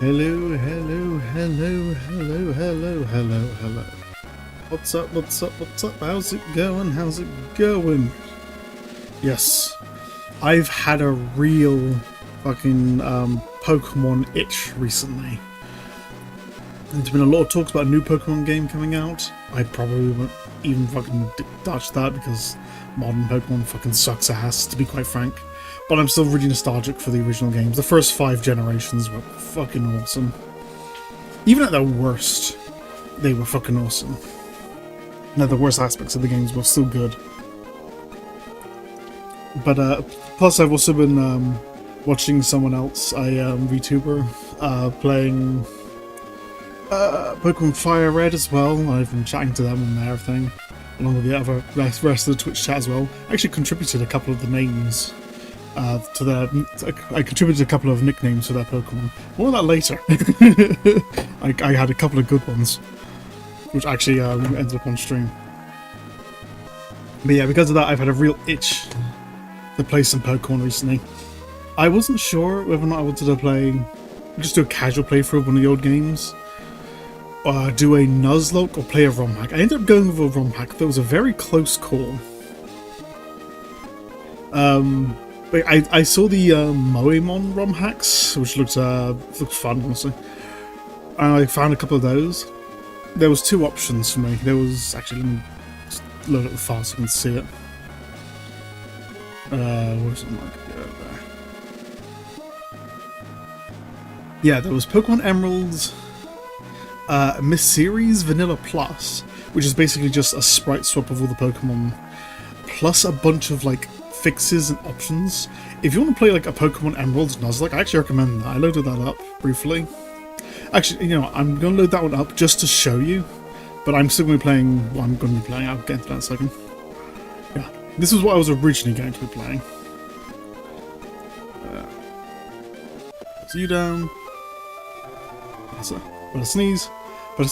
Hello, hello, hello, hello, hello, hello, hello. What's up, what's up, what's up? How's it going? How's it going? Yes, I've had a real fucking Pokemon itch recently. There's been a lot of talks about a new Pokemon game coming out. I probably won't even fucking touch that because modern Pokemon fucking sucks ass, to be quite frank. But I'm still really nostalgic for the original games. The first 5 generations were fucking awesome. Even at their worst, they were fucking awesome. Now, the worst aspects of the games were still good. But plus I've also been watching someone else, a VTuber, playing Pokemon Fire Red as well. I've been chatting to them and everything, along with the other rest of the Twitch chat as well. I actually contributed a couple of the names to their. I contributed a couple of nicknames to their Pokemon. More of that later. I had a couple of good ones, which actually ended up on stream. But yeah, because of that, I've had a real itch to play some Pokemon recently. I wasn't sure whether or not I wanted to just do a casual playthrough of one of the old games, do a Nuzlocke, or play a Romhack. I ended up going with a Romhack. That was a very close call. But I saw the Moémon Romhacks, which looked fun, honestly. And I found a couple of those. There was 2 options for me. There was actually, let me just load up the file so you can see it. Where's it? There. Yeah, there was Pokemon Emeralds, Miss Series Vanilla Plus, which is basically just a sprite swap of all the Pokemon, plus a bunch of like fixes and options. If you want to play like a Pokemon Emeralds Nuzlocke, I actually recommend that. I loaded that up briefly. Actually, you know, I'm going to load that one up just to show you, but I'm still going to be playing what I'm going to be playing. I'll get into that in a second. Yeah, this is what I was originally going to be playing. So you down. But a sneeze. But a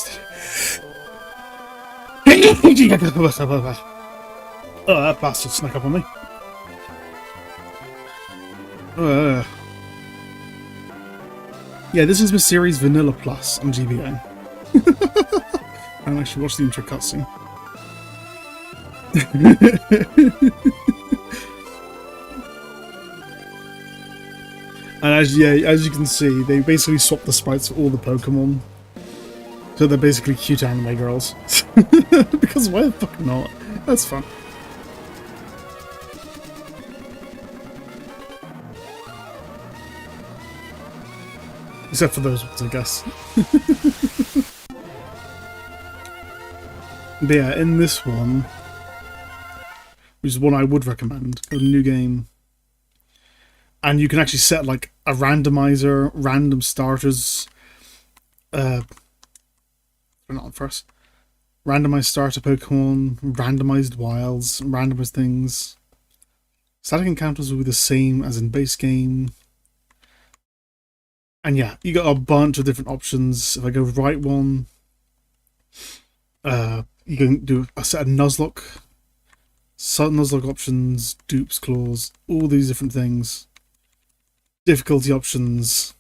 oh, that bastard snuck up on me. Yeah, this is Miss Series Vanilla Plus on GBA. I don't actually watch the intro cutscene. And as you can see, they basically swapped the sprites for all the Pokemon. So they're basically cute anime girls. Because why the fuck not? That's fun. Except for those ones, I guess. But yeah, in this one, which is one I would recommend, a new game. And you can actually set like a randomizer, random starters. Not first. Randomized starter Pokemon, randomized wilds, randomized things. Static encounters will be the same as in base game. And yeah, you got a bunch of different options. If I go right one, you can do a set of Nuzlocke, Nuzlocke options, dupes, claws, all these different things. Difficulty options,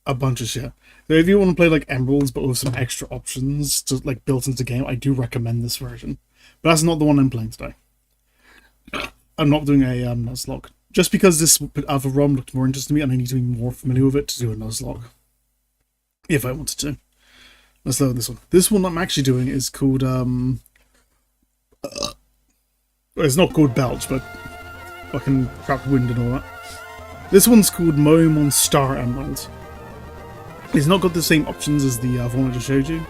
a bunch of shit. So if you want to play like Emeralds but with some extra options to like built into the game, I do recommend this version. But that's not the one I'm playing today. I'm not doing a Nuzlocke. Just because this other ROM looked more interesting to me and I need to be more familiar with it to do a Nuzlocke. If I wanted to. Let's load this one. This one I'm actually doing is called it's not called Belch, but fucking crap wind and all that. This one's called Moémon Star Emerald. It's not got the same options as the one I just showed you,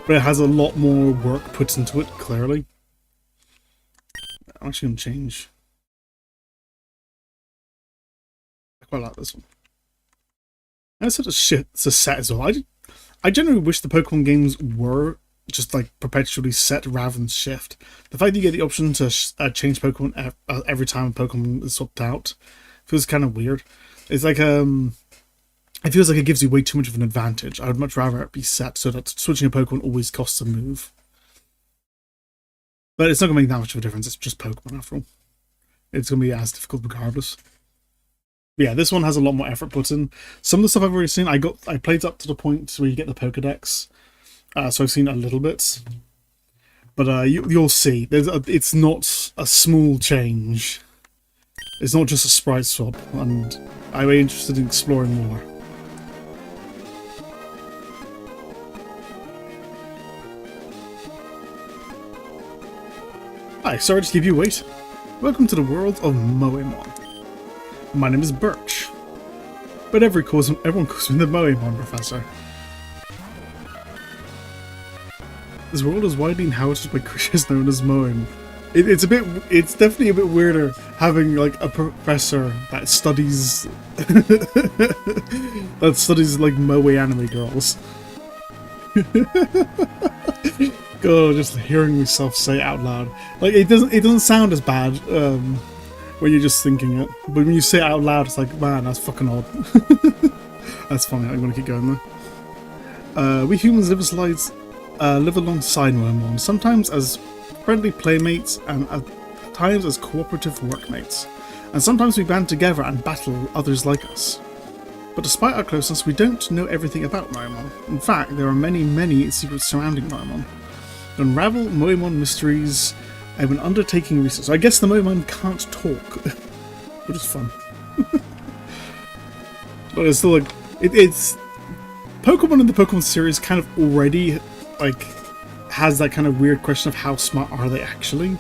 but it has a lot more work put into it, clearly. I'm actually going to change. I quite like this one. And it's sort of shit, it's a set as well. I generally wish the Pokemon games were just like perpetually set rather than shift. The fact that you get the option to change Pokemon every time a Pokemon is swapped out feels kind of weird. It's like it feels like it gives you way too much of an advantage. I would much rather it be set so that switching a Pokemon always costs a move. But it's not going to make that much of a difference. It's just Pokemon after all. It's going to be as difficult regardless. Yeah, this one has a lot more effort put in. Some of the stuff I've already seen, I played up to the point where you get the Pokedex, so I've seen a little bit. But you'll see, it's not a small change. It's not just a sprite swap, and I'm interested in exploring more. Hi, sorry to keep you waiting. Welcome to the world of Moémon. My name is Birch, but everyone calls me the Moémon Professor. This world is widely inhabited by creatures known as Moémon. It's definitely a bit weirder having like a professor that studies like moe anime girls. God, just hearing myself say it out loud, like it doesn't sound as bad when you're just thinking it, but when you say it out loud, it's like, man, that's fucking odd. That's funny. I'm gonna keep going though. We humans live alongside Moémon, sometimes as friendly playmates and at times as cooperative workmates, and sometimes we band together and battle others like us. But despite our closeness, we don't know everything about Moémon. In fact, there are many secrets surrounding Moémon. To unravel Moémon mysteries, I've been undertaking research. I guess the Moémon can't talk, which is fun. But it's still like it's Pokemon in the Pokemon series kind of already like has that kind of weird question of how smart are they actually.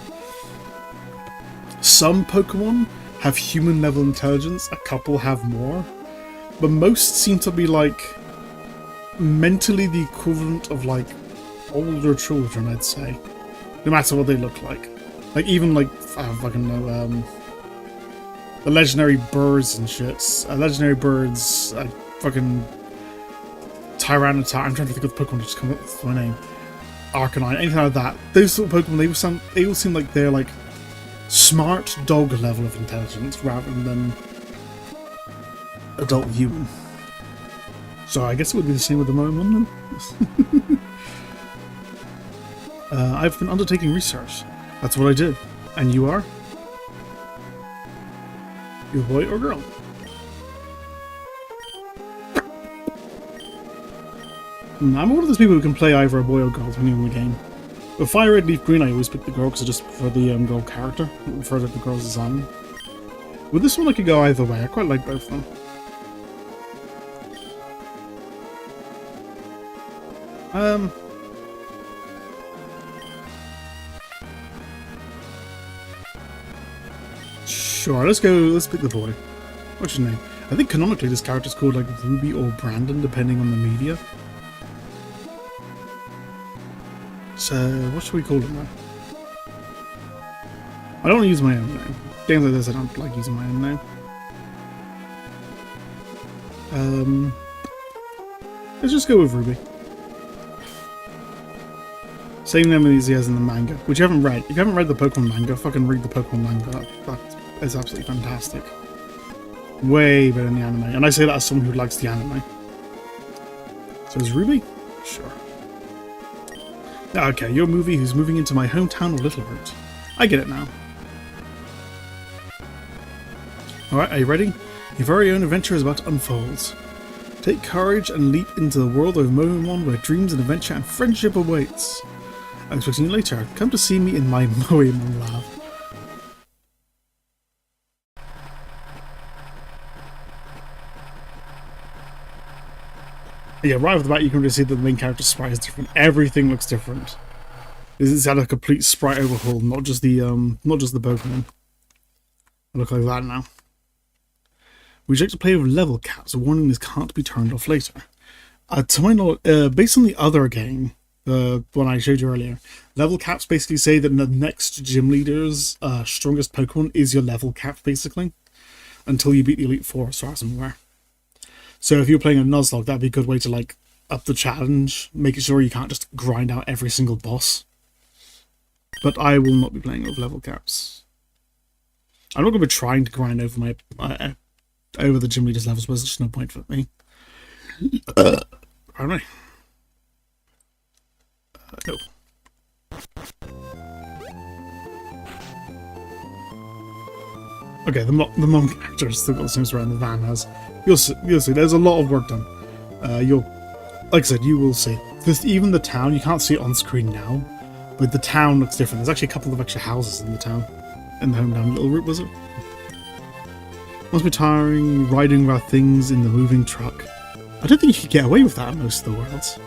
Some Pokemon have human level intelligence, a couple have more, but most seem to be like mentally the equivalent of like older children, I'd say, no matter what they look like. Like even like I don't fucking know, the legendary birds and shits, legendary birds, fucking Tyranitar. I'm trying to think of the Pokemon that just come up with my name. Arcanine, anything like that. Those sort of Pokemon, they all seem like they're like smart dog level of intelligence rather than adult human. So I guess it would be the same with the Moémon then. I've been undertaking research. That's what I do. And you are? You a boy or girl? I'm one of those people who can play either a boy or girl depending on the game. With Fire Red Leaf Green, I always pick the girl because I just prefer the girl character. I prefer the girl's design. With this one, I could go either way. I quite like both of them. Sure, let's pick the boy. What's his name? I think canonically this character's called like Ruby or Brandon, depending on the media. So, what should we call him now? I don't want to use my own name. Games like this, I don't like using my own name. Let's just go with Ruby. Same name as he has in the manga, which you haven't read. If you haven't read the Pokemon manga, fucking read the Pokemon manga. That is absolutely fantastic. Way better than the anime. And I say that as someone who likes the anime. So is Ruby? Sure. Okay, you're Movie who's moving into my hometown of Littleroot. I get it now. Alright, are you ready? Your very own adventure is about to unfold. Take courage and leap into the world of Moémon where dreams and adventure and friendship awaits. I'm expecting you later. Come to see me in my Moémon lab. Yeah, right off the bat you can really see that the main character's sprite is different. Everything looks different. This has had a complete sprite overhaul, not just the Pokemon. I look like that now. Would you like to play with level caps? A warning this can't be turned off later. To my knowledge, based on the other game, the one I showed you earlier, level caps basically say that the next gym leader's strongest Pokemon is your level cap, basically, until you beat the Elite Four, as far as I'm aware. So if you're playing a Nuzlocke, that'd be a good way to like up the challenge, making sure you can't just grind out every single boss. But I will not be playing with level caps. I'm not going to be trying to grind over my over the gym leader's levels, but there's just no point for me. Pardon me. No. Okay, the mom character has still got the same around the van has. You'll see. There's a lot of work done. Like I said, you will see. Even the town, you can't see it on screen now, but the town looks different. There's actually a couple of extra houses in the town, in the hometown little route, was it? Must be tiring riding about things in the moving truck. I don't think you could get away with that in most of the worlds.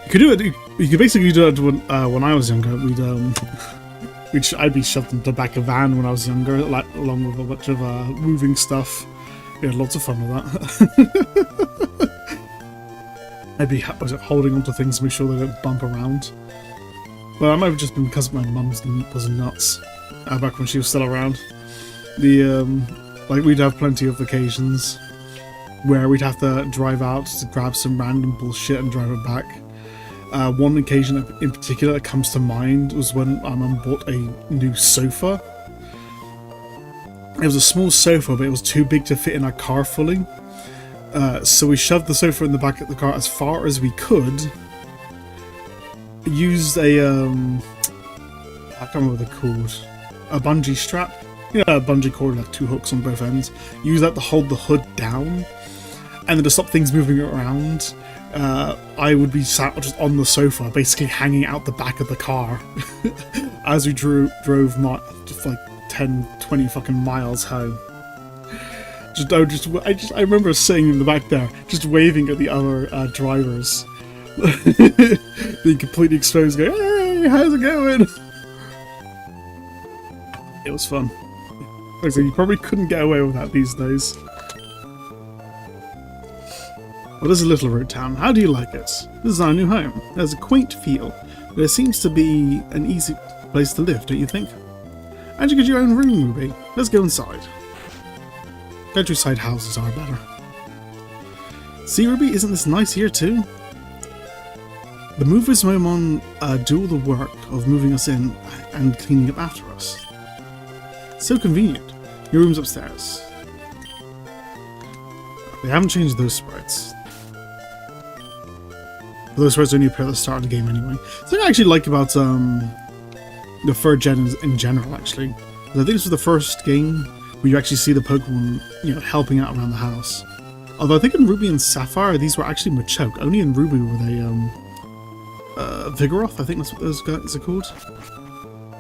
You could do it. You could basically do it when I was younger. I'd be shoved into the back of a van when I was younger, like along with a bunch of moving stuff. We had lots of fun with that. I'd be holding onto things to make sure they don't bump around. Well, that might have just been because my mum was nuts back when she was still around. Like we'd have plenty of occasions where we'd have to drive out to grab some random bullshit and drive it back. One occasion in particular that comes to mind was when my mum bought a new sofa. It was a small sofa, but it was too big to fit in our car fully. So we shoved the sofa in the back of the car as far as we could. Used a I can't remember what they're called. A bungee strap. You know, a bungee cord with like 2 hooks on both ends. Use that to hold the hood down, and then to stop things moving around. I would be sat just on the sofa, basically hanging out the back of the car as we drove just like 10, 20 fucking miles home. I remember sitting in the back there, just waving at the other drivers, being completely exposed, going, "Hey, how's it going?" It was fun. Like I said, you probably couldn't get away with that these days. Well, this is a little road town. How do you like it? This is our new home. There's a quaint feel, but it seems to be an easy place to live, don't you think? And you get your own room, Ruby. Let's go inside. Countryside houses are better. See, Ruby, isn't this nice here too? The movers Moémon do all the work of moving us in and cleaning up after us. So convenient. Your room's upstairs. They haven't changed those sprites. Those sprites only appear at the start of the game anyway. Something I actually like about the 3rd gen in general, actually. I think this was the first game where you actually see the Pokemon, you know, helping out around the house. Although I think in Ruby and Sapphire these were actually Machoke. Only in Ruby were they Vigoroth, I think that's what those guys are called.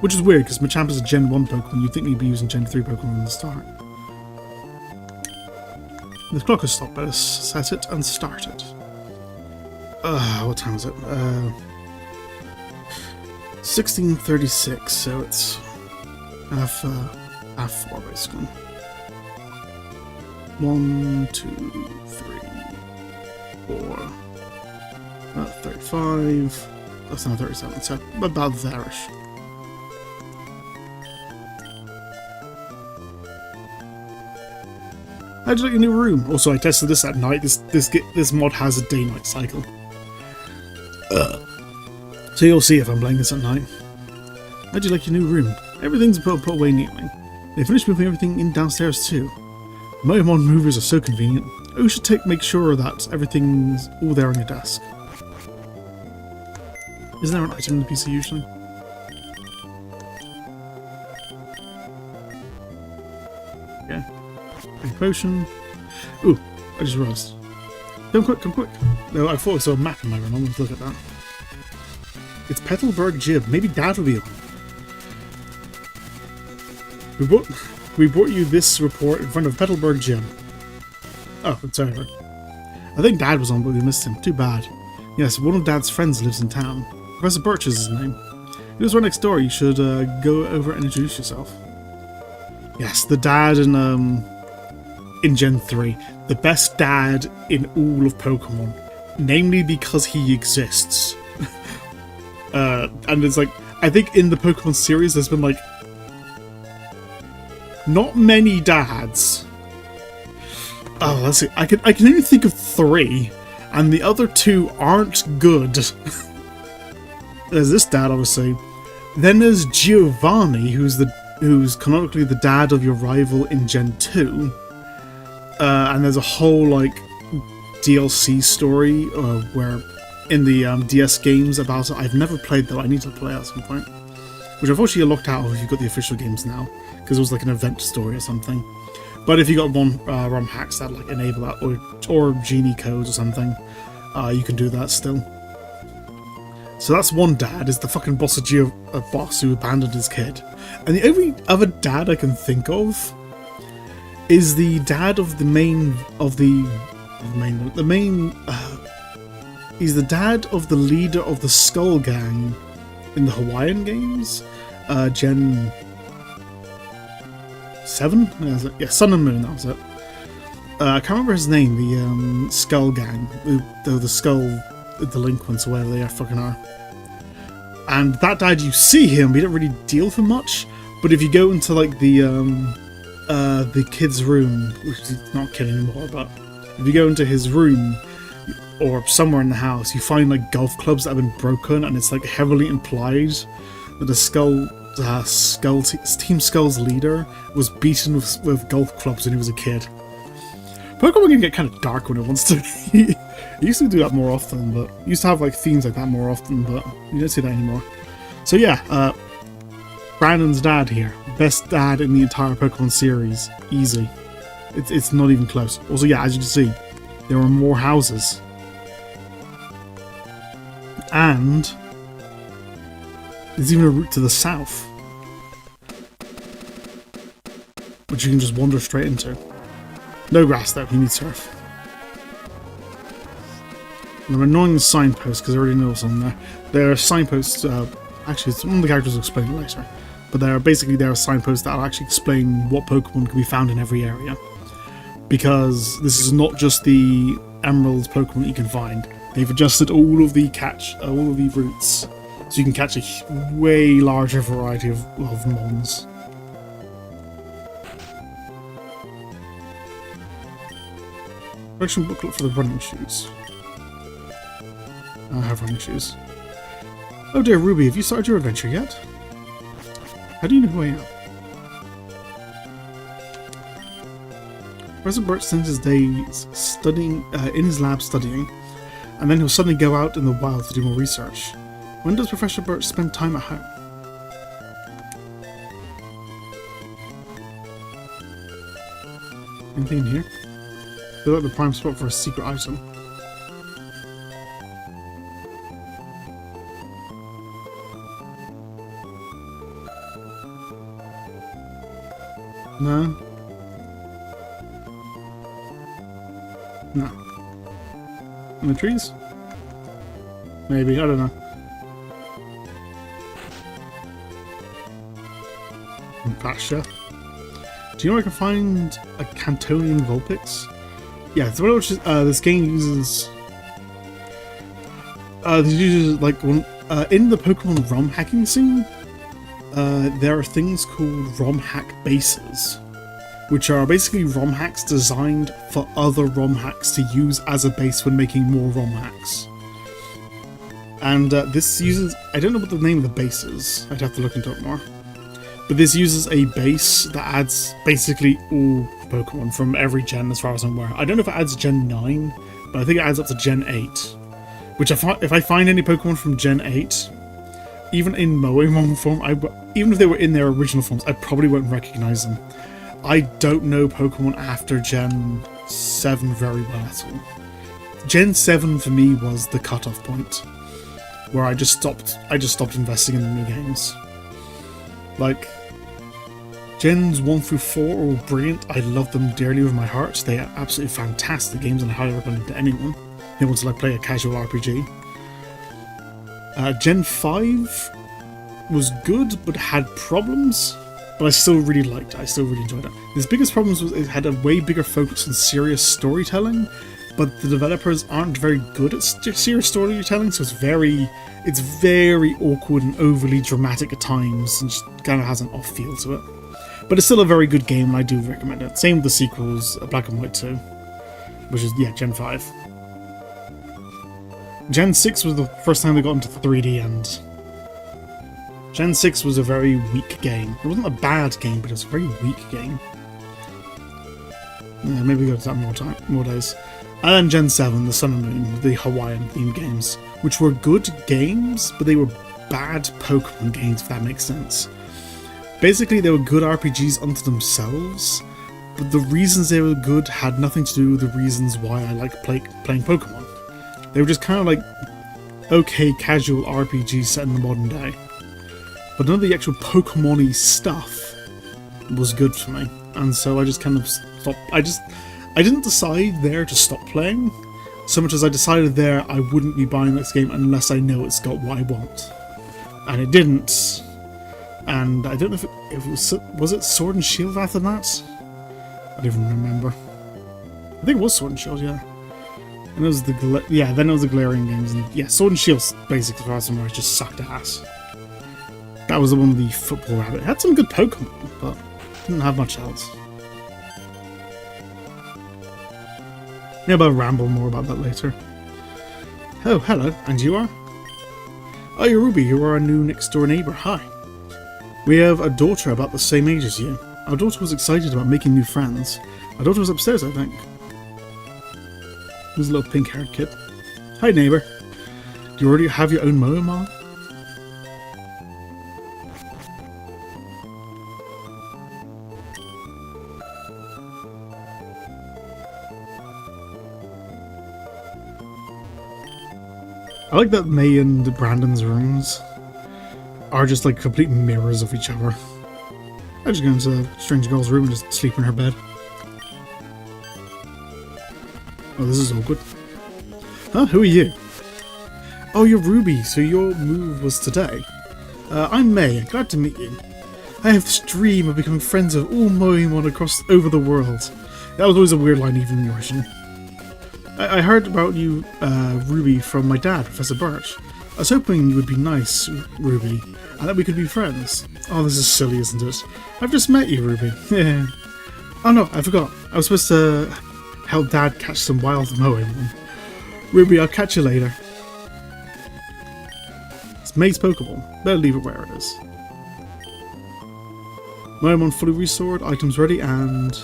Which is weird because Machamp is a Gen 1 Pokemon. You'd think we'd be using Gen 3 Pokemon from the start. The clock has stopped. Let us set it and start it. What time is it? 16:36, so it's half 4 basically. 1, 2, 3, 4. 35. That's not 37. So about there-ish. How'd you like your new room? Also, I tested this at night. This mod has a day-night cycle. So you'll see if I'm playing this at night. How'd you like your new room? Everything's put away neatly. They finished moving everything in downstairs too. Moémon movers are so convenient. Oh, you should make sure that everything's all there on your desk. Isn't there an item in the PC usually? Okay. Big potion. Ooh, I just realised. Come quick. No, I thought I saw a map in my room. I want to look at that. It's Petalburg Gym. Maybe Dad will be on. We brought you this report in front of Petalburg Gym. Oh, it's over. I think Dad was on, but we missed him. Too bad. Yes, one of Dad's friends lives in town. Professor Birch is his name. He lives right next door. You should go over and introduce yourself. Yes, the dad in Gen 3. The best dad in all of Pokemon. Namely because he exists. And it's like, I think in the Pokemon series there's been like not many dads. Oh, let's see. I can only think of 3, and the other 2 aren't good. There's this dad, obviously. Then there's Giovanni, who's canonically the dad of your rival in Gen 2. And there's a whole like DLC story where in the DS games about it. I've never played though. I need to play at some point. which unfortunately you locked out of if you've got the official games now, because it was like an event story or something. But if you got ROM hacks that like enable that, or genie codes or something, you can do that still. So that's one dad, is the fucking boss who abandoned his kid. And the only other dad I can think of is the dad of he's the dad of the leader of the Skull Gang in the Hawaiian games, Gen 7? Yeah, Sun and Moon, that was it. I can't remember his name, the Skull Gang, the Skull Delinquents or whatever they fucking are. And that dad, you see him, but you don't really deal with him much. But if you go into like the kid's room, which is not kid anymore, but if you go into his room or somewhere in the house, you find like golf clubs that have been broken, and it's like heavily implied that the Team Skull's leader was beaten with golf clubs when he was a kid. Pokemon can get kind of dark when it wants to be. It used to do that more often, but it used to have like themes like that more often, but you don't see that anymore. So yeah, Brandon's dad here, best dad in the entire Pokemon series, easy. It's not even close. Also, yeah, as you can see, there are more houses, and there's even a route to the south, which you can just wander straight into. No grass though, you need surf. And they're annoying signposts because I already know what's on there. There are signposts, actually one of the characters will explain it later, but there are signposts that will actually explain what Pokemon can be found in every area. Because this is not just the Emerald Pokemon that you can find. They've adjusted all of the routes, so you can catch a way larger variety of Mons. Direction booklet for the running shoes. I have running shoes. Oh dear Ruby, have you started your adventure yet? How do you know who I am? Professor Birch spends his days studying in his lab studying, and then he'll suddenly go out in the wild to do more research. When does Professor Birch spend time at home? Anything in here? I feel like the prime spot for a secret item. No. No. In the trees? Maybe, I don't know. Gotcha. Do you know where I can find a Cantonian Vulpix? Yeah, it's one which is, this game uses... like, in the Pokemon ROM hacking scene, there are things called ROM hack bases, which are basically ROM hacks designed for other ROM hacks to use as a base when making more ROM hacks. And this uses... I don't know what the name of the base is, I'd have to look into it more. But this uses a base that adds basically all Pokemon from every gen as far as I'm aware. I don't know if it adds Gen 9, but I think it adds up to Gen 8. Which if I find any Pokemon from Gen 8, even in Moémon form, even if they were in their original forms, I probably won't recognize them. I don't know Pokemon after Gen 7 very well at all. Gen 7 for me was the cutoff point, where I just stopped investing in the new games. Like, Gens 1 through 4 are all brilliant. I love them dearly with my heart. They are absolutely fantastic games and I highly recommend them to anyone who wants to like play a casual RPG. Gen 5 was good but had problems, but I still really liked it. I still really enjoyed it. Its biggest problems was it had a way bigger focus on serious storytelling, but the developers aren't very good at serious storytelling, so it's very awkward and overly dramatic at times, and just kind of has an off feel to it. But it's still a very good game, and I do recommend it. Same with the sequels, Black and White 2, which is, yeah, Gen 5. Gen 6 was the first time they got into 3D, and Gen 6 was a very weak game. It wasn't a bad game, but it was a very weak game. Yeah, maybe go to that more days. And then Gen 7, the Sun and Moon, the Hawaiian themed games, which were good games, but they were bad Pokemon games, if that makes sense. Basically, they were good RPGs unto themselves, but the reasons they were good had nothing to do with the reasons why I like playing Pokemon. They were just kind of like okay casual RPGs set in the modern day. But none of the actual Pokemon-y stuff was good for me, and so I just kind of stopped. I didn't decide there to stop playing, so much as I decided there I wouldn't be buying this game unless I know it's got what I want. And it didn't. And I don't know if it was it Sword and Shield after that? I don't even remember. I think it was Sword and Shield, yeah. And it was then it was the Galarian games, and yeah, Sword and Shield's basically the first one where it just sucked ass. That was the one with the football rabbit. It had some good Pokemon, but didn't have much else. Maybe I'll ramble more about that later. Oh, hello, and you are? Oh, you're Ruby, you are our new next door neighbour, hi. We have a daughter about the same age as you. Our daughter was excited about making new friends. Our daughter was upstairs, I think. There's a little pink-haired kid. Hi, neighbour. Do you already have your own Moémon? I like that May and Brandon's rooms are just like complete mirrors of each other. I just go into the strange girl's room and just sleep in her bed. Oh, this is awkward. Huh? Who are you? Oh, you're Ruby, so your move was today. I'm May, glad to meet you. I have this dream of becoming friends with all Moémon over the world. That was always a weird line even in the original. I heard about you, Ruby, from my dad, Professor Birch. I was hoping you would be nice, Ruby, and that we could be friends. Oh, this is silly, isn't it? I've just met you, Ruby. Yeah. Oh no, I forgot. I was supposed to help Dad catch some wild Moémon. Ruby, I'll catch you later. It's May's Pokeball. Better leave it where it is. Moémon fully restored, items ready, and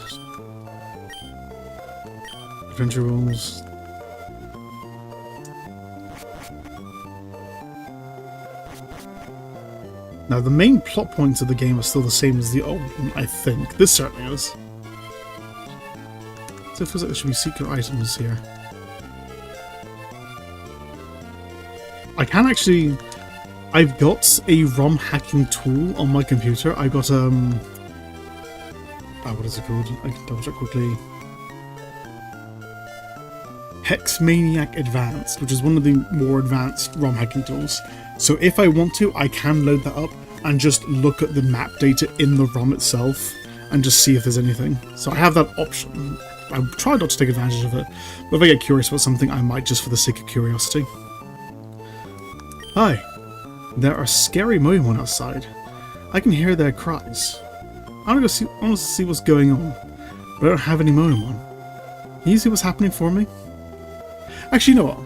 adventure rules. Now, the main plot points of the game are still the same as the old one, I think. This certainly is. So it feels like there should be secret items here. I can actually... I've got a ROM hacking tool on my computer. I've got, what is it called? I can double check quickly. Hexmaniac Advanced, which is one of the more advanced ROM hacking tools. So if I want to, I can load that up and just look at the map data in the ROM itself and just see if there's anything. So I have that option. I try not to take advantage of it, but if I get curious about something, I might just for the sake of curiosity. Hi. There are scary Moémon outside. I can hear their cries. I want to see what's going on, but I don't have any Moémon. Can you see what's happening for me? Actually, you know what?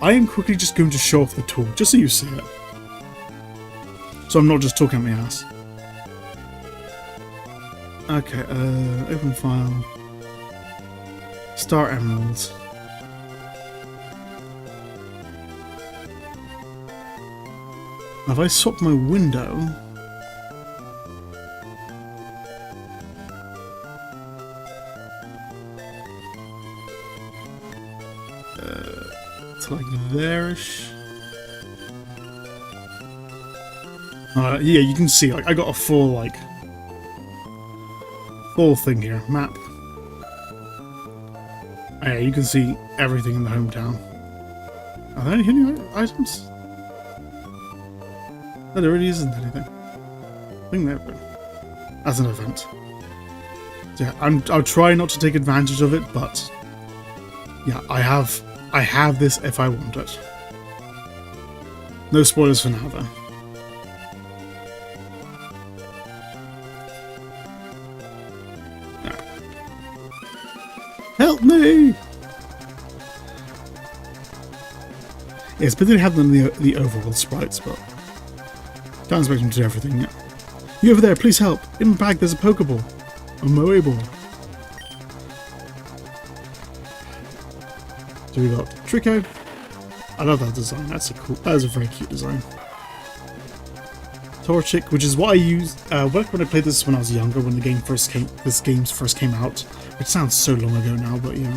I am quickly just going to show off the tool, just so you see it. So I'm not just talking at my ass. Okay, open file. Star Emeralds. Now if I swap my window... to like there-ish. Yeah, you can see, like, I got a full thing here. Map. Oh, yeah, you can see everything in the hometown. Are there any hidden items? No, there really isn't anything. I think there would. As an event. So yeah, I'll try not to take advantage of it, but yeah, I have this if I want it. No spoilers for now, though. No. Help me! Yeah, it's better to have them in the overall sprites, but can't expect them to do everything yet. You over there, please help! In my bag there's a Pokeball. A Moémon. So we got Trico. I love that design. That is a very cute design. Torchic, which is what I used when I played this when I was younger, when the game first came. This game first came out, which sounds so long ago now, but you know.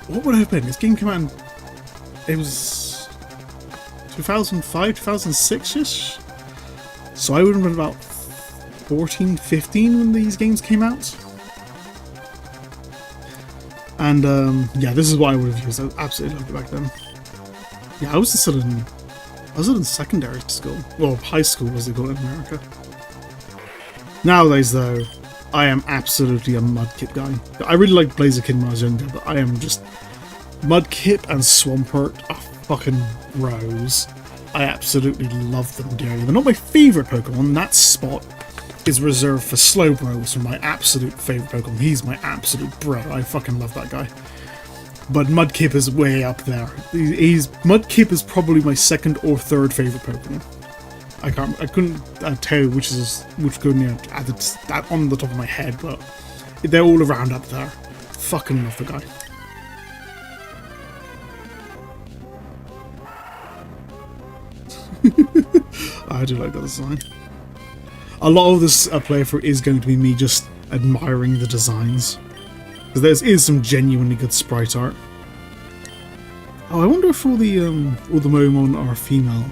What would I have been? This game came out in, it was 2005, 2006-ish? So I would have been about 14, 15 when these games came out. And yeah, this is what I would have used. I absolutely loved it back then. Yeah, I was still in secondary school. Well, high school as they call it in America. Nowadays though, I am absolutely a Mudkip guy. I really liked Blaziken when I was younger, but I am just... Mudkip and Swampert are fucking bros. I absolutely love them dearly. They're not my favourite Pokemon. That spot is reserved for Slowbro, which is my absolute favourite Pokemon. He's my absolute bro. I fucking love that guy. But Mudkip is way up there. Mudkip is probably my second or third favourite Pokemon. I couldn't tell you which go near on the top of my head, but they're all around up there. Fucking love the guy. I do like that design. A lot of this playthrough is going to be me just admiring the designs, because there is some genuinely good sprite art. Oh, I wonder if all the Moémon are female,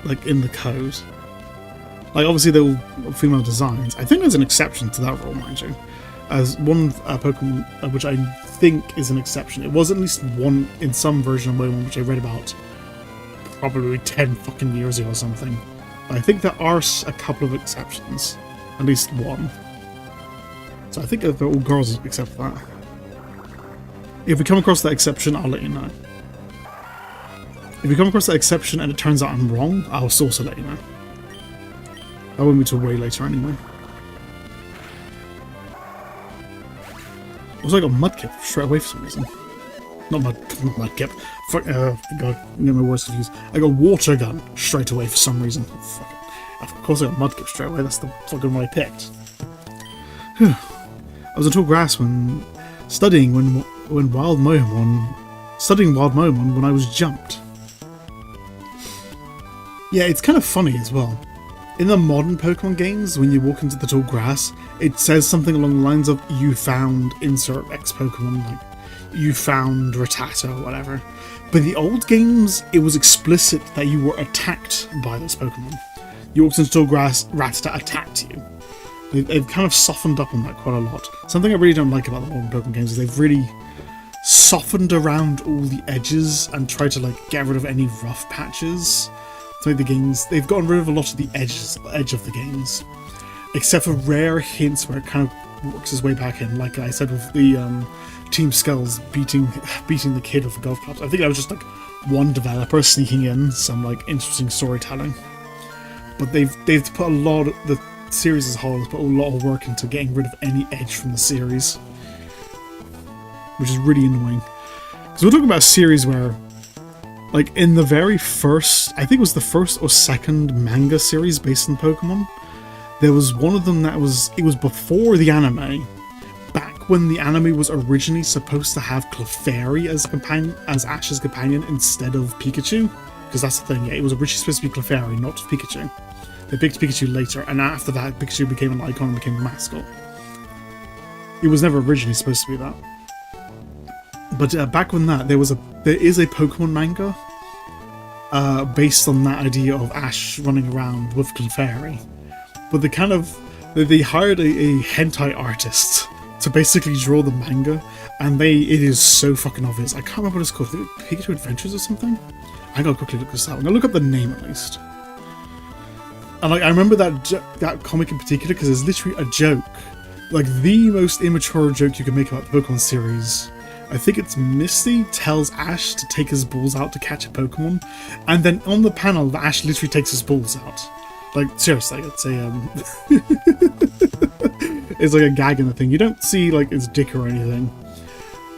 like in the code. Like obviously they're all female designs. I think there's an exception to that rule, mind you. As one Pokemon which I think is an exception. It was at least one in some version of Moémon which I read about probably 10 fucking years ago or something. But I think there are a couple of exceptions. At least one. So I think they're all girls except for that. If we come across that exception, I'll let you know. If we come across that exception and it turns out I'm wrong, I'll also let you know. That won't be till way later anyway. Also, I got Mudkip straight away for some reason. Not Mudkip. Fuck, God, I'm getting my words confused. I got Water Gun straight away for some reason. Fuck it. Of course I got Mudkip straight away, that's the fucking one I picked. Whew. I was in tall grass when studying Wild Moémon when I was jumped. Yeah, it's kind of funny as well. In the modern Pokemon games, when you walk into the tall grass, it says something along the lines of "you found insert X Pokemon," like "you found Rattata" or whatever. But in the old games, it was explicit that you were attacked by this Pokemon. You walked into tall grass, Rattata attacked you. They've kind of softened up on that quite a lot. Something I really don't like about the modern Pokemon games is they've really softened around all the edges and tried to like get rid of any rough patches to make the games. They've gotten rid of a lot of the edge of the games, except for rare hints where it kind of works its way back in. Like I said with the Team Skulls beating the kid with the golf clubs. I think that was just like one developer sneaking in some like interesting storytelling. But they've put a lot of the series as a whole has put a lot of work into getting rid of any edge from the series, which is really annoying. Because we're talking about a series where, like, in the very first, I think it was the first or second manga series based on Pokemon, there was one of them that it was before the anime, back when the anime was originally supposed to have Clefairy as Ash's companion instead of Pikachu, because that's the thing, yeah, it was originally supposed to be Clefairy, not Pikachu. They picked Pikachu later, and after that, Pikachu became an icon and became a mascot. It was never originally supposed to be that. But back when there is a Pokemon manga based on that idea of Ash running around with Clefairy. But they hired a hentai artist to basically draw the manga, and it is so fucking obvious. I can't remember what it's called. Pikachu Adventures or something? I gotta quickly look this up. I'm gonna look up the name at least. And like I remember that comic in particular because it's literally a joke, like the most immature joke you can make about the Pokemon series. I think it's Misty tells Ash to take his balls out to catch a Pokemon, and then on the panel, Ash literally takes his balls out. Like seriously, it's it's like a gag in the thing. You don't see like his dick or anything,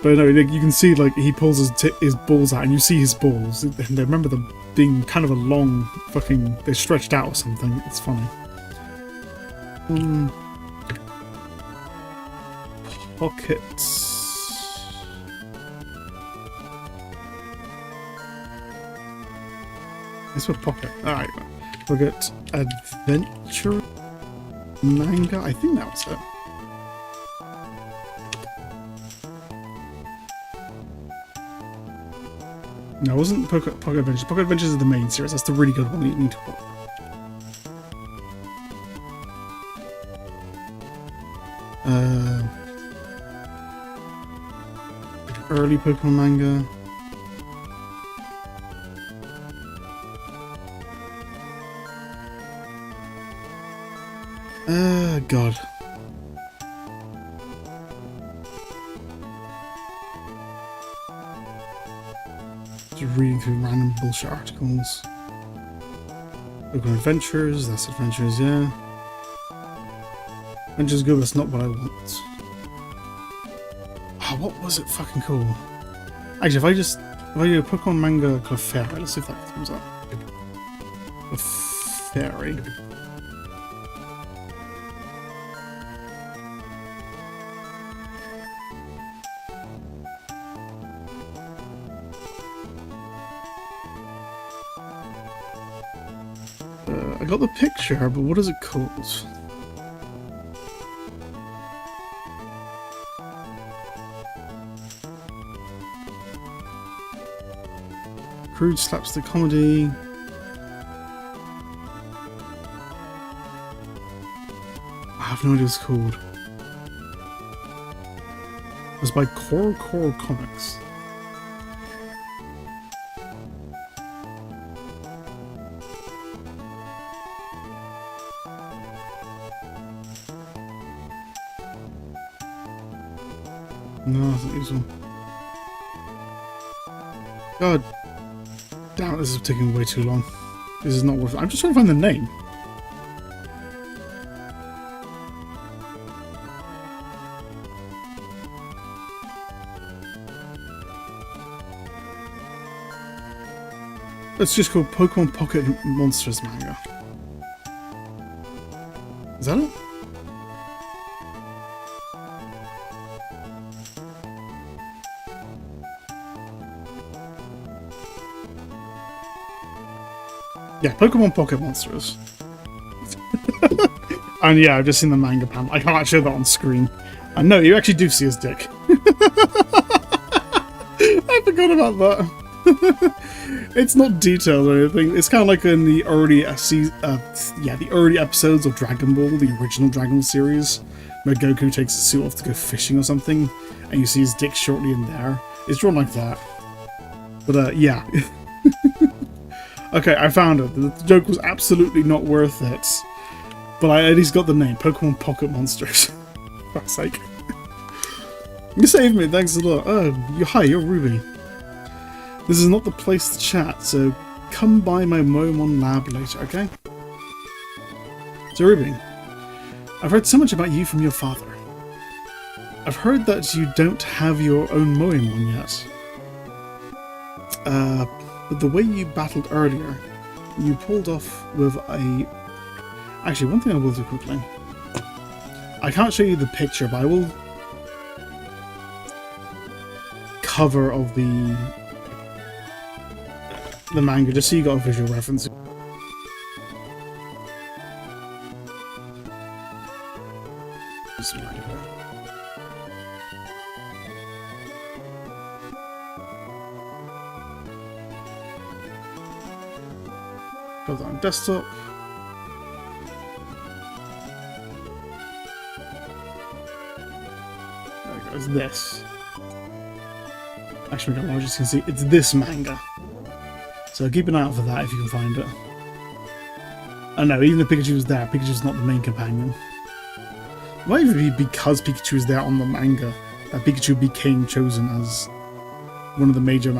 but no, you can see like he pulls his balls out, and you see his balls. And I remember them being kind of a long fucking. They stretched out or something. It's funny. Pockets. Let's put pocket. Alright. Forget Adventure Manga? I think that was it. No, it wasn't Pocket Adventures. Pocket Adventures is the main series. That's the really good one that you need to watch. Early Pokemon manga. God. Just reading through random bullshit articles. Pokemon Adventures, that's Adventures, yeah. Adventures good, that's not what I want. Oh, what was it fucking cool? Actually, if I do a Pokemon manga called Fairy, let's see if that comes up. A Fairy. I got the picture, but what is it called? Crude slapstick comedy. I have no idea what it's called. It's by Core Comics. No, it's not useful. God damn it, this is taking way too long. This is not worth it. I'm just trying to find the name. It's just called Pokemon Pocket Monsters manga. Is that it? Yeah, Pokemon Pocket Monsters. And yeah, I've just seen the manga panel. I can't show that on screen. And no, you actually do see his dick. I forgot about that. It's not detailed or anything. It's kind of like in the early the early episodes of Dragon Ball, the original Dragon Ball series, where Goku takes his suit off to go fishing or something, and you see his dick shortly in there. It's drawn like that. But yeah. Okay, I found it. The joke was absolutely not worth it. But I at least got the name. Pokemon Pocket Monsters. For fuck's sake. You saved me, thanks a lot. Oh, hi, you're Ruby. This is not the place to chat, so come by my Moémon lab later, okay? So Ruby, I've heard so much about you from your father. I've heard that you don't have your own Moémon yet. But the way you battled earlier, you pulled off with a... Actually, one thing I will do quickly. I can't show you the picture, but I will... cover of the manga, just so you got a visual reference. Got that on desktop. There we go, it's this. Actually, I just can see it's this manga. So keep an eye out for that if you can find it. I know, even if Pikachu was there, Pikachu's not the main companion. It might even be because Pikachu was there on the manga that Pikachu became chosen as one of the major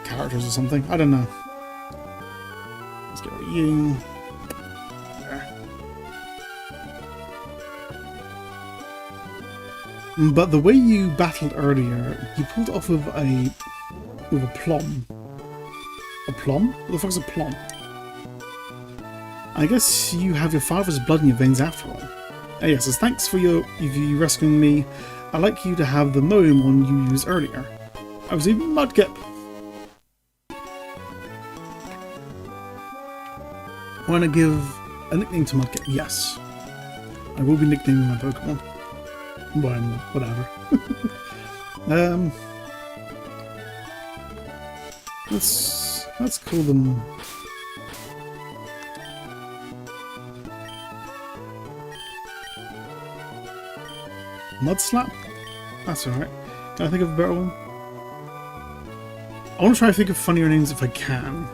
characters or something. I don't know. Let's get rid of you. But the way you battled earlier, you pulled off with a plum. A plum? What the fuck's a plum? I guess you have your father's blood in your veins after all. Yes, as thanks for you rescuing me, I'd like you to have the Moémon you used earlier. I was even Mudkip. Want to give a nickname to Mudkip? Yes. I will be nicknaming my Pokemon. Well, whatever. Let's call them... Mudslap? That's alright. Can I think of a better one? I want to try to think of funnier names if I can.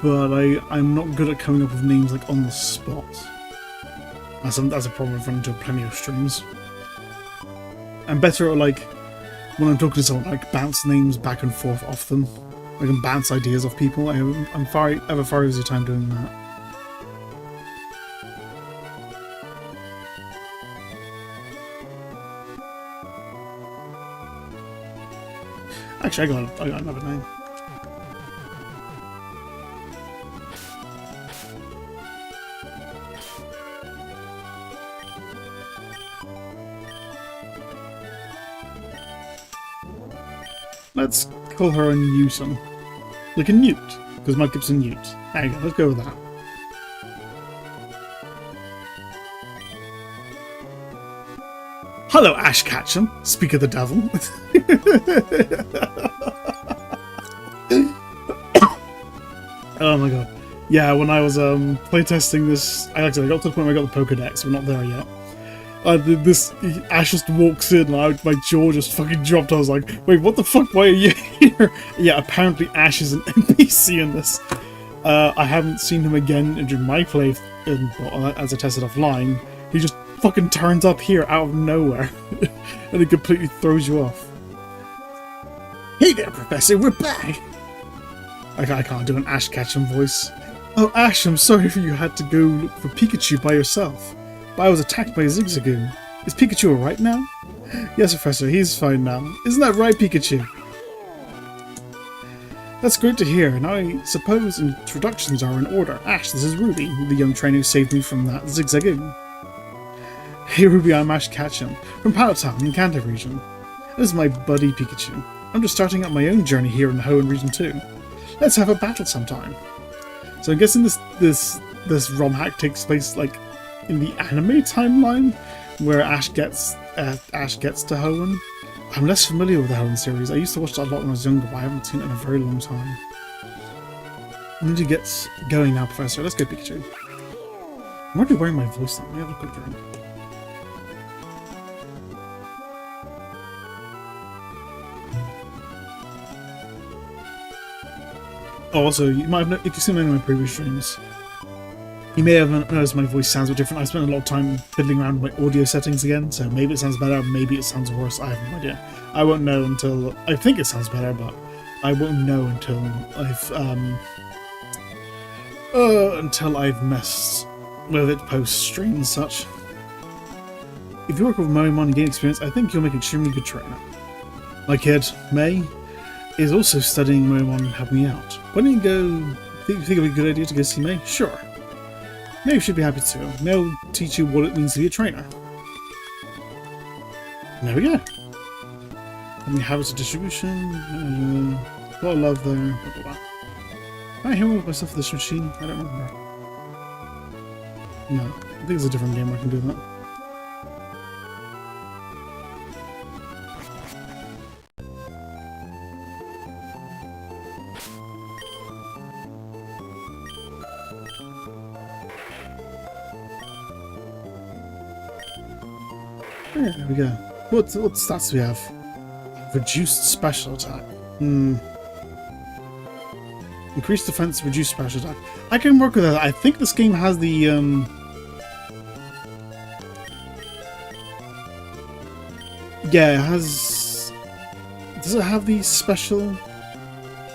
But I'm not good at coming up with names like on the spot. That's a problem I've run into plenty of streams. I'm better at like when I'm talking to someone, like bounce names back and forth off them. I can bounce ideas off people. I have a far easier time doing that. Actually, I got another name. Let's call her a Newton. Like a newt, because Mudkip's a newt. There you go, let's go with that. Hello, Ash Ketchum, speak of the devil. Oh my god. Yeah, when I was playtesting this, I got to the point where I got the Pokedex, we're not there yet. Ash just walks in, and my jaw just fucking dropped. I was like, wait, what the fuck, why are you here? Yeah, apparently Ash is an NPC in this. I haven't seen him again during my play, as I tested offline. He just fucking turns up here out of nowhere, and he completely throws you off. Hey there, Professor, we're back! I can't do an Ash Ketchum voice. Oh, Ash, I'm sorry if you had to go look for Pikachu by yourself. But I was attacked by a Zigzagoon. Is Pikachu alright now? Yes, Professor, he's fine now. Isn't that right, Pikachu? That's great to hear, and I suppose introductions are in order. Ash, this is Ruby, the young trainer who saved me from that Zigzagoon. Hey Ruby, I'm Ash Ketchum, from Palatown in Kanto region. This is my buddy Pikachu. I'm just starting out my own journey here in the Hoenn region too. Let's have a battle sometime. So I'm guessing this Romhack takes place like in the anime timeline, where Ash gets to Hoenn. I'm less familiar with the Hoenn series. I used to watch that a lot when I was younger, but I haven't seen it in a very long time. I need to get going now, Professor. Let's go, Pikachu. I'm already wearing my voice now. Let me have a quick drink. Oh, also, you might have, if you've seen any of my previous streams, you may have noticed my voice sounds a bit different. I spent a lot of time fiddling around with my audio settings again, so maybe it sounds better, maybe it sounds worse. I have no idea. I won't know until... I think it sounds better, but I won't know until I've messed with it post-stream and such. If you work with Moémon and gain experience, I think you'll make an extremely good trainer. My kid, May, is also studying Moémon and helping me out. Why don't you go... Think it'd be a good idea to go see May? Sure. May should be happy to. May will teach you what it means to be a trainer. There we go. And we habits of distribution. A lot of love there. Blah, blah, blah. Can I heal myself with this machine? I don't remember. No. I think it's a different game where I can do that. Yeah, there we go. What stats do we have? Reduced special attack. Increased defense, reduced special attack. I can work with that. I think this game has the yeah, it has... Does it have the special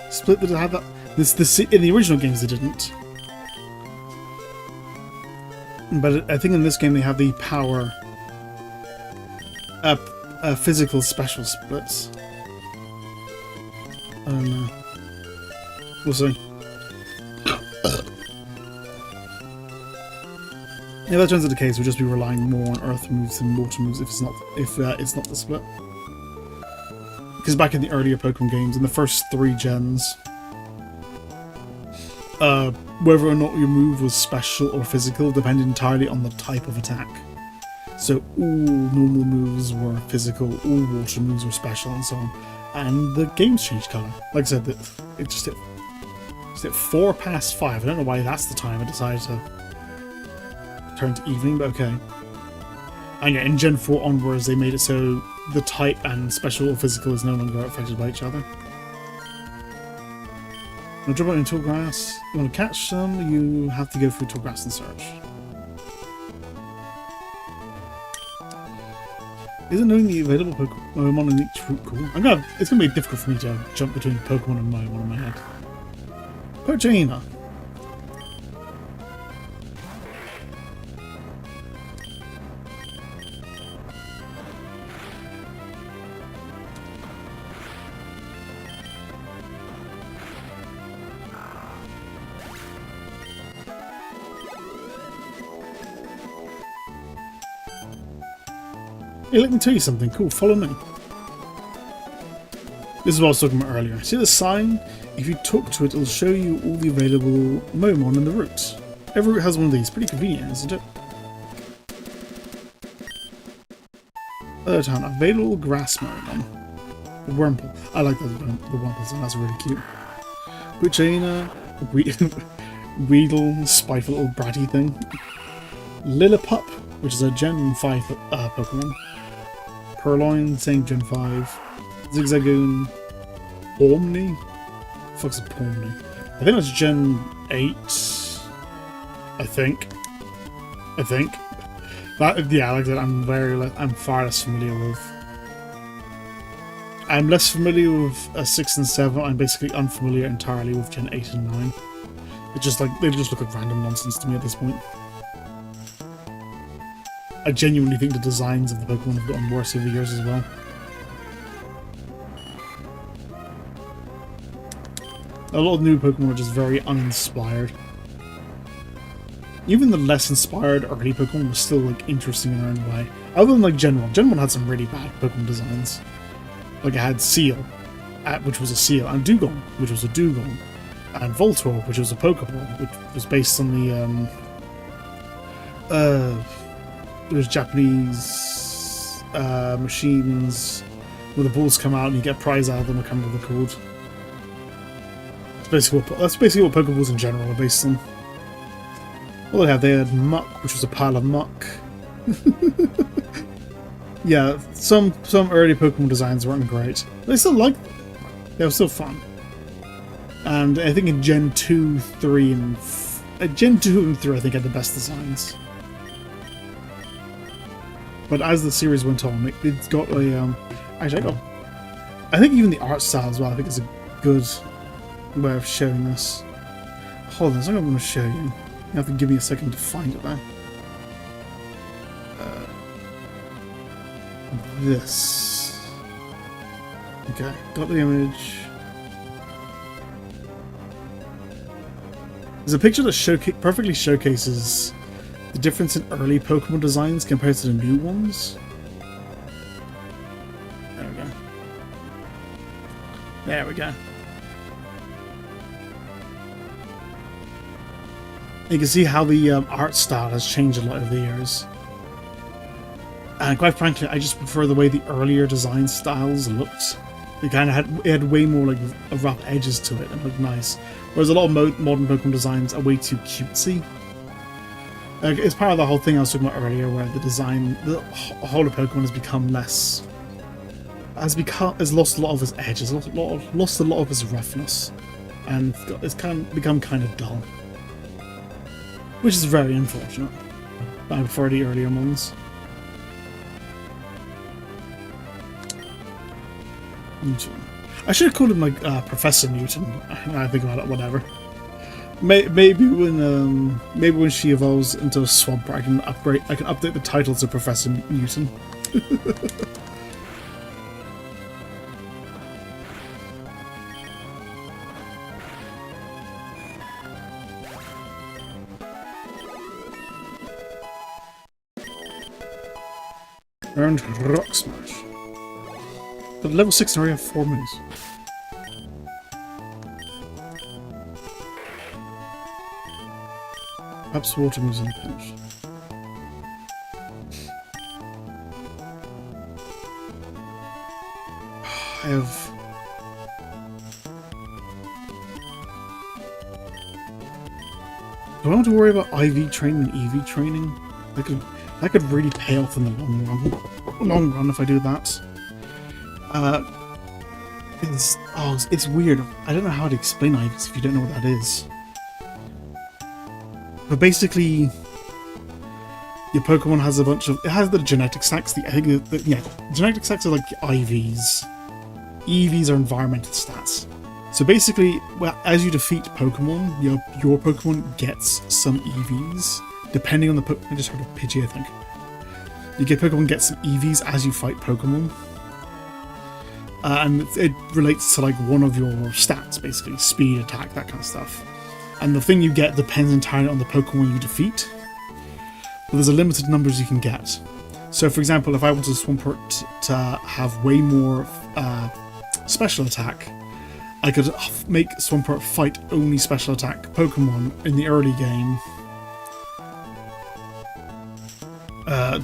split? Did it have that? This in the original games they didn't. But I think in this game they have the power physical special splits. I don't know. We'll see. Yeah, that turns out the case. We'll just be relying more on earth moves than water moves if it's not the split. Because back in the earlier Pokemon games, in the first 3 gens, whether or not your move was special or physical depended entirely on the type of attack. So all normal moves were physical, all water moves were special, and so on. And the games changed colour. Like I said, it just hit 4 past 5. I don't know why that's the time I decided to turn to evening, but okay. And yeah, in Gen 4 onwards, they made it so the type and special or physical is no longer affected by each other. Now, drop out in tall grass. You want to catch them, you have to go through tall grass and search. Isn't knowing the available Moémon in each route cool? It's gonna be difficult for me to jump between Pokemon and Moémon in my head. Pkmn. Hey, let me tell you something. Cool, follow me. This is what I was talking about earlier. See the sign? If you talk to it, it'll show you all the available Moémon in the routes. Every route has one of these. Pretty convenient, isn't it? Other town. Available grass Moémon. The Wurmple. I like the Wurmple, that's really cute. Pkmn. Weedle. Spiteful little bratty thing. Lillipup, which is a Gen 5 Pokemon. Purloin, same Gen 5. Zigzagoon. Omni? Fuck's a Pomni? I think that's Gen 8. I think. That, yeah, like that, I'm far less familiar with. I'm less familiar with 6 and 7. I'm basically unfamiliar entirely with Gen 8 and 9. It's just like, they just look like random nonsense to me at this point. I genuinely think the designs of the Pokemon have gotten worse over the years as well. A lot of new Pokemon are just very uninspired. Even the less inspired early Pokemon were still like interesting in their own way. Other than like Gen 1. Gen 1 had some really bad Pokemon designs. Like it had Seal, which was a Seal, and Dugong, which was a Dugong, and Voltorb, which was a Pokeball, which was based on the those Japanese machines where the balls come out and you get a prize out of them. I can't remember what they're called. That's basically what Pokeballs in general are based on. Well, they had Muck, which was a pile of muck. Yeah, some early Pokemon designs weren't great. But I still liked them. They were still fun. And I think in Gen 2, 3, and... Gen 2 and 3 I think had the best designs. But as the series went on, it's got a... Actually, I think even the art style as well, I think is a good way of showing this. Hold on, there's something I'm going to show you. You have to give me a second to find it now. This. Okay, got the image. There's a picture that perfectly showcases the difference in early Pokemon designs compared to the new ones. There we go. There we go. You can see how the art style has changed a lot over the years. And quite frankly, I just prefer the way the earlier design styles looked. It had way more like rough edges to it and looked nice. Whereas a lot of modern Pokemon designs are way too cutesy. It's part of the whole thing I was talking about earlier, where the whole of Pokemon has become less, has lost a lot of its edges, lost a lot of its roughness, and it's become kind of dull, which is very unfortunate. I prefer the earlier ones. Newton. I should have called him like Professor Newton. I think about it. Whatever. Maybe when she evolves into a Swampert, I can update the title to Professor Newton. Earned Rock Smash. But level 6 already have 4 moves. Perhaps water moves in the pinch. I have... Do I want to worry about IV training and EV training? That could really pay off in the long run if I do that. It's weird. I don't know how to explain IVs if you don't know what that is. But basically, your Pokemon has a bunch of... It has the genetic stacks. Genetic stacks are like the IVs. EVs are environmental stats. So basically, well, as you defeat Pokemon, your Pokemon gets some EVs, depending on the I just heard a Pidgey, I think. Pokemon get some EVs as you fight Pokemon. And it relates to like one of your stats, basically. Speed, attack, that kind of stuff. And the thing you get depends entirely on the Pokemon you defeat. But there's a limited numbers you can get. So for example, if I wanted Swampert to have way more special attack, I could make Swampert fight only special attack Pokemon in the early game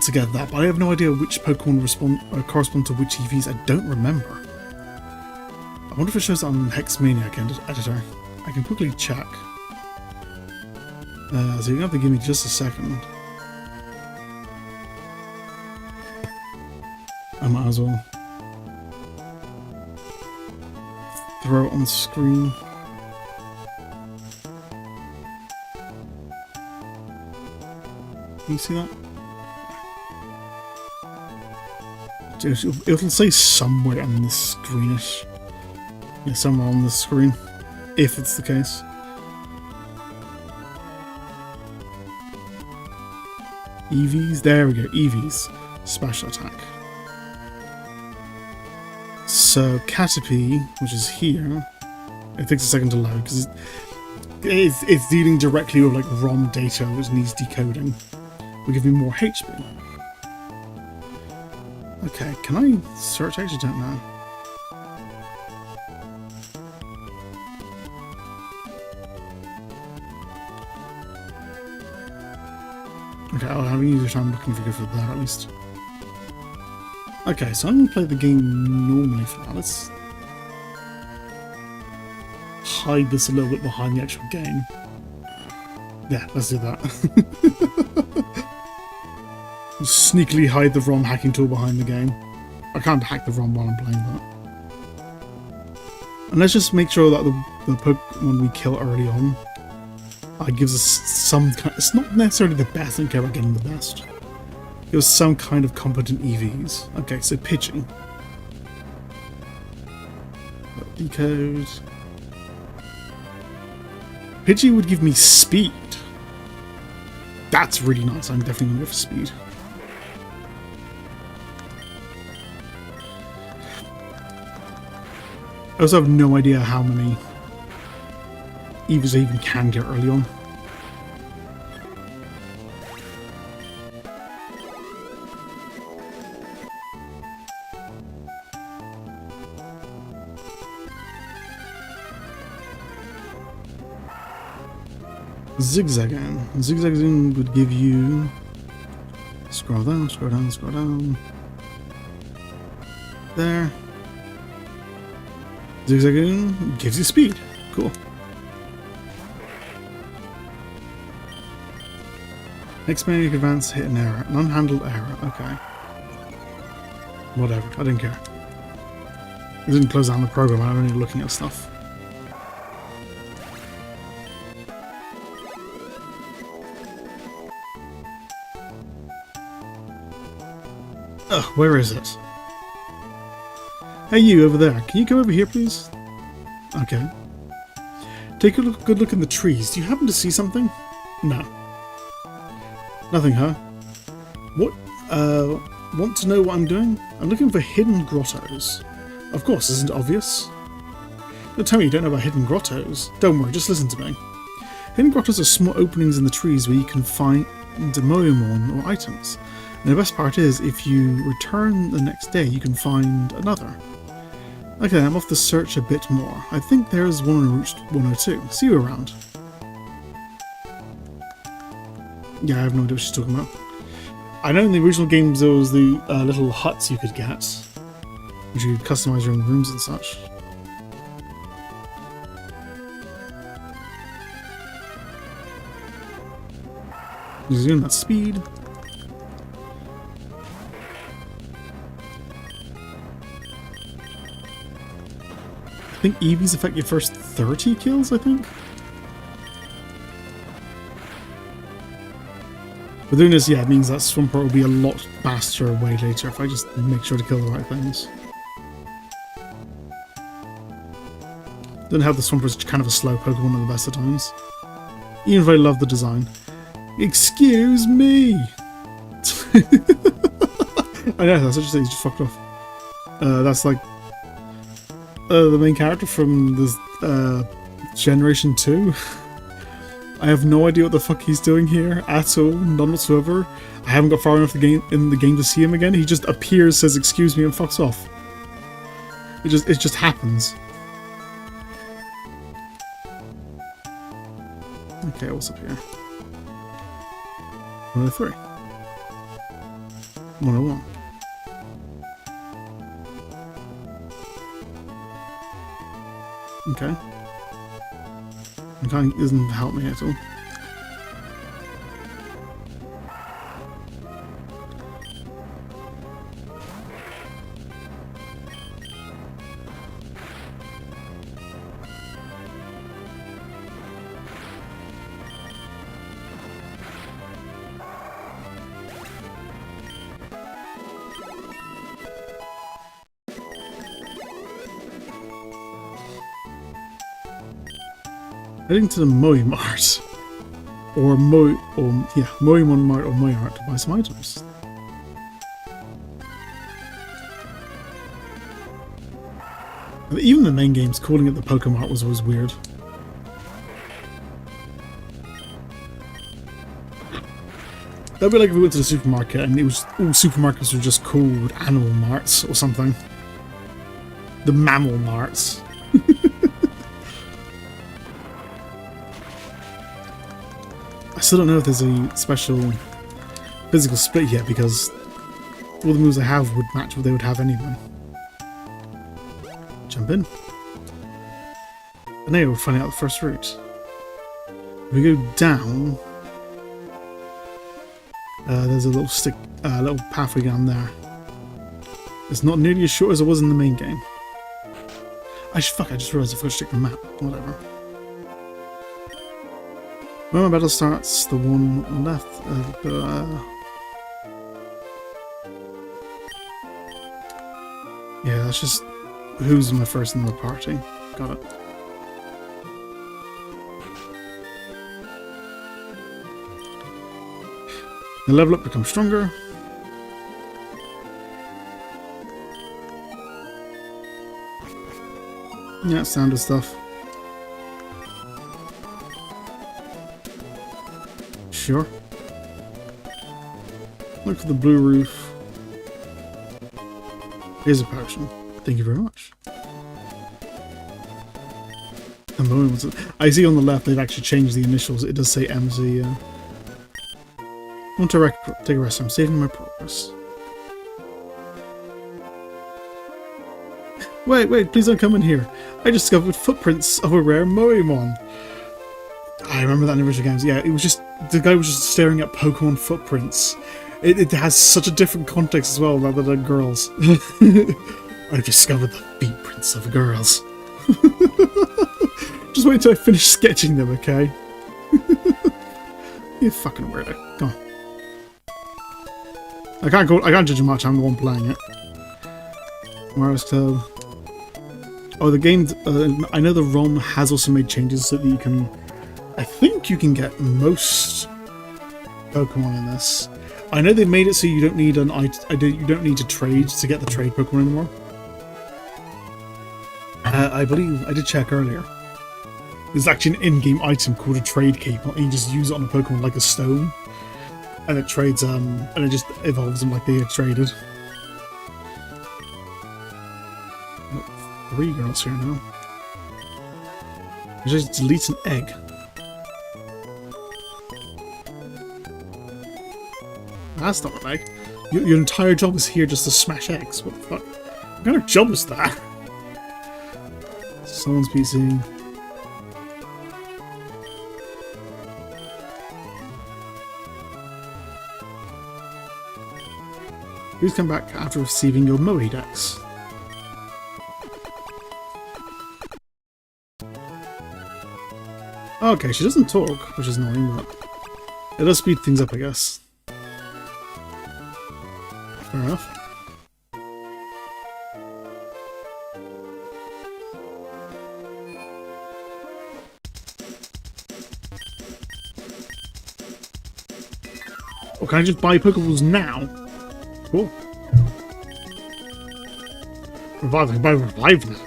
to get that, but I have no idea which Pokemon correspond to which EVs. I don't remember. I wonder if it shows that on Hexmaniac editor. I can quickly check. So you have to give me just a second. I might as well throw it on the screen. Can you see that? It'll say somewhere on this screenish. Yeah, somewhere on the screen, if it's the case. EVs, there we go, EVs, special attack. So Caterpie, which is here, it takes a second to load because it's dealing directly with like ROM data which needs decoding. Will give me more HP. Okay, can I search? I actually don't know. Okay, I'll have an easier time looking for that at least. Okay, so I'm going to play the game normally for now. Let's hide this a little bit behind the actual game. Yeah, let's do that. Just sneakily hide the ROM hacking tool behind the game. I can't hack the ROM while I'm playing that. And let's just make sure that the Pokemon we kill early on gives us some kind... It's not necessarily the best, I don't care about getting the best. Gives some kind of competent EVs. Okay, so Pidgey. Decode. Pidgey would give me speed. That's really nice. I'm definitely going to go for speed. I also have no idea how many EVs I even can get early on. Zigzagoon. Zigzagoon would give you... Scroll down, scroll down, scroll down. There. Zigzagoon gives you speed. Cool. Next maniac advance, hit an error. An unhandled error. Okay. Whatever. I didn't care. I didn't close down the program. I'm only looking at stuff. Ugh, where is it? Hey you over there, can you come over here please? Okay. Take a good look in the trees. Do you happen to see something? No. Nothing, huh? What, want to know what I'm doing? I'm looking for hidden grottos. Of course, isn't it obvious? Don't tell me you don't know about hidden grottos. Don't worry, just listen to me. Hidden grottos are small openings in the trees where you can find Moémon or items. And the best part is, if you return the next day, you can find another. Okay, I'm off to search a bit more. I think there's one on Route 102. See you around. Yeah, I have no idea what she's talking about. I know in the original games there was the little huts you could get, which you could customize your own rooms and such. He's doing that speed. I think EVs affect your first 30 kills, I think? But doing this, yeah, it means that Swampert will be a lot faster way later if I just make sure to kill the right things. Don't have the Swampert's kind of a slow Pokemon at the best of times. Even if I love the design. Excuse me! I know, that's what you say, he's just fucked off. That's like the main character from this Generation 2. I have no idea what the fuck he's doing here at all, none whatsoever. I haven't got far enough in the game to see him again. He just appears, says excuse me, and fucks off. It just happens. Okay, what's up here? 103. 101. Okay. It doesn't help me at all. Heading to the Moémon Mart, or Moémon Mart or Moémart to buy some items. And even the main games, calling it the Pokemon was always weird. That'd be like if we went to the supermarket and it was all supermarkets were just called Animal Marts or something. The Mammal Marts. I still don't know if there's a special physical split yet because all the moves I have would match what they would have anyway. Jump in. And now we're finding out the first route. If we go down, there's a little little pathway down there. It's not nearly as short as it was in the main game. I just realised I forgot to check the map. Whatever. When my battle starts, the one on the left. Yeah, that's just who's my first in the party. Got it. The level up becomes stronger. Yeah, standard stuff. Sure. Look for the blue roof. Here's a potion. Thank you very much. I see on the left they've actually changed the initials. It does say MZ. I want to take a rest. I'm saving my progress. Wait, please don't come in here. I discovered footprints of a rare Moémon. I remember that in the original games. Yeah, it was just, the guy was just staring at Pokemon footprints. It has such a different context as well, rather than girls. I've discovered the footprints of girls. Just wait until I finish sketching them, okay? You fucking weirdo. Go on. I can't judge him much, I'm the one playing it. Whereas oh, the game, I know the ROM has also made changes so that you can, I think you can get most Pokemon in this. I know they made it so you don't need you don't need to trade to get the trade Pokemon anymore. I believe I did check earlier. There's actually an in-game item called a trade cape, and you just use it on a Pokemon like a stone, and it trades and it just evolves them like they are traded. 3 girls here now. I just delete an egg. That's not right. Your entire job is here just to smash eggs. What the fuck? What kind of job is that? Someone's PC. Please come back after receiving your Moe decks. Okay, she doesn't talk, which is annoying, but it does speed things up, I guess. Fair enough. Oh, can I just buy Pokeballs now? Cool. Revive, I can buy Revive now.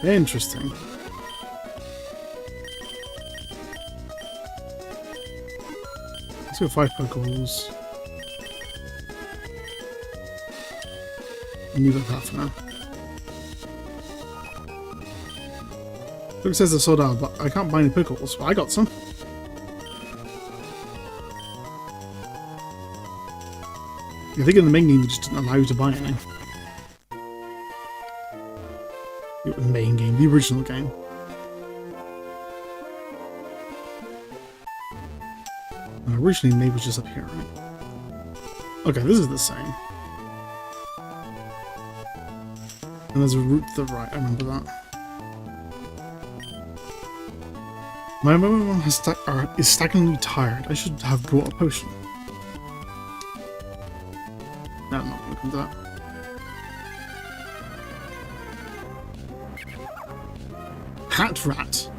Interesting. Let's go 5 Pokeballs. And leave it that for now. Look, says they're sold out, but I can't buy any Pokeballs, but I got some. I think in the main game they just didn't allow you to buy any. The main game, the original game. Originally, maybe it was just up here, right? Okay, this is the same. And there's a route to the right, I remember that. My Moémon is staggeringly tired. I should have brought a potion. No, I'm not going to come to that. Hat Rat.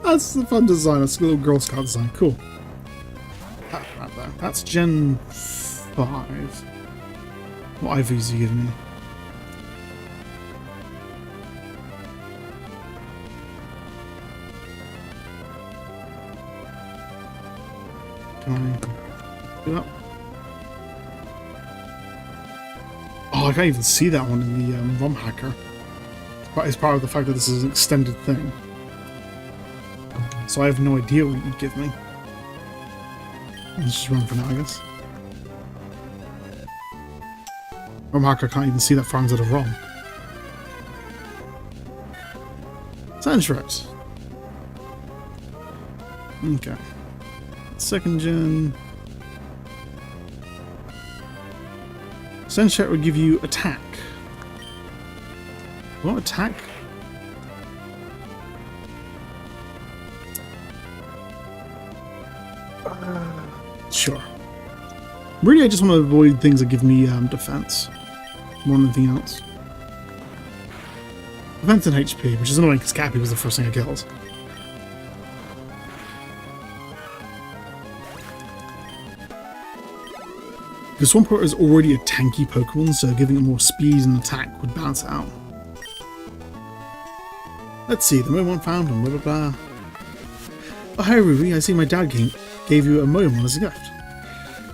That's the fun design. That's a little Girl Scout design. Cool. Hat Rat there. That's Gen 5. What IVs are you giving me? Can I do that? Oh, I can't even see that one in the Romhacker. But it's part of the fact that this is an extended thing. So I have no idea what you'd give me. Let's just run for now, I guess. Romhacker can't even see that far inside of ROM. Sounds right. Okay. Second gen. Sunshot would give you attack. What attack? Sure. Really, I just want to avoid things that give me defense more than anything else. Defense and HP, which is annoying because Cappy was the first thing I killed. The Swampert is already a tanky Pokemon, so giving it more speed and attack would balance it out. Let's see, the Moémon found and blah blah blah. Oh, hi Ruby, I see my dad gave you a Moémon as a gift.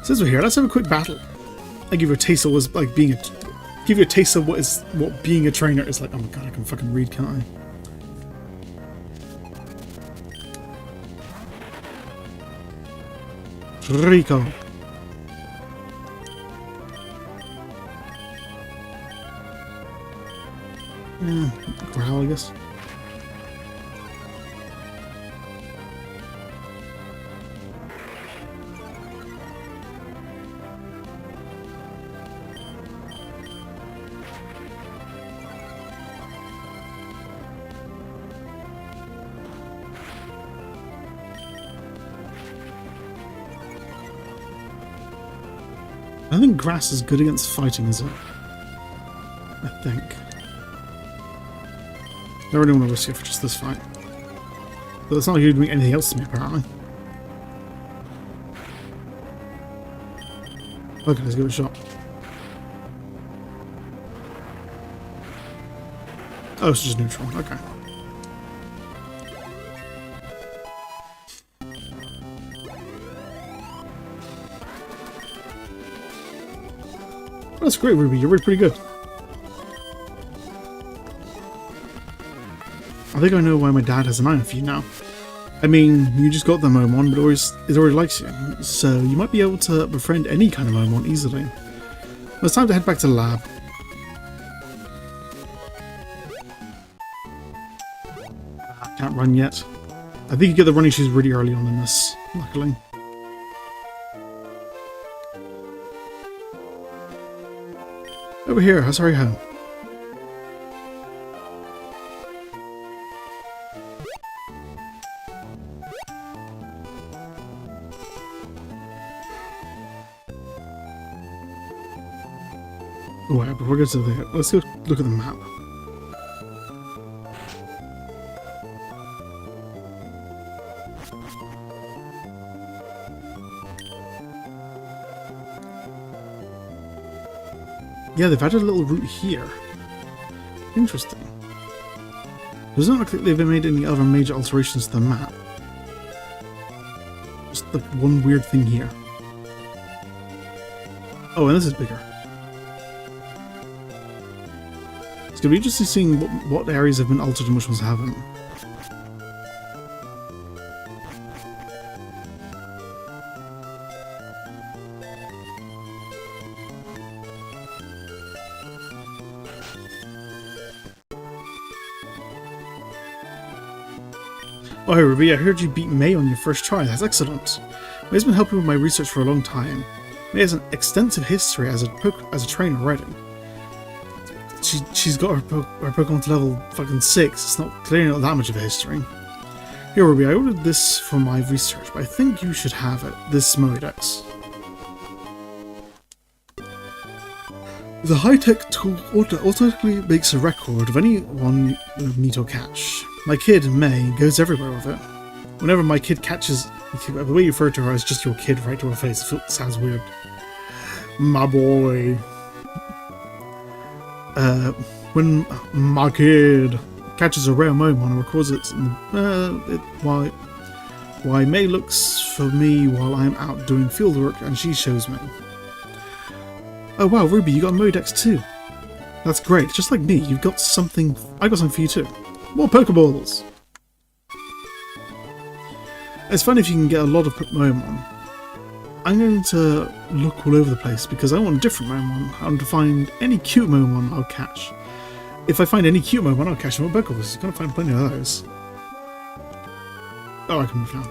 Since we're here, let's have a quick battle. I give you a taste of what it's like being what being a trainer is like. Oh my god, I can fucking read, can't I? Rico. Yeah, growl, I guess. I think grass is good against fighting, is it? I think. I don't really want to risk it for just this fight. But it's not like you're doing anything else to me, apparently. Okay, let's give it a shot. Oh, it's just neutral. Okay. That's great, Ruby. You're really pretty good. I think I know why my dad has an eye for you now. I mean, you just got the Moémon, but it already likes you, so you might be able to befriend any kind of Moémon easily. Well, it's time to head back to the lab. Can't run yet. I think you get the running shoes really early on in this, luckily. Over here, how's hurry home? Alright, before we get to there, let's go look at the map. Yeah, they've added a little route here. Interesting. It doesn't look like they've made any other major alterations to the map. Just the one weird thing here. Oh, and this is bigger. It's going to be interesting seeing what areas have been altered and which ones haven't. Oh, hey Ruby, I heard you beat May on your first try. That's excellent. May's been helping with my research for a long time. May has an extensive history as a trainer already. She's got her Pokemon to level fucking 6. It's clearly not that much of a history. Here, Ruby, I ordered this for my research, but I think you should have it. This Moedex. The high-tech tool automatically makes a record of anyone you meet or catch. My kid, May, goes everywhere with it. Whenever my kid catches... The way you refer to her as just your kid right to her face sounds weird. My boy. When my kid catches a rare Moémon and records it, why May looks for me while I'm out doing fieldwork and she shows me. Oh wow, Ruby, you got a Moedex too. That's great, just like me, you've got something. I got something for you too. More Pokeballs! It's fun if you can get a lot of Moémon. I'm going to look all over the place because I want a different Moémon. I want to find any cute Moémon I'll catch. If I find any cute Moémon, I'll catch them with Pokeballs. You're going to find plenty of those. Oh, I can move now.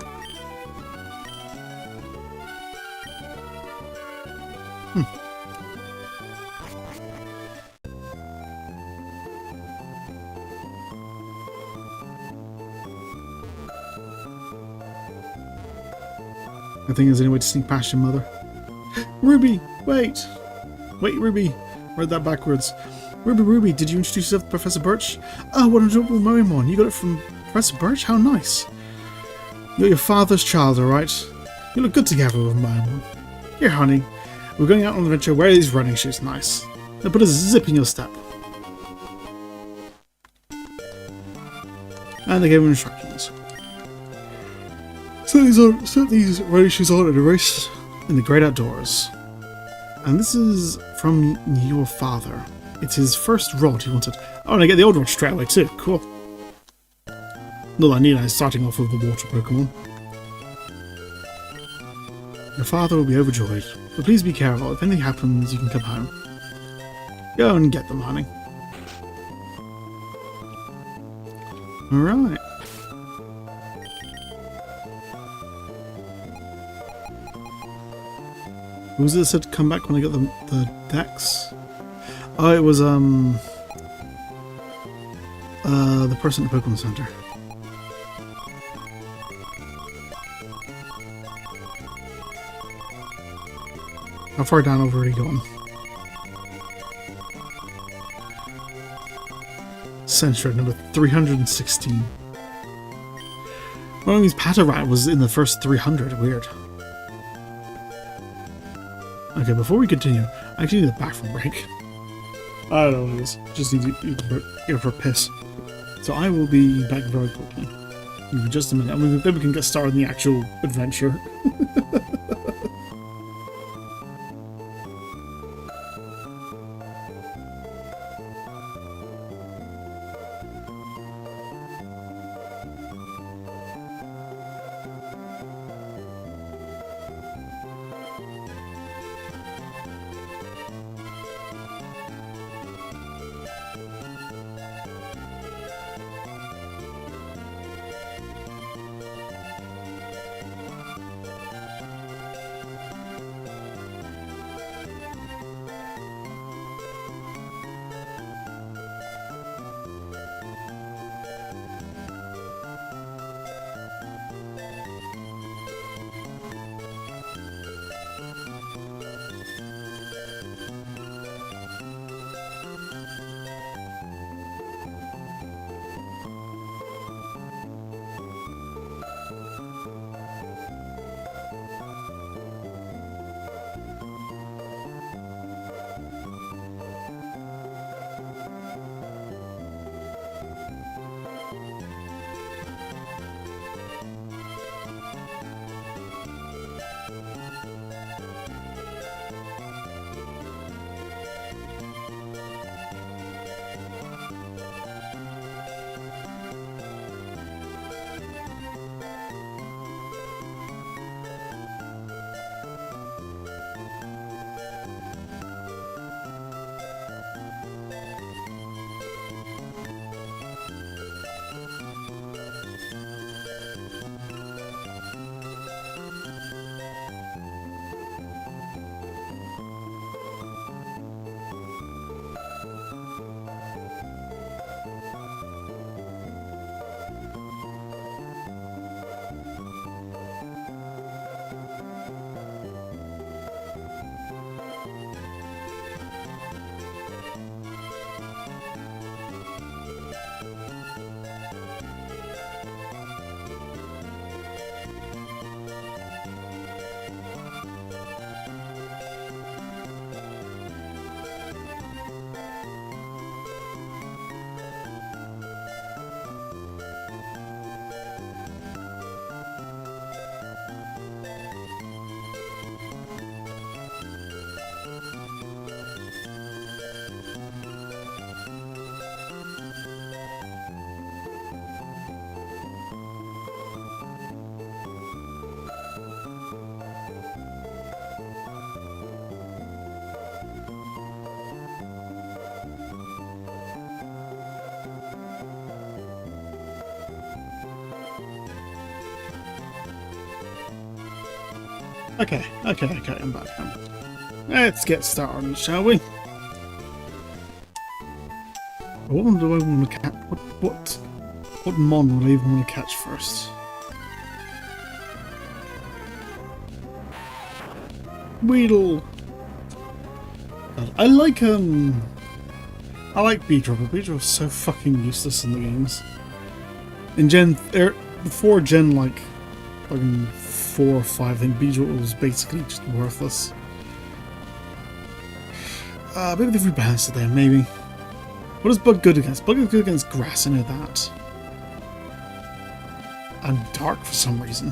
I think there's any way to sneak past your mother. Ruby, wait! Wait, Ruby! Read that backwards. Ruby, did you introduce yourself to Professor Birch? Oh, what an adorable Moémon! You got it from Professor Birch? How nice! You're your father's child, alright? You look good together with Moémon. Here, honey. We're going out on an adventure. Wear these running shoes. Nice. Now put a zip in your step. And they gave him instructions. Set these running shoes on and a race in the great outdoors. And this is from your father. It's his first rod he wanted. Oh, and I get the old rod straight away too. Cool. Not that I need, I'm starting off with the water Pokemon. Your father will be overjoyed. But please be careful. If anything happens, you can come home. Go and get them, honey. Alright. Who was it that said come back when I got the decks? Oh, it was the person at the Pokemon Center. How far down have I already gone? Century number 316. Well, that means Patarat was in the first 300. Weird. Okay, before we continue, I actually need a bathroom break. I don't know what it is. Just need to go for a piss. So I will be back very quickly. In just a minute. I mean, then we can get started in the actual adventure. Okay, I'm back. Let's get started, shall we? What one do I want to catch? What mon would I even want to catch first? Weedle. God, I like Beedrill, but Beedrill is so fucking useless in the games. In before Gen like fucking 4 or 5, I think Beedrill was basically just worthless. Maybe they've rebalanced it there, maybe. What is Bug good against? Bug is good against grass, I know that. And dark for some reason.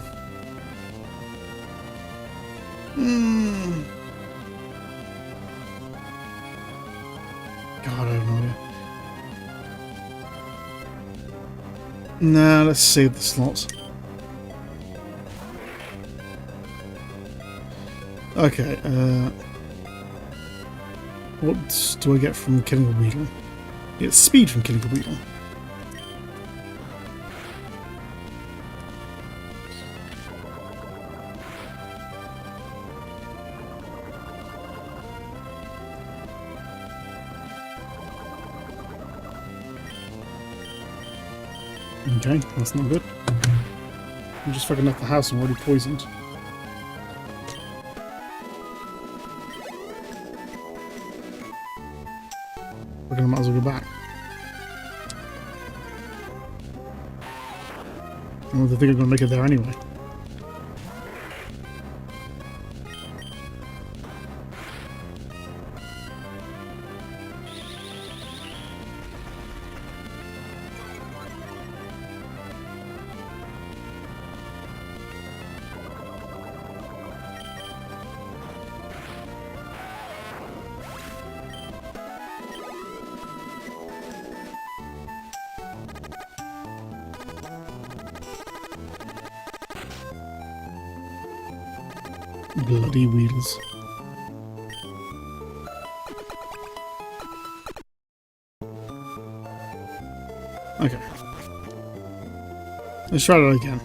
God, I have no idea. Nah, let's save the slots. Okay, what do I get from killing a Weedle? I get speed from killing a Weedle. Okay, that's not good. I'm just fucking left the house and already poisoned. We're gonna might as well go back. I don't think I'm gonna make it there anyway. Bloody Weedles. Okay. Let's try that again.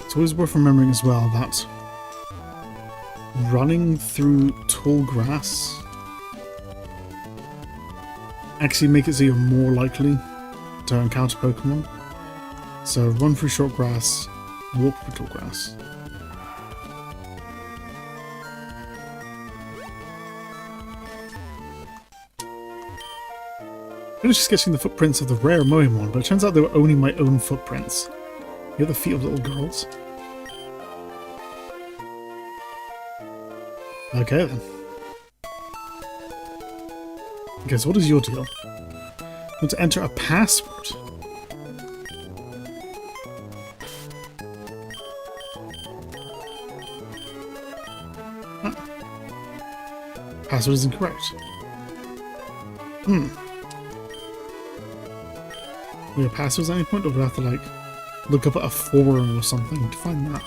It's always worth remembering as well that running through tall grass actually makes it so you're more likely to encounter Pokemon. So run through short grass, walk through tall grass. I was just sketching the footprints of the rare Moémon, but it turns out they were only my own footprints. You're the feet of little girls. Okay then. Okay, so what is your deal? You want to enter a password? Huh. Password is incorrect. We have passwords at any point, or do we have to like look up at a forum or something to find that?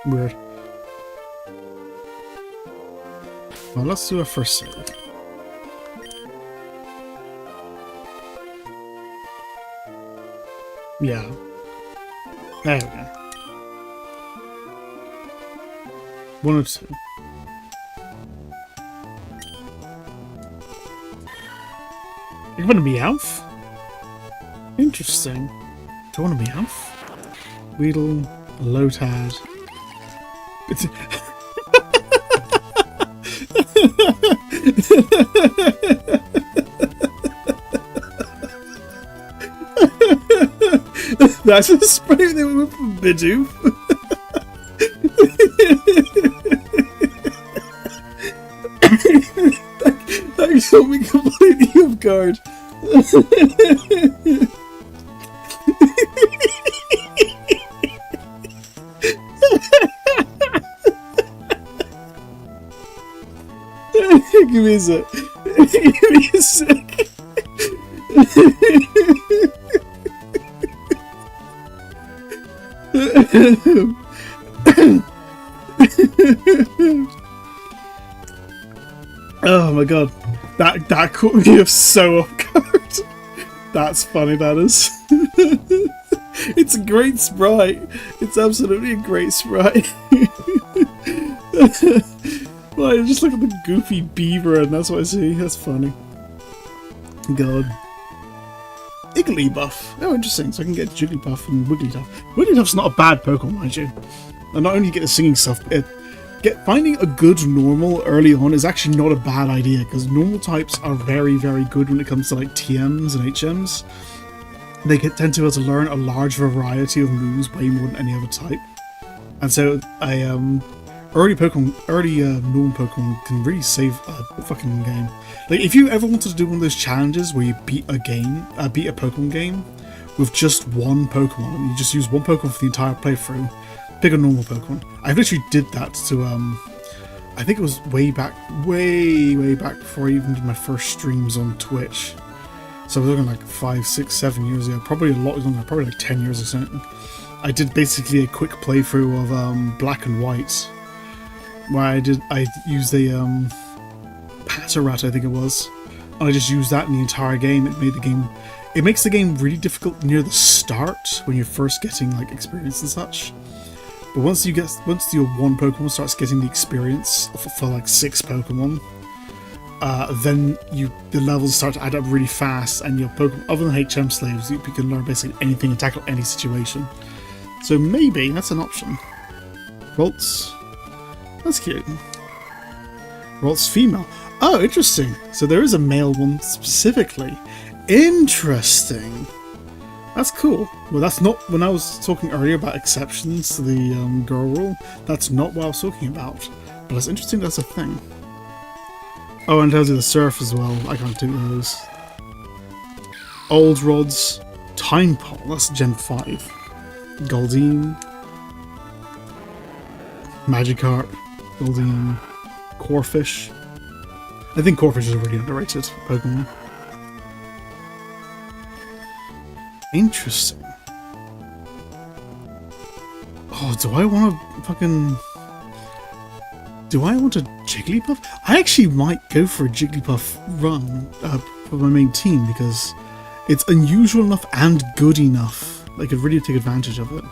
Weird. Well, let's do a first save. Yeah. There we go. 1 or 2. You're gonna be Meowth? Interesting. Do you want to be Meowth? Weedle, Lotad. It's that's a spray that we went from Bidoof. That caught me completely off guard. Give me a sec. Give me a sec. Oh my god, that caught me so off guard. That's funny. That is. It's a great sprite. It's absolutely a great sprite. Well, just look at the goofy beaver, and that's what I see. That's funny. God. Igglybuff. Oh, interesting. So I can get Jigglypuff and Wigglytuff. Wigglytuff's not a bad Pokemon, mind you. And not only you get the singing stuff, finding a good normal early on is actually not a bad idea, because normal types are very, very good when it comes to like TMs and HMs. They tend to be able to learn a large variety of moves way more than any other type. And so early normal Pokemon can really save a fucking game. Like, if you ever wanted to do one of those challenges where you beat a Pokemon game with just one Pokemon, and you just use one Pokemon for the entire playthrough, pick a normal Pokemon. I literally did that to, I think it was way back before I even did my first streams on Twitch. So I was looking like 5, 6, 7 years ago, probably a lot longer, probably like 10 years or something. I did basically a quick playthrough of Black and White, where I used a Patterat, I think it was, and I just used that in the entire game. It makes the game really difficult near the start when you're first getting like experience and such. But once your one Pokemon starts getting the experience for like 6 Pokemon, then the levels start to add up really fast, and your Pokemon, other than HM slaves, you can learn basically anything and tackle any situation. So maybe that's an option. Ralts. That's cute. Ralts female. Oh, interesting. So there is a male one specifically. Interesting. That's cool. Well, that's not, when I was talking earlier about exceptions to the girl rule, that's not what I was talking about. But it's interesting that's a thing. Oh, and it tells you the surf as well. I can't do those. Old Rods. Time Pole. That's Gen 5. Goldeen. Magikarp. Goldeen. Corphish. I think Corphish is a really underrated Pokemon. Interesting. Oh, do I want a Jigglypuff? I actually might go for a Jigglypuff run for my main team, because it's unusual enough and good enough that I could really take advantage of it.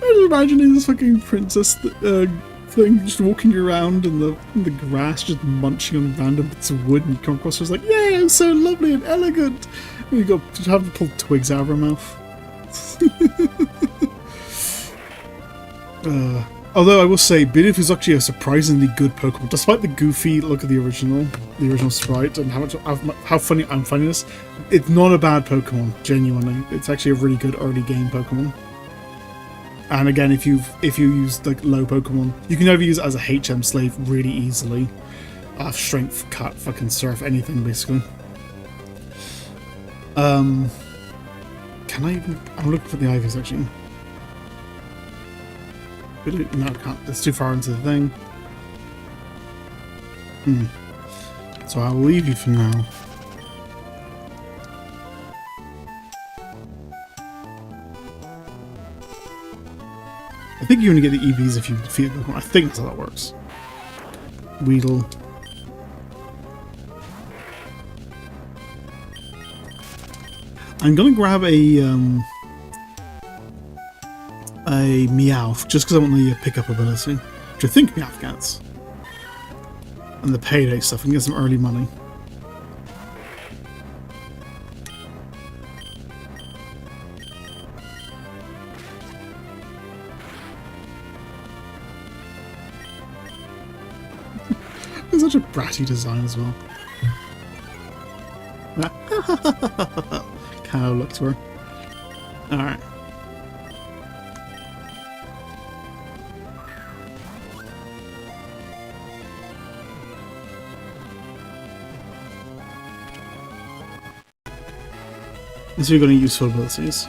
I'm imagining this fucking princess thing just walking around in the grass, just munching on random bits of wood, and you come across her, it's like, yay, I'm so lovely and elegant! And you go just have to pull twigs out of her mouth. Although I will say, Bidoof is actually a surprisingly good Pokemon, despite the goofy look of the original sprite and how funny I'm finding this. It's not a bad Pokemon, genuinely. It's actually a really good early game Pokemon. And again, if you use like low Pokemon, you can either use it as a HM slave really easily. Strength, cut, fucking surf, anything basically. Can I even? I'm looking for the Ivies actually. No, I can't. It's too far into the thing. So I'll leave you for now. I think you only get the EVs if you defeat the Pokemon. I think that's how that works. Weedle. I'm gonna grab a Meowth, just because I want the pickup ability, which I think Meowth gets. And the payday stuff, I can get some early money. It's such a bratty design as well. Cow look to her. Alright. So we're going to use full abilities.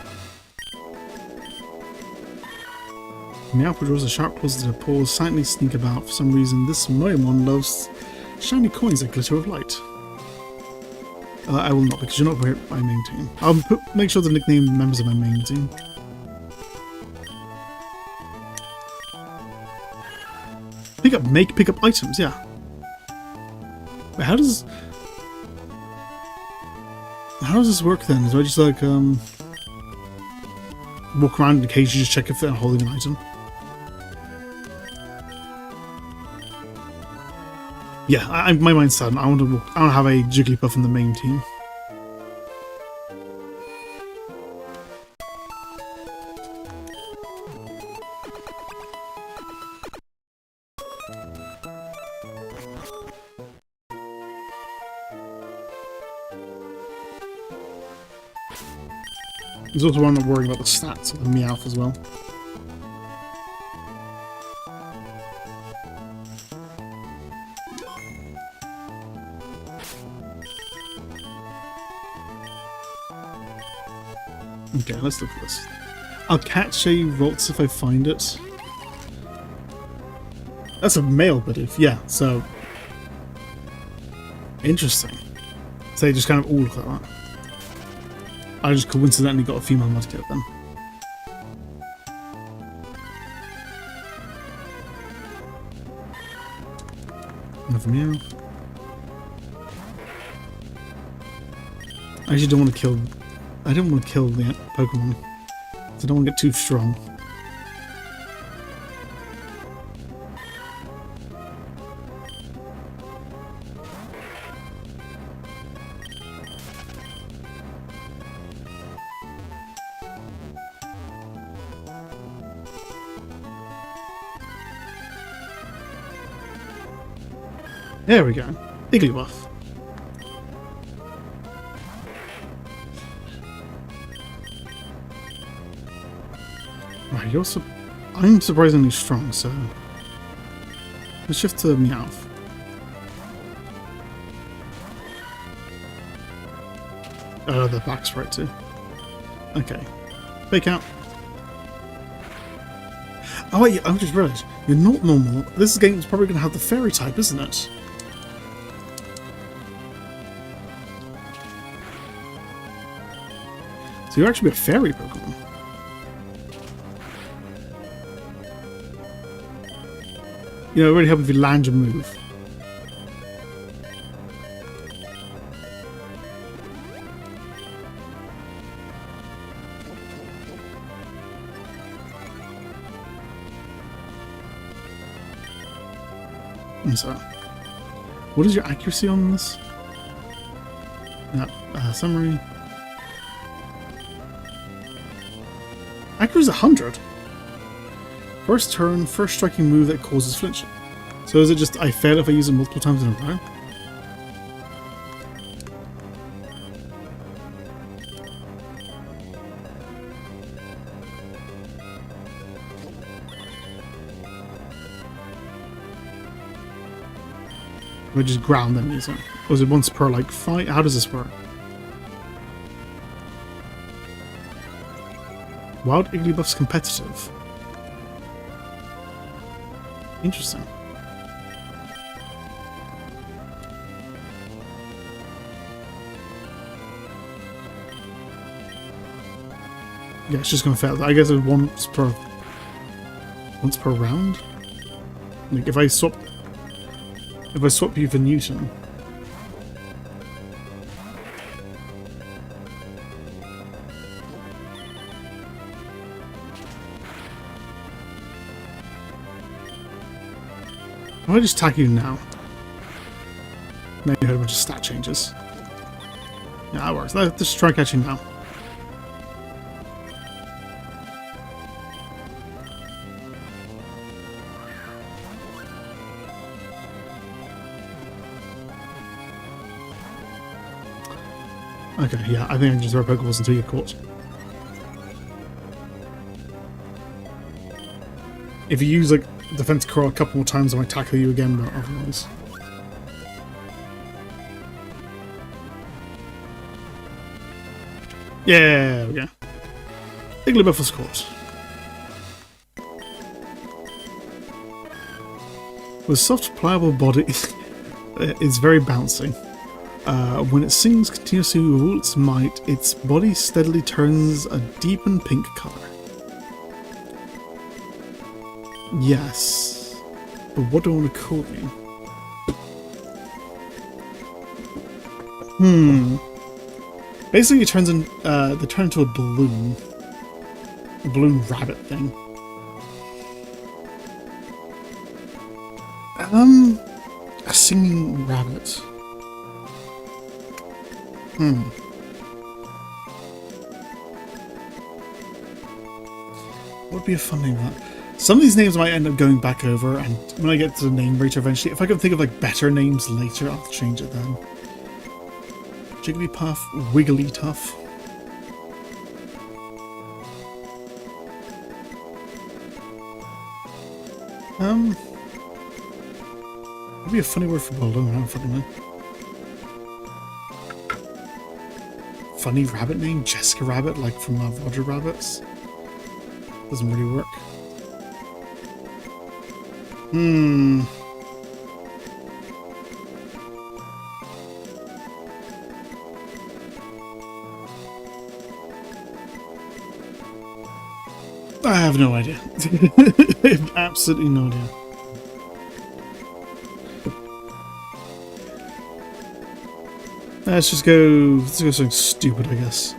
Meowth draws a sharp positive paws, silently sneak about. For some reason, this Moémon loves shiny coins that glitter of light. I will not, because you're not my main team. I'll make sure to nickname members of my main team. Pick up items, yeah. Wait, how does this work then? Do I just like walk around and occasionally just check if they're holding an item? Yeah, my mind's set. I want to have a Jigglypuff in the main team. There's also one not worrying about the stats of the Meowth as well. Okay, let's look for this. I'll catch a Ralts if I find it. That's a male Bidoof, yeah, so... Interesting. So they just kind of all look like that. I just coincidentally got a female Mudkip then. Another meow. I actually don't want to kill... I don't want to kill the Pokemon. I don't want to get too strong. There we go. Igglybuff. Right, I'm surprisingly strong, so... Let's shift to Meowth. Oh, the back sprite too. Okay. Fake out. Oh wait, I just realised. You're not normal. This game's probably going to have the fairy type, isn't it? So you're actually a fairy Pokemon. You know, it really helps if you land your move. And so, what is your accuracy on this? Summary. Accuracy is 100. First turn, first striking move that causes flinching. So is it just I fail if I use it multiple times in a row? Or just ground them using it? Or is it once per like fight? How does this work? Wild Igglybuff's competitive. Interesting. Yeah, it's just gonna fail. I guess it's once per round. Like if I swap you for Newton. Why don't I just attack you now? Now you heard a bunch of stat changes. Yeah, that works. Let's just try catching now. Okay, yeah, I think I can just throw Pokeballs until you're caught. If you use like defense curl a couple more times, I might tackle you again, but otherwise. Yeah, there we go. Igglybuff was caught. With soft, pliable body, it's very bouncy. When it sings continuously with all its might, its body steadily turns a deep and pink color. Yes, but what do I want to call you? Basically, it turns in. They turn into a balloon rabbit thing. A singing rabbit. What would be a fun name for that? Some of these names might end up going back over, and when I get to the name rater eventually, if I can think of like better names later, I'll change it then. Jigglypuff, Wigglytuff. Would be a funny word for balloon, I don't fucking know. Funny rabbit name? Jessica Rabbit, like from Roger Rabbits? Doesn't really work. I have no idea. I have absolutely no idea. Let's go something stupid, I guess.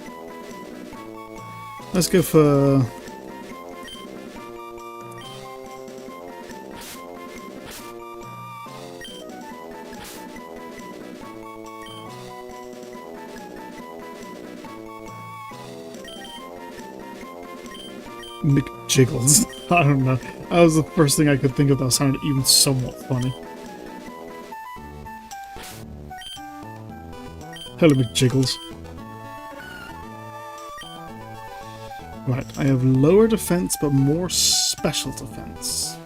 Let's go for... McJiggles. I don't know. That was the first thing I could think of that sounded even somewhat funny. Hello, McJiggles. Right, I have lower defense but more special defense.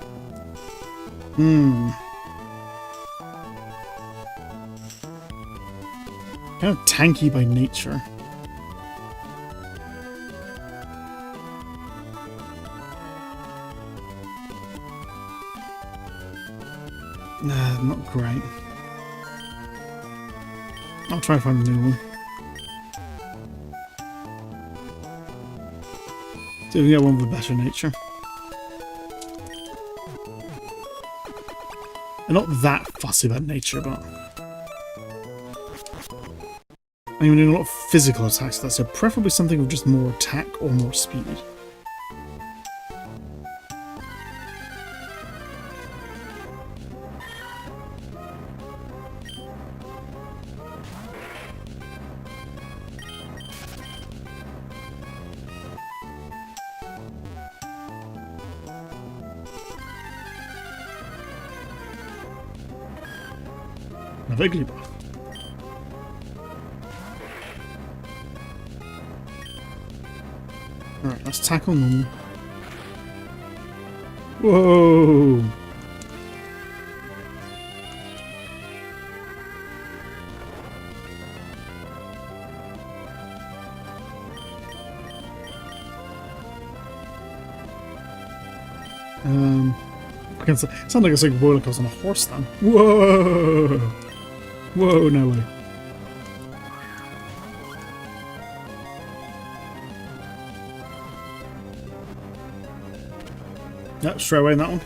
Kind of tanky by nature. Nah, not great. I'll try to find a new one. See if we can get one with a better nature. I'm not that fussy about nature, but... I'm doing a lot of physical attacks with that, so preferably something with just more attack or more speed. Wigglypuff. Alright, let's tackle normal. Whoa! It sounds like it's like roller coaster on a horse then. Whoa! Whoa, no way. Yep, straight away in that one.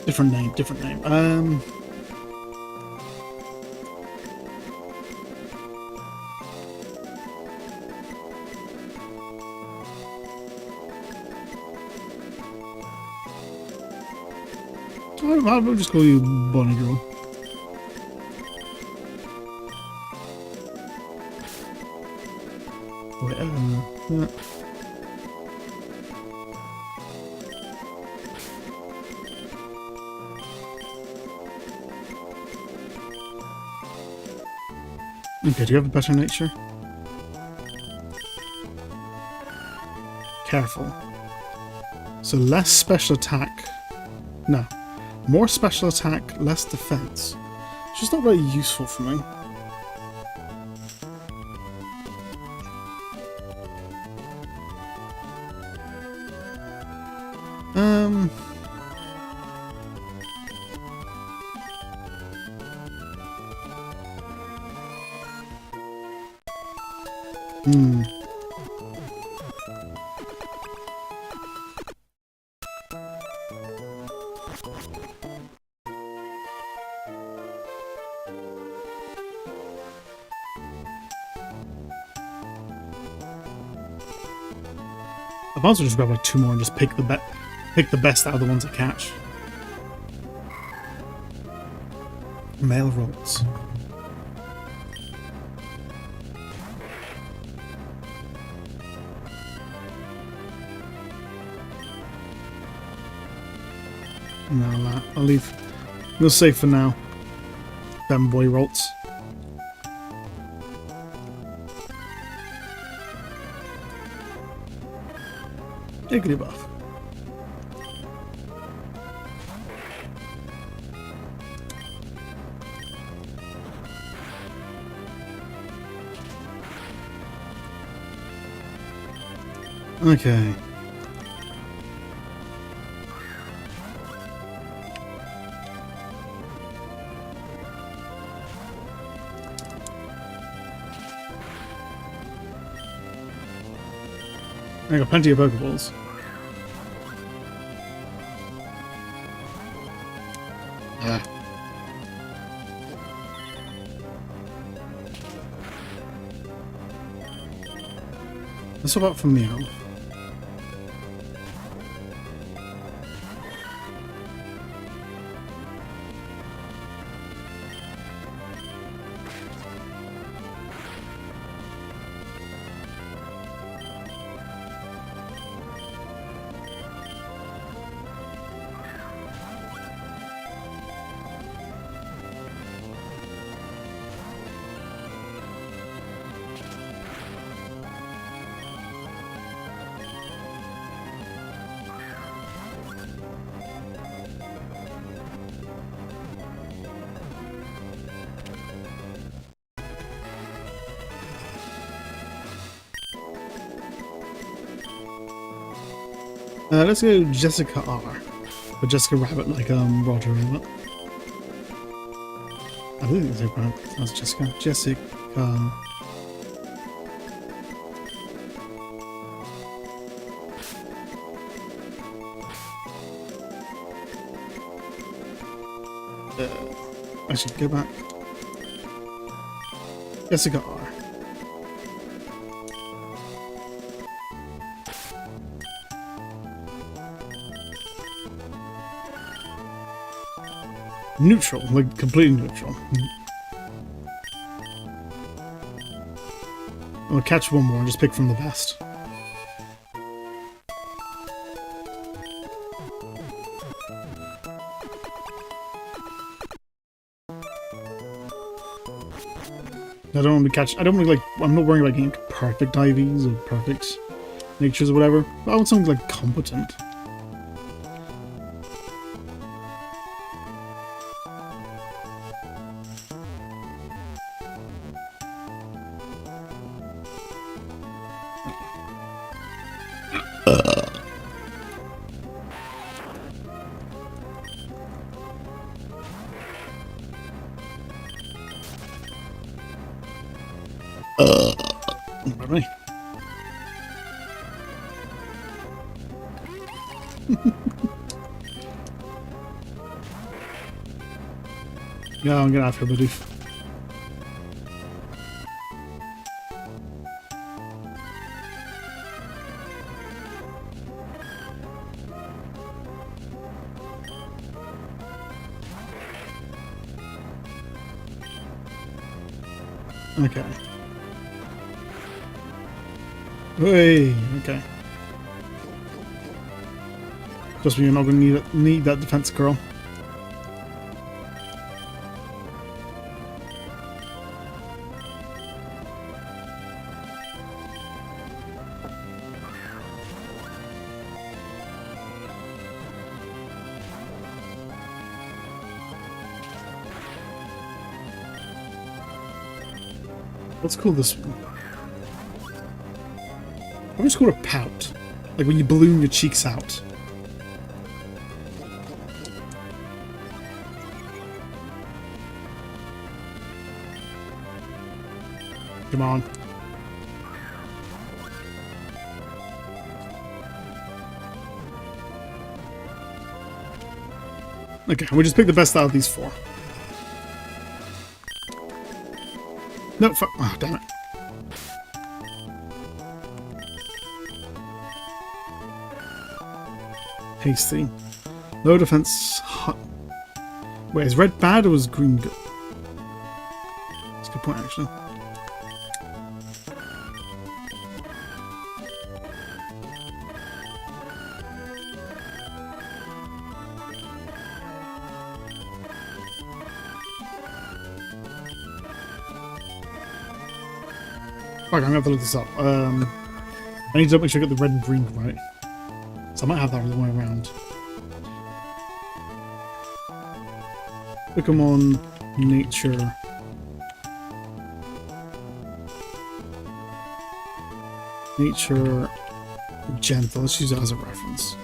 Different name, different name. I'll just call you Bonnie Girl. Wait, yeah. Okay, do you have a better nature? Careful. So less special attack. No. More special attack, less defense. It's just not very useful for me. Um... Hmm. I might as well just grab like 2 more and just pick the best out of the ones I catch. Mail rolls. No, I'll leave. We'll save for now. Them boy rolls. Diggity buff. Okay. I got plenty of Pokeballs. Yeah. That's about for Meow. Let's go Jessica R. Or Jessica Rabbit, like Roger Rabbit. I believe it's Rabbit. That's Jessica. Jessica. I should go back. Jessica R. Neutral, like completely neutral. I'll catch one more and just pick from the best. I don't want to catch. I don't want to like. I'm not worrying about getting perfect IVs or perfect natures or whatever. I want something like competent. Pardon me. Yeah, I'm gonna have to believe. Okay. Hey, okay. Just me, you're not going to need that defense girl. Let's call this one. I'm just call it a pout. Like when you balloon your cheeks out. Come on. Okay, we just pick the best out of these 4. No, fuck. Oh, damn it. Hasty. Low defense. Wait, is red bad or is green good? That's a good point, actually. Fuck, I'm gonna have to look this up. I need to make sure I get the red and green right. So I might have that the other way around. Pokemon Nature. Nature Gentle. Let's use that as a reference.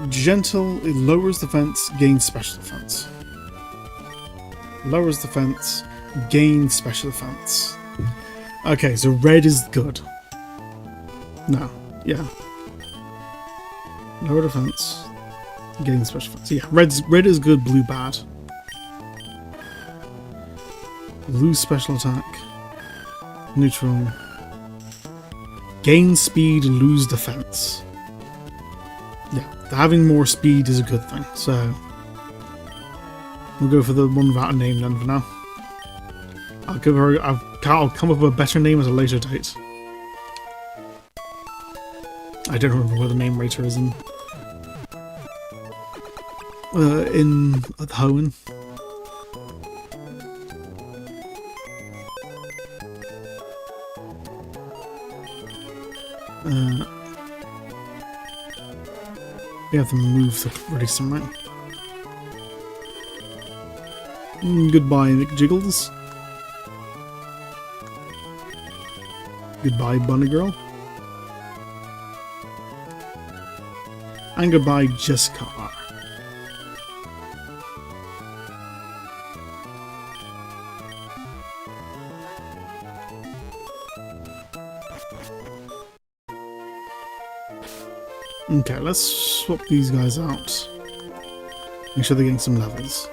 Gentle, it lowers defense, gains special defense. Lowers defense, gains special defense. Okay, so red is good. No, yeah. Lower defense, gains special defense. Yeah, red is good, blue bad. Lose special attack. Neutral. Gain speed, lose defense. Yeah, having more speed is a good thing, so we'll go for the one without a name then for now. I'll come up with a better name at a later date. I don't remember where the name rater is in the Hoenn. We have to move to release them, right? Goodbye, McJiggles. Goodbye, Bunny Girl. And goodbye, Jessica R. Okay, let's swap these guys out. Make sure they're getting some levels.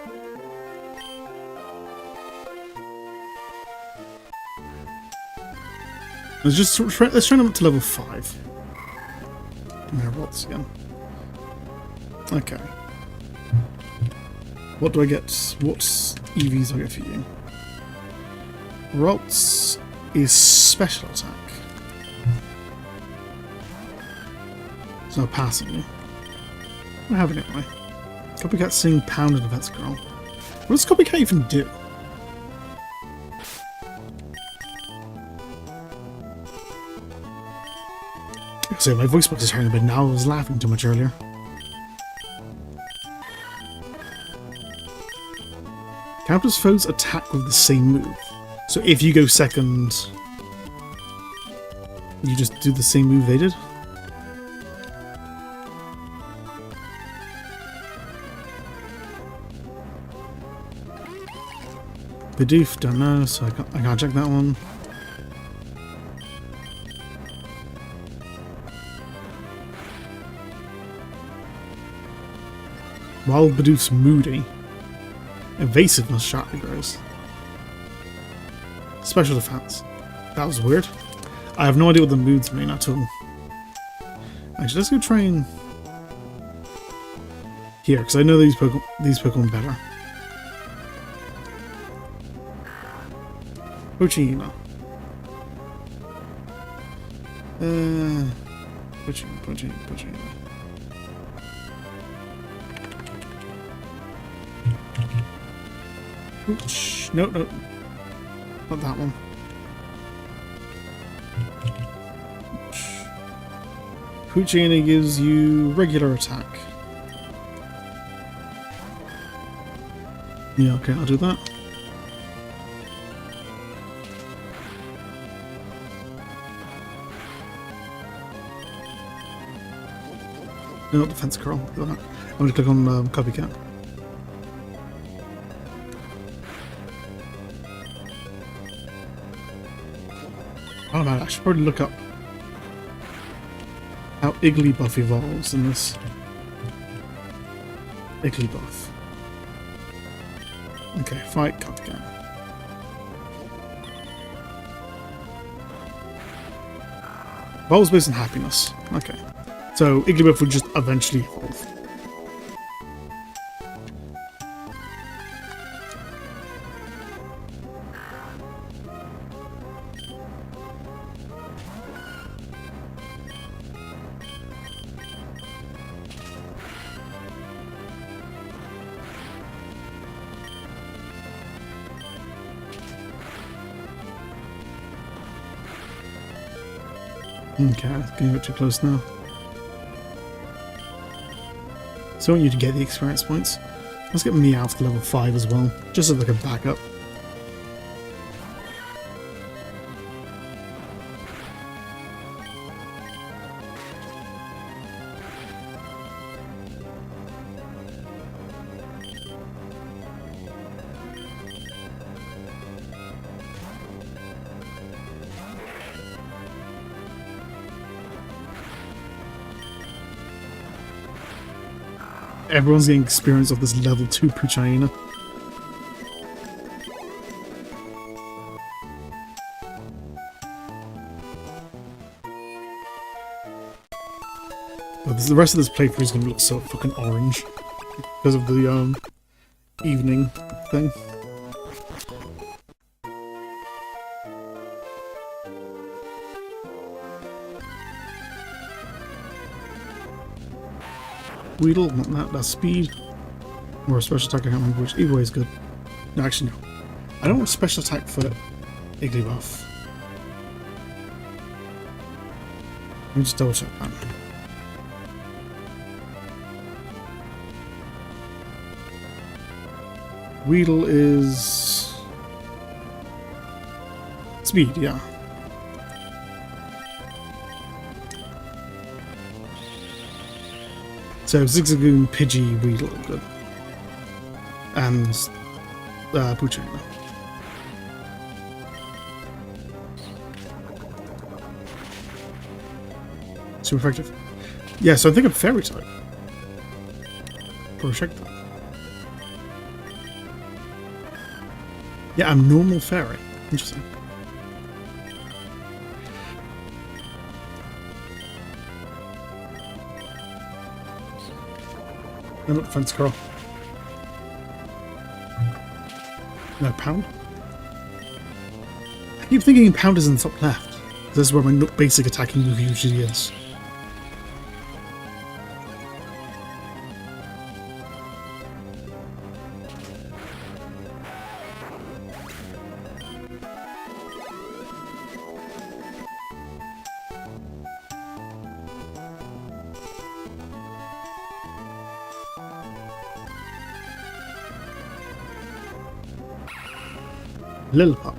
Let's train them up to level 5. Now roll this again. Okay. What do I get? What EVs do I get for you? Ralts is special attack. It's not passing. I have it anyway. Copycat sing pounded defense girl. What does Copycat even do? So my voice box is hurting a bit now. I was laughing too much earlier. Counters foes attack with the same move. So if you go second, you just do the same move they did? Bidoof, don't know, so I can't check that one. While Bidoof's moody, evasiveness sharply grows. Special defense. That was weird. I have no idea what the moods mean at all. Actually, let's go train here, because I know these Pokemon better. Pochino. Pochino. Ooch. No, not that one. Pochino gives you regular attack. Yeah, okay, I'll do that. No, defense curl. I'm going to click on Copycat. Oh man, I should probably look up how Igglybuff evolves in this. Igglybuff. Okay, fight, cut again. Evolves based on happiness. Okay. So Igglybuff would just eventually evolve. Okay, getting a bit too close now. So I want you to get the experience points. Let's get Meowth to level 5 as well, just as like a backup. Everyone's getting experience of this level 2 Puchaina. But the rest of this playthrough is going to look so fucking orange because of the evening thing. Weedle, not that, that's speed. Or a special attack, I can't remember which. Either way is good. No, actually, no. I don't want special attack for Igglybuff. Let me just double check that. Weedle is speed, yeah. So Zigzagoon, Pidgey, Weedle, good. And Puchaina. Super effective. Yeah, so I think I'm Fairy type. Probably check that. Yeah, I'm normal Fairy. Interesting. No, not Fence Curl. No, Pound? I keep thinking Pound is in the top left. This is where my basic attacking move usually is. Lillipup.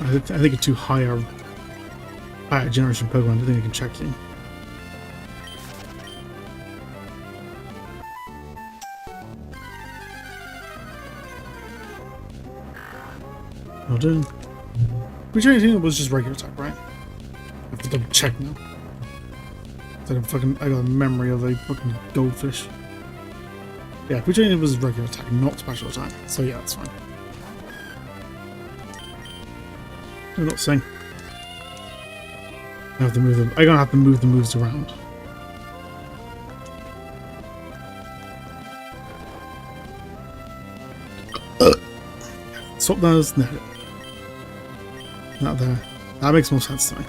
I think it's too higher generation Pokemon. I think I can check you. Well done. Which I think it was just regular type, right? I have to double check now. I got a memory of a fucking goldfish. Yeah, Pkmn was regular attack, not special attack. So yeah, that's fine. I'm not saying. I have to move them. I'm gonna have to move the moves around. Swap those. No. Not there. That makes more sense to me.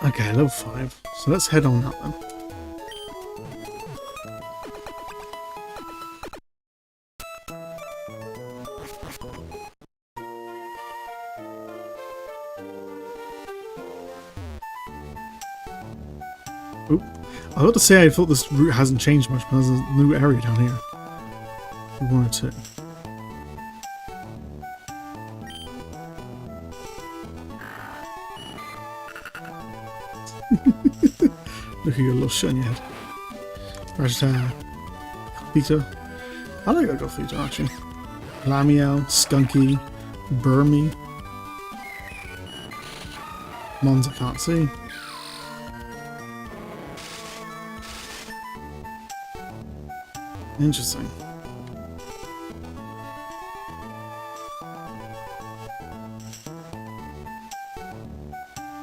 Okay, level 5. So let's head on up then. Oop. I was about to say I thought this route hasn't changed much, but there's a new area down here. 1 or 2. Look at your little shit on your head. Rajta. Peter. I like that Gothita actually. Lamiel, Skunky, Burmy. Mons I can't see. Interesting.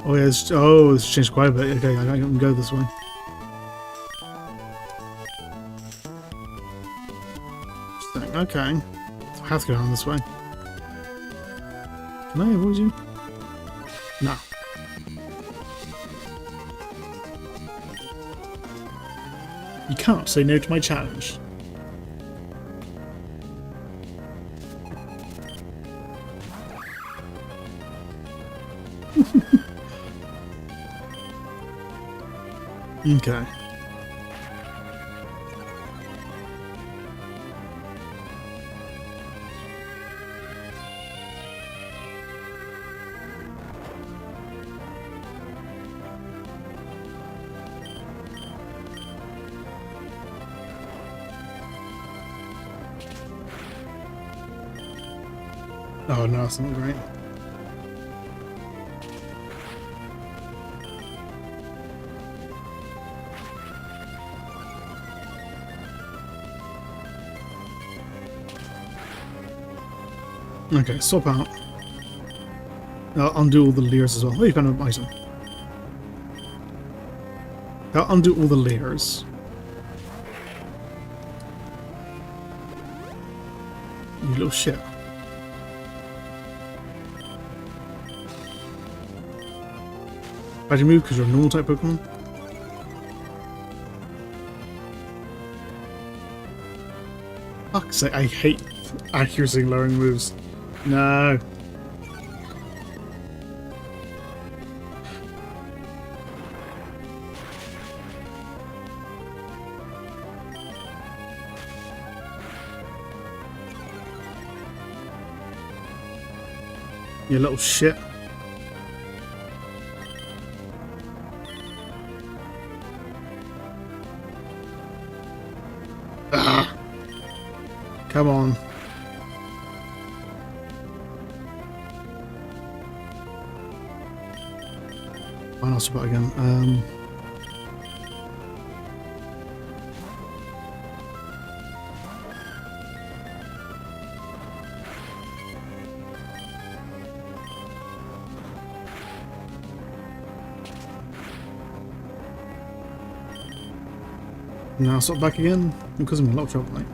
Oh yeah, it's changed quite a bit. Okay, I can go this way. Interesting. Okay. So I have to go down this way. Can I avoid you? No. You can't say no to my challenge. Okay. Oh no, that's not great. Okay, swap out. I'll undo all the layers as well. Oh, you found an item. I'll undo all the layers. You little shit. Why'd you move? Because you're a normal type Pokemon? Fuck's sake, I hate accuracy lowering moves. No. You little shit. Ah. Come on. Why not swap again? Now swap back again because I'm in a lot of trouble, mate.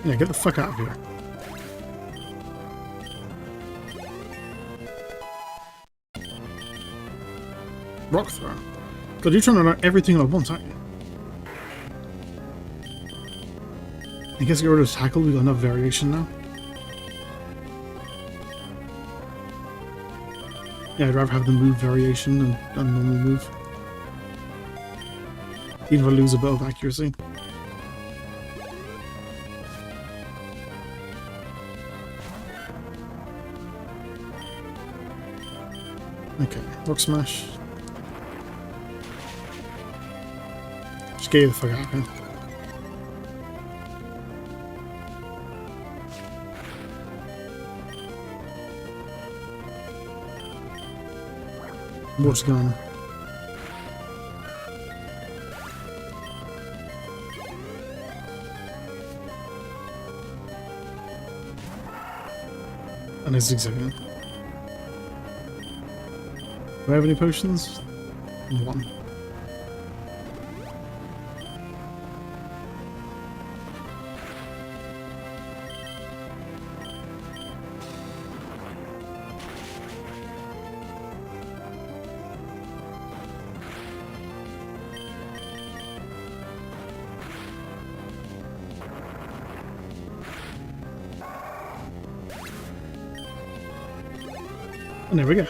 Yeah, get the fuck out of here. Rock throw. God, you're trying to learn everything at once, aren't you? I guess get rid of tackle, we've got enough variation now. Yeah, I'd rather have the move variation than a normal move. Even if I lose a bit of accuracy. Okay, Rock Smash. Just get the fuck out of here. Water's gone. And a zigzag. Do I have any potions? 1. And there we go.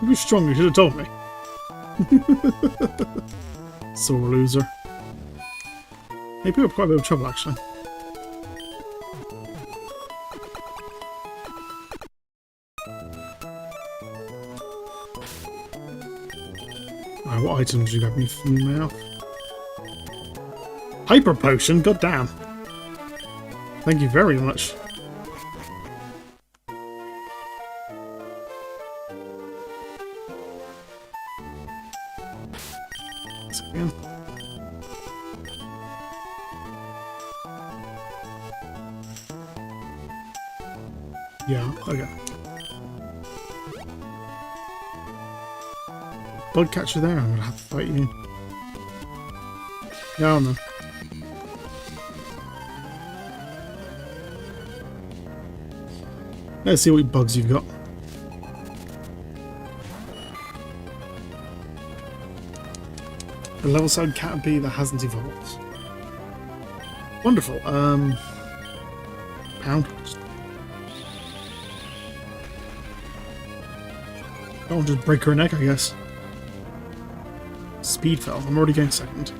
You're strong, you should have told me. Sore loser. They put up quite a bit of trouble, actually. Alright, what items you got me from your mouth? Hyper potion? God damn. Thank you very much. Again. Yeah, okay. Bug catcher there, I'm gonna have to fight you. Yeah, man. Let's see what bugs you've got. A level side cat bee that hasn't evolved. Wonderful. Pound. I'll just break her neck, I guess. Speed fell. I'm already going second.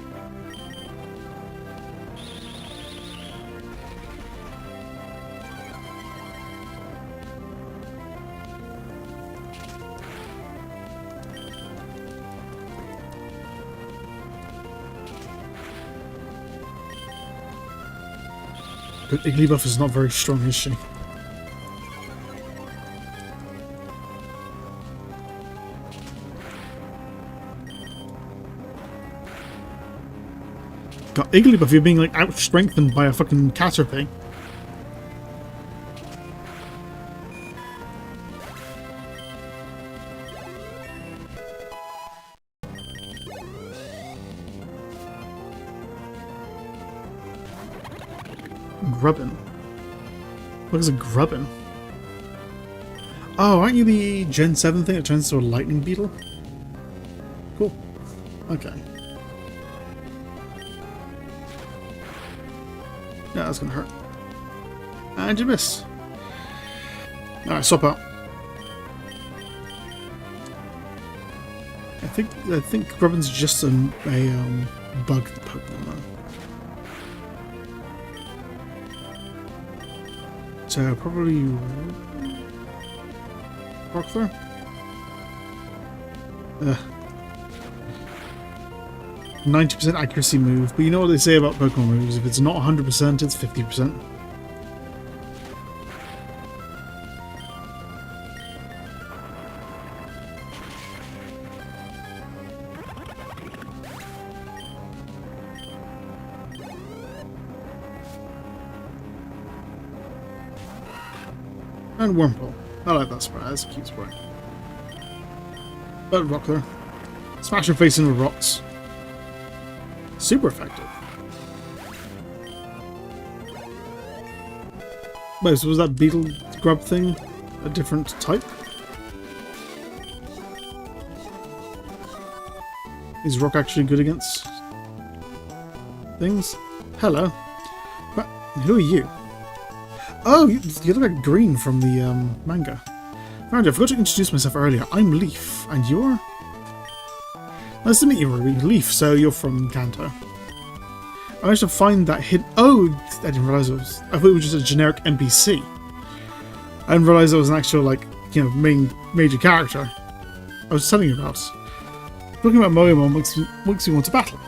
But Igglybuff is not very strong, is she? God, Igglybuff, you're being like out-strengthened by a fucking Caterpie. Grubbin. What is a Grubbin? Oh, aren't you the Gen 7 thing that turns into a lightning beetle? Cool. Okay. Yeah, that's gonna hurt. And you miss. Alright, swap out. I think Grubbin's just a bug Pokemon though. So probably Rock Throw? 90% accuracy move, but you know what they say about Pokemon moves, if it's not 100%, it's 50%. And Wurmple. I like that spray, that's a cute spray. But Rock there. Smash your face into rocks. Super effective. Wait, so was that beetle grub thing a different type? Is Rock actually good against things? Hello. What? Who are you? Oh, you look like Green from the manga. Right, I forgot to introduce myself earlier. I'm Leaf, and you're? Nice to meet you, Ruby. Leaf, so you're from Kanto. I managed to find that hidden... Oh, I didn't realise it was... I thought it was just a generic NPC. I didn't realise it was an actual, like, you know, major character. I was telling you about. Talking about Moémon makes me want to battle.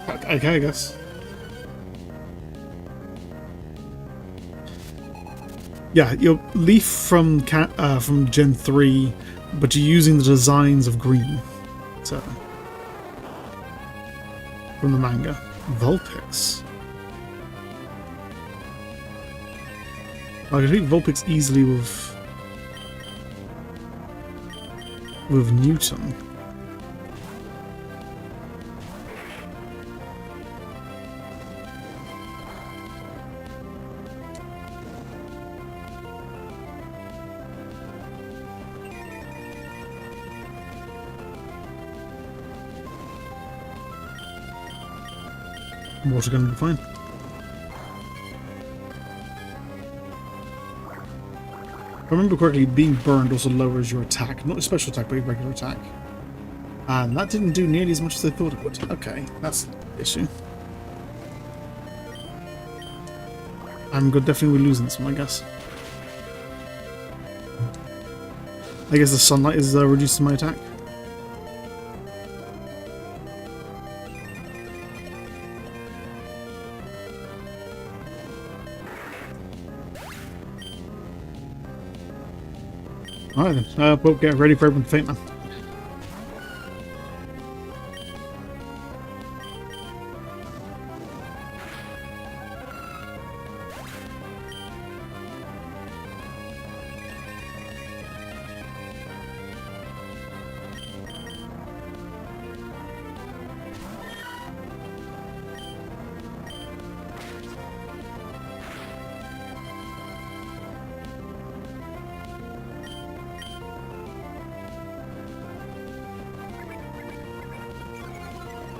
Okay, I guess. Yeah, you're Leaf from Gen 3, but you're using the designs of Green. So, from the manga. Vulpix. I can beat Vulpix easily with Newton. Water gun will be fine. If I remember correctly, being burned also lowers your attack. Not a special attack, but a regular attack. And that didn't do nearly as much as I thought it would. Okay, that's the issue. I'm definitely losing this one, I guess. I guess the sunlight is reducing my attack. Alright then, we'll get ready for open Pkmn.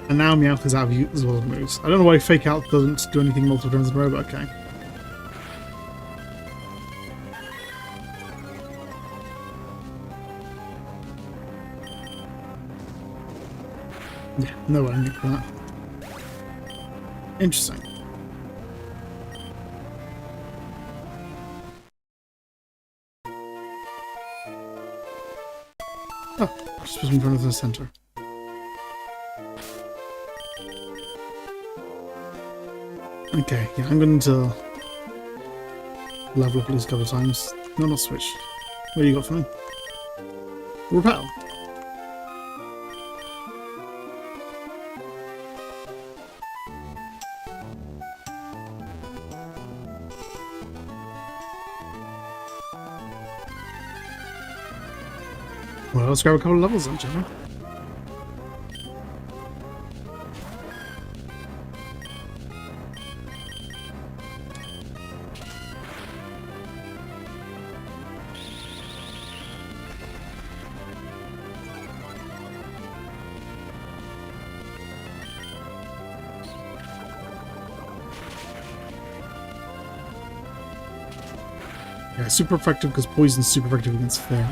And now Meowth is out of use as well as moves. I don't know why Fake Out doesn't do anything multiple turns in a row, but okay. Yeah, no ending for that. Interesting. Oh, just was in front of the center. Okay, yeah, I'm going to level up at least a couple of times. No, not switch. What do you got for me? Repel. Well, let's grab a couple of levels then, shall we? Yeah, super effective because poison's super effective against fairy.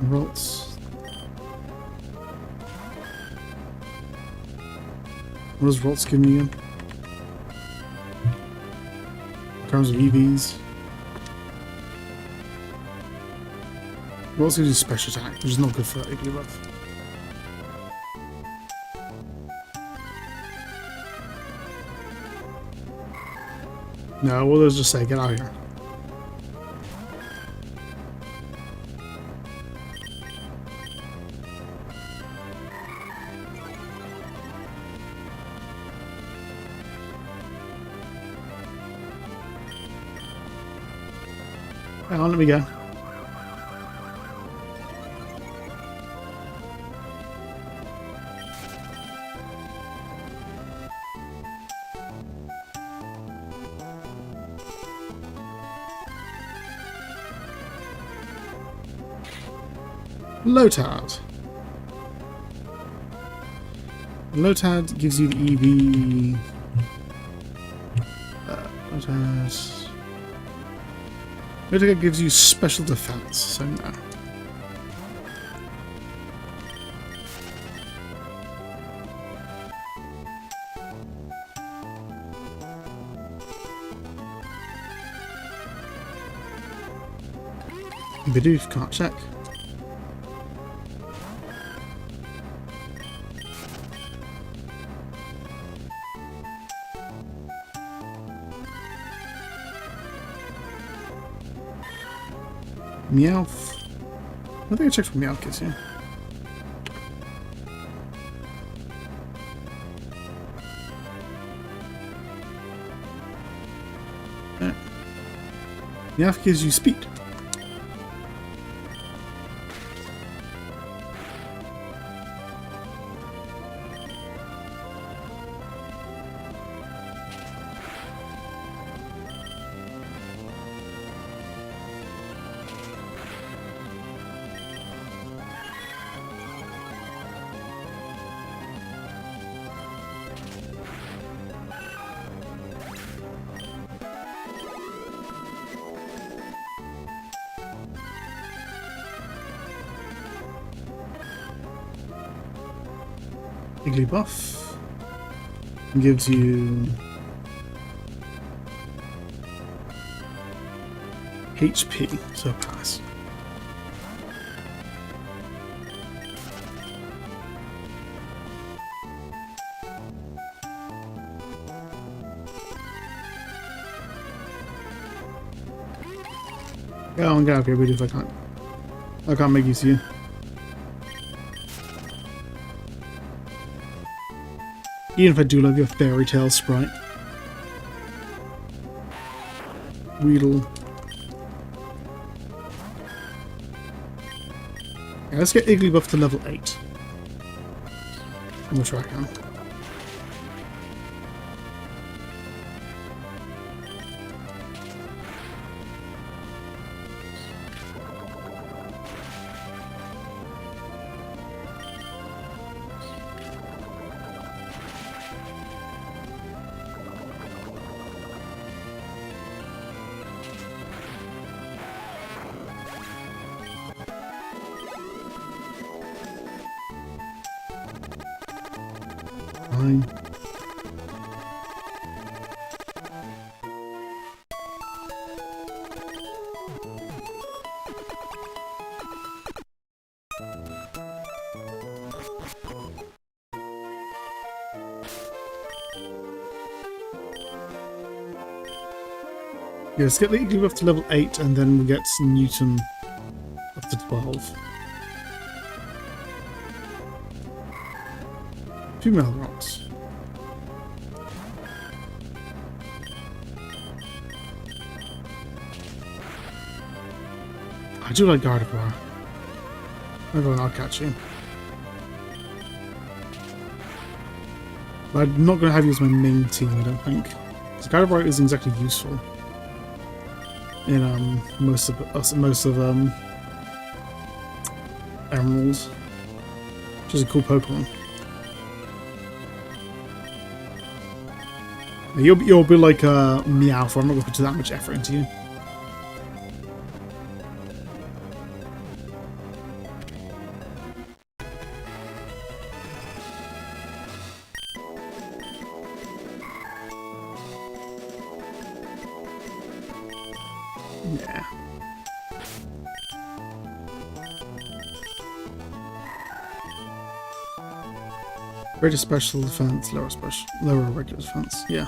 Rolls. What does Rolls give me again? In terms of EVs. Rolls gives you special attack, which is not good for that AP buff. No, well, let's just say, get out of here. Hang on, let me go. Lotad. Lotad gives you the EV. Lotad. Lotad gives you special defense, so no. Bidoof, can't check. Meowth. I think I checked for Meowth kids here. Meowth gives you speed. Iggly buff. Gives you HP, so pass. Get on, get out of here, really, if I can't. I can't make use of you. Even if I do love your fairy tale sprite. Weedle. Yeah, let's get Iggly buff to level 8. I'm gonna try again. Fine. Yeah, let's get the Iggly buff to level 8 and then we'll get Newton up to 12. 2 metal rods. I do like Gardevoir. I'll catch you. But I'm not going to have you as my main team, I don't think. Because Gardevoir isn't exactly useful in most of Emeralds, which is a cool Pokemon. You'll be like a Meowth. I'm not going to put that much effort into you. Yeah. Greater special defense, lower regular defense. Yeah.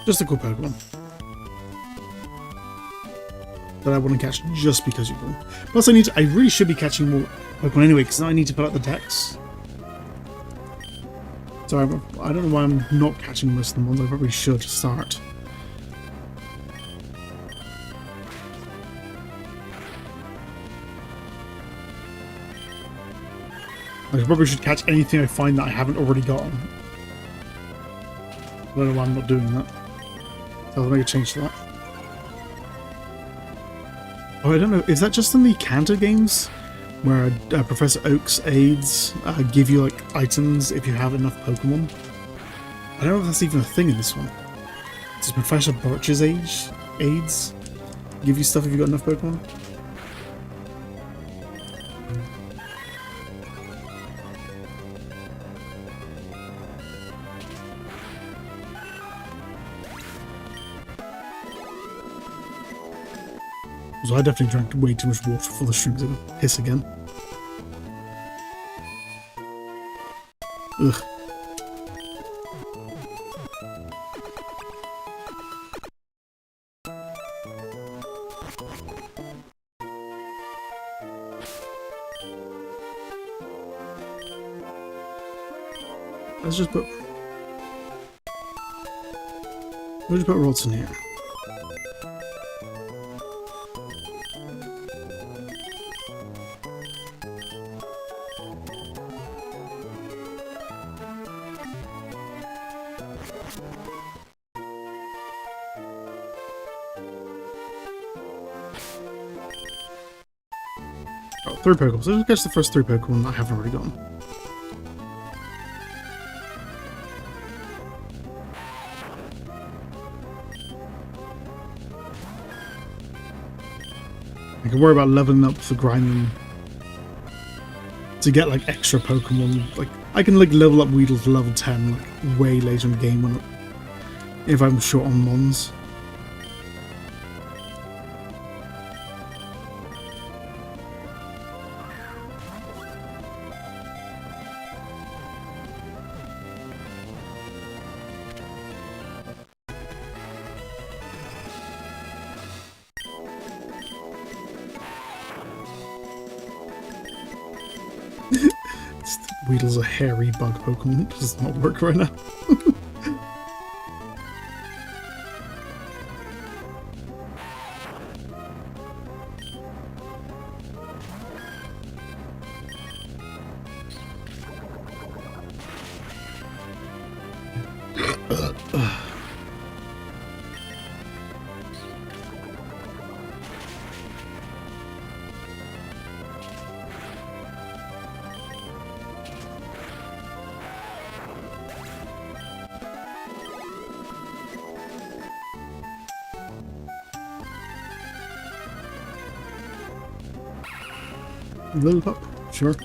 Just a cool Pokemon that I want to catch just because you will. Plus, I really should be catching more Pokemon anyway, because now I need to put out the decks. So I don't know why I'm not catching most of the ones. I probably should start. I probably should catch anything I find that I haven't already gotten. I don't know why I'm not doing that. So I'll make a change to that. Oh, I don't know. Is that just in the Kanto games? Where Professor Oak's aides give you like items if you have enough Pokemon? I don't know if that's even a thing in this one. Does Professor Birch's aides give you stuff if you got enough Pokemon? So I definitely drank way too much water for the streams to hiss again. Ugh. Let's just put rods in here. Oh, 3 Pokeballs. Let's catch the first 3 Pokemon that I haven't already gotten. I can worry about leveling up for grinding to get like extra Pokemon. Like I can like level up Weedle to level 10 like way later in the game when if I'm short on Mons. Weedle's a hairy bug Pokemon. It does not work right now. Lillipup, sure.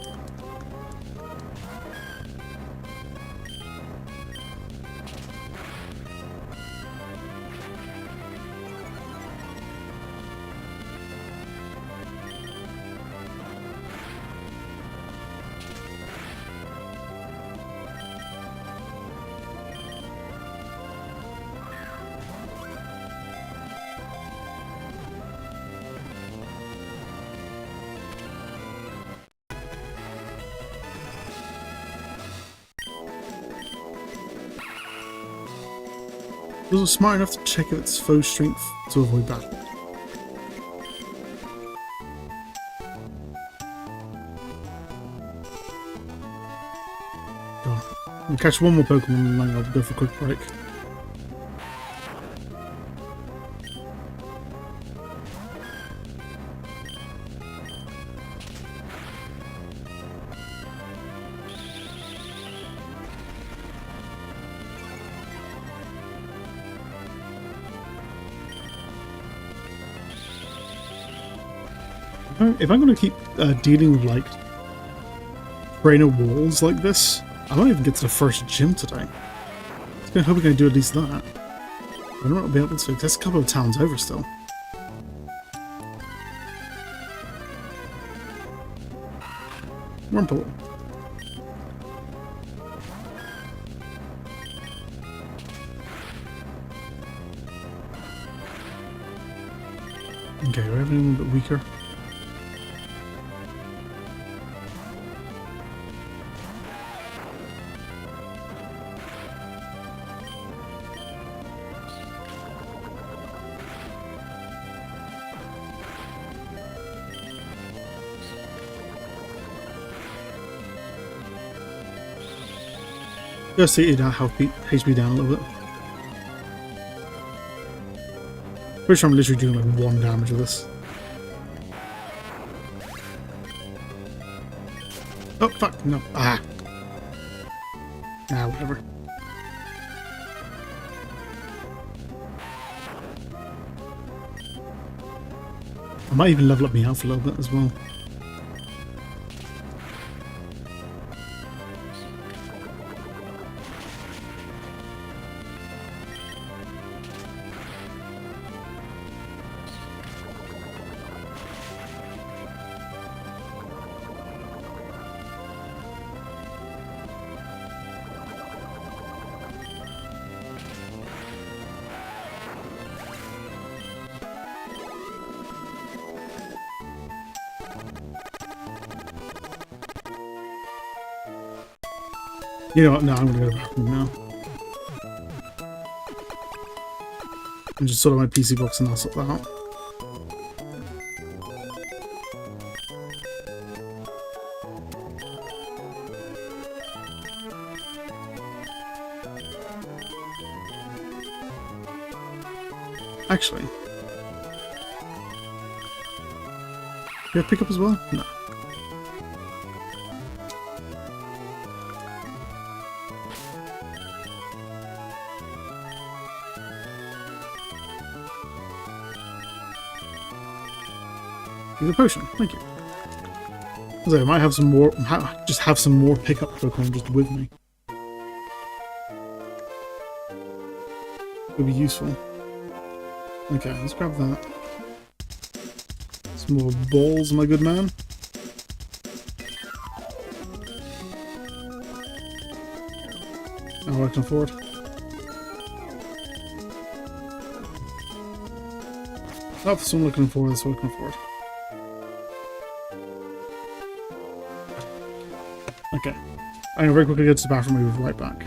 It was smart enough to check its foe strength to avoid battle. Go on. I'll catch one more Pokemon and then I'll go for a quick break. If I'm going to keep dealing with, like, trainer walls like this, I might even get to the first gym today. I'm hoping I can do at least that. I don't know what I'll be able to. There's a couple of towns over still. Rumple. Okay, we're having a little bit weaker. Just see that health HP down a little bit. Pretty sure I'm literally doing like 1 damage with this. Oh fuck, no. Ah. Ah, whatever. I might even level up my health a little bit as well. You know what? No, I'm gonna go back home now. And just sort of my PC box and I'll sort that out. Actually, do I pick up as well? No. Use a potion, thank you. So I might have some more, just have some more pickup Pokemon just with me. Would be useful. Okay, let's grab that. Some more balls, my good man. Oh, I can afford. Oh, for someone looking for this, I can afford. Okay. I'm gonna very quickly get to the bathroom and we'll be right back.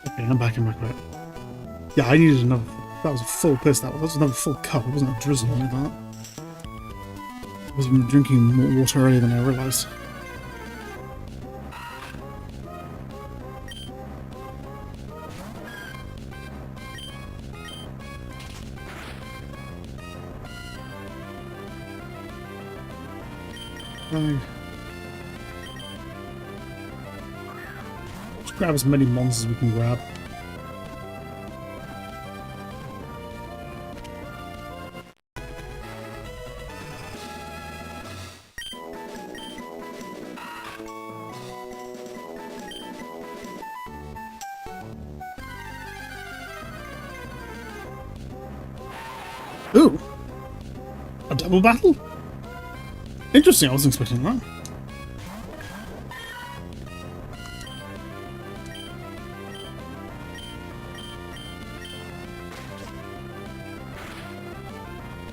Okay, I'm back in my crate. Yeah, I needed another. That was a full piss. That was another full cup. It wasn't a drizzle like that. I was drinking more water earlier than I realised. Let's grab as many monsters as we can grab. Ooh! A double battle? Interesting, I wasn't expecting that.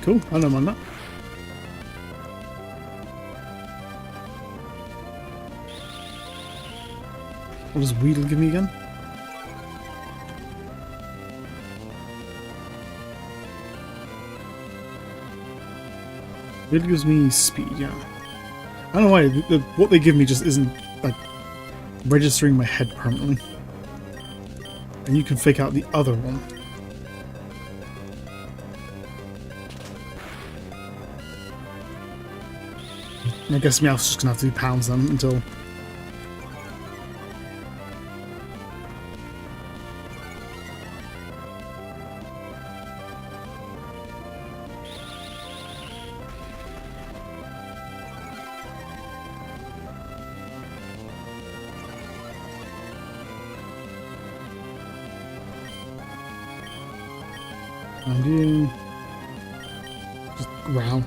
Cool, I don't mind that. What does Weedle give me again? It gives me speed, yeah. I don't know why, what they give me just isn't, like, registering in my head permanently. And you can fake out the other one. I guess Meowth's just gonna have to do pounds then until... And just growl.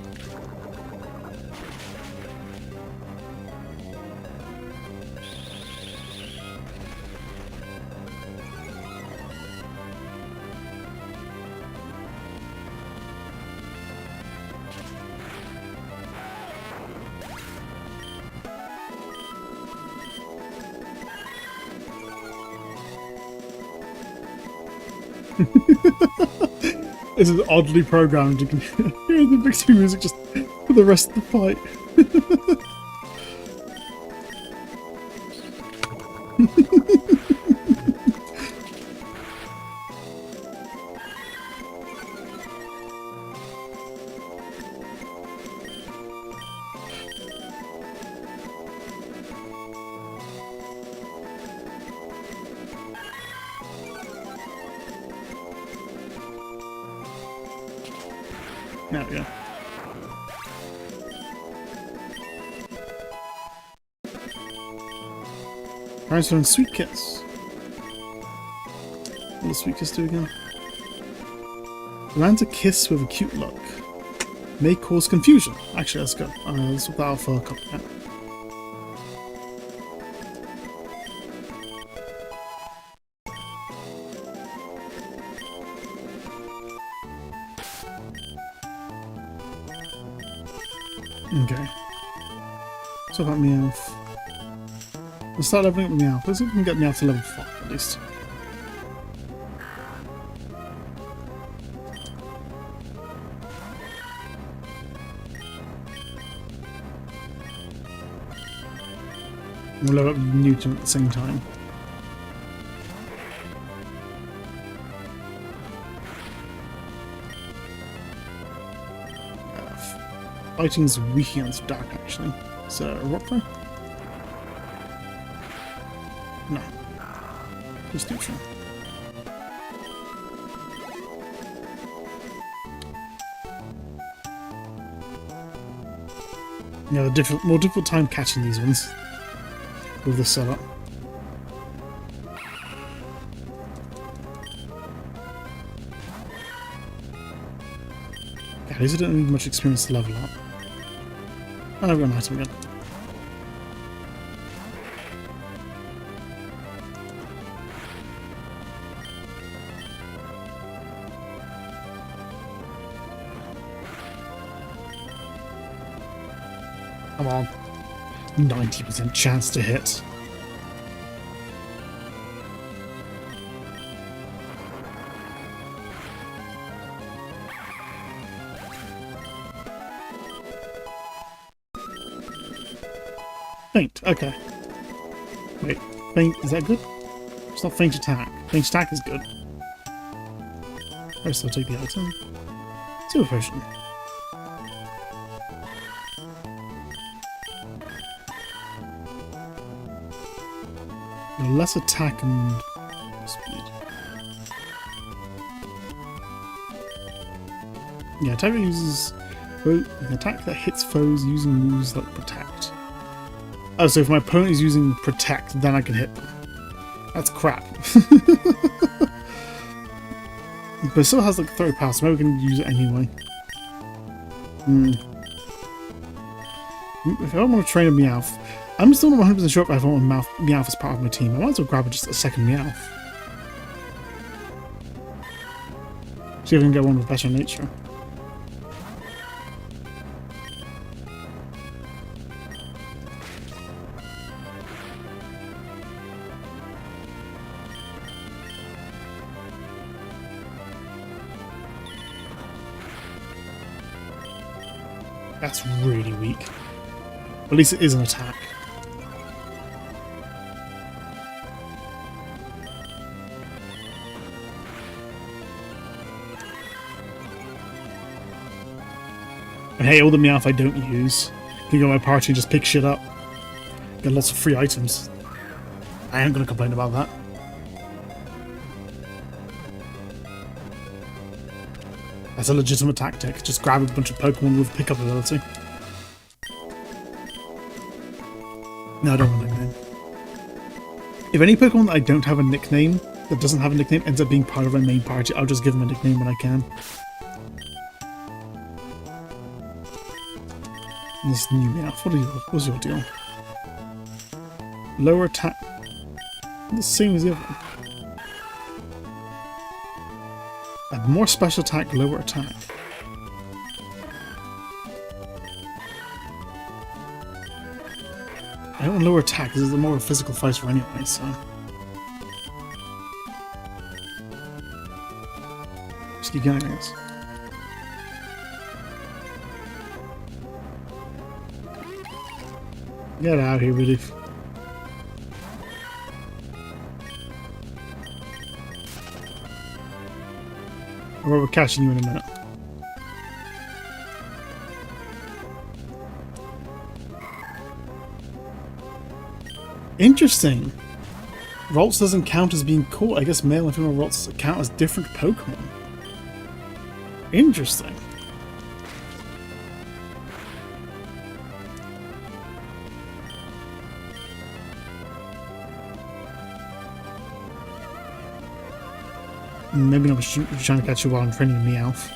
This is oddly programmed. You can hear the victory music just for the rest of the fight. There we go. Parents doing Sweet Kiss. What does Sweet Kiss do again? Land a kiss with a cute look. May cause confusion. Actually, let's go. Let's swap that out for a couple. Yeah. Okay. So about Meowth. We'll start leveling up Meowth. Let's see if we can get Meowth to level 4 at least. We'll level up Newton at the same time. Fighting's weak against dark, actually. Is there a rock there? No. Just neutral. Yeah, the more difficult time catching these ones with the setup. Yeah, these don't need much experience to level up. Oh, I've got an item again. Come on. 90% chance to hit. Faint, okay. Wait, faint, is that good? It's not faint attack. Faint attack is good. First I'll take the item. Super potion. Less attack and speed. Yeah, attack uses an attack that hits foes using moves like protect. Oh, so if my opponent is using protect, then I can hit them. That's crap. But it still has like throw power, so maybe we can use it anyway. If I want to train a Meowth, I'm still not 100% sure if I want Meowth as part of my team. I might as well grab just a second Meowth. See if I can get one with better nature. That's really weak. At least it is an attack. And hey, all the Meowth I don't use, can go to my party and just pick shit up. Get lots of free items. I ain't gonna complain about that. That's a legitimate tactic. Just grab a bunch of Pokemon with pickup ability. No, I don't want a nickname. If any Pokemon that I don't have a nickname, that doesn't have a nickname, ends up being part of my main party, I'll just give them a nickname when I can. And this new Meowth, what's your deal? Lower attack. The same as the other one. Add more special attack, lower attack. I don't want lower attack because it's a more physical fighter anyway, so. Just keep going, guys. Get out of here, Relief. We're catching you in a minute. Interesting. Ralts doesn't count as being caught. I guess male and female Ralts count as different Pokemon. Interesting. Maybe not trying to catch you while I'm training Meowth.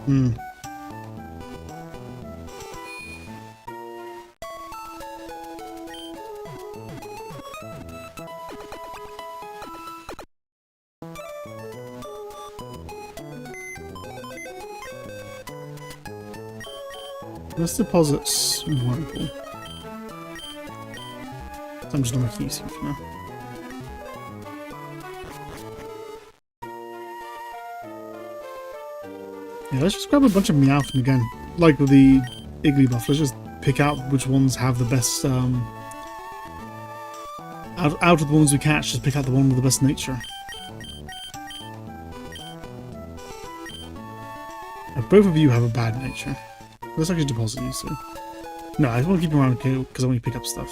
Hmm. Let's deposit Swivel. I'm just not making use of it for now. Yeah, let's just grab a bunch of Meowth again. Like with the Igglybuff, let's just pick out which ones have the best, out of the ones we catch, just pick out the one with the best nature. Now, both of you have a bad nature. Let's actually deposit these two. No, I just want to keep them around because I want to pick up stuff.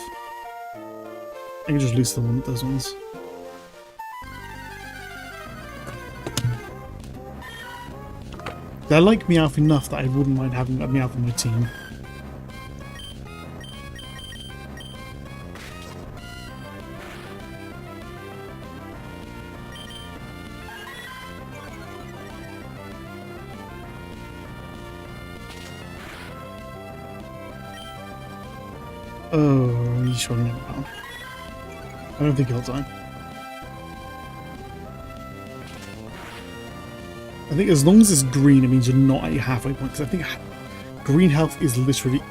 I can just lose those ones. I like Meowth enough that I wouldn't mind having a Meowth on my team. Oh, you sure never found. I don't think he'll die. I think as long as it's green, it means you're not at your halfway point. Because I think green health is literally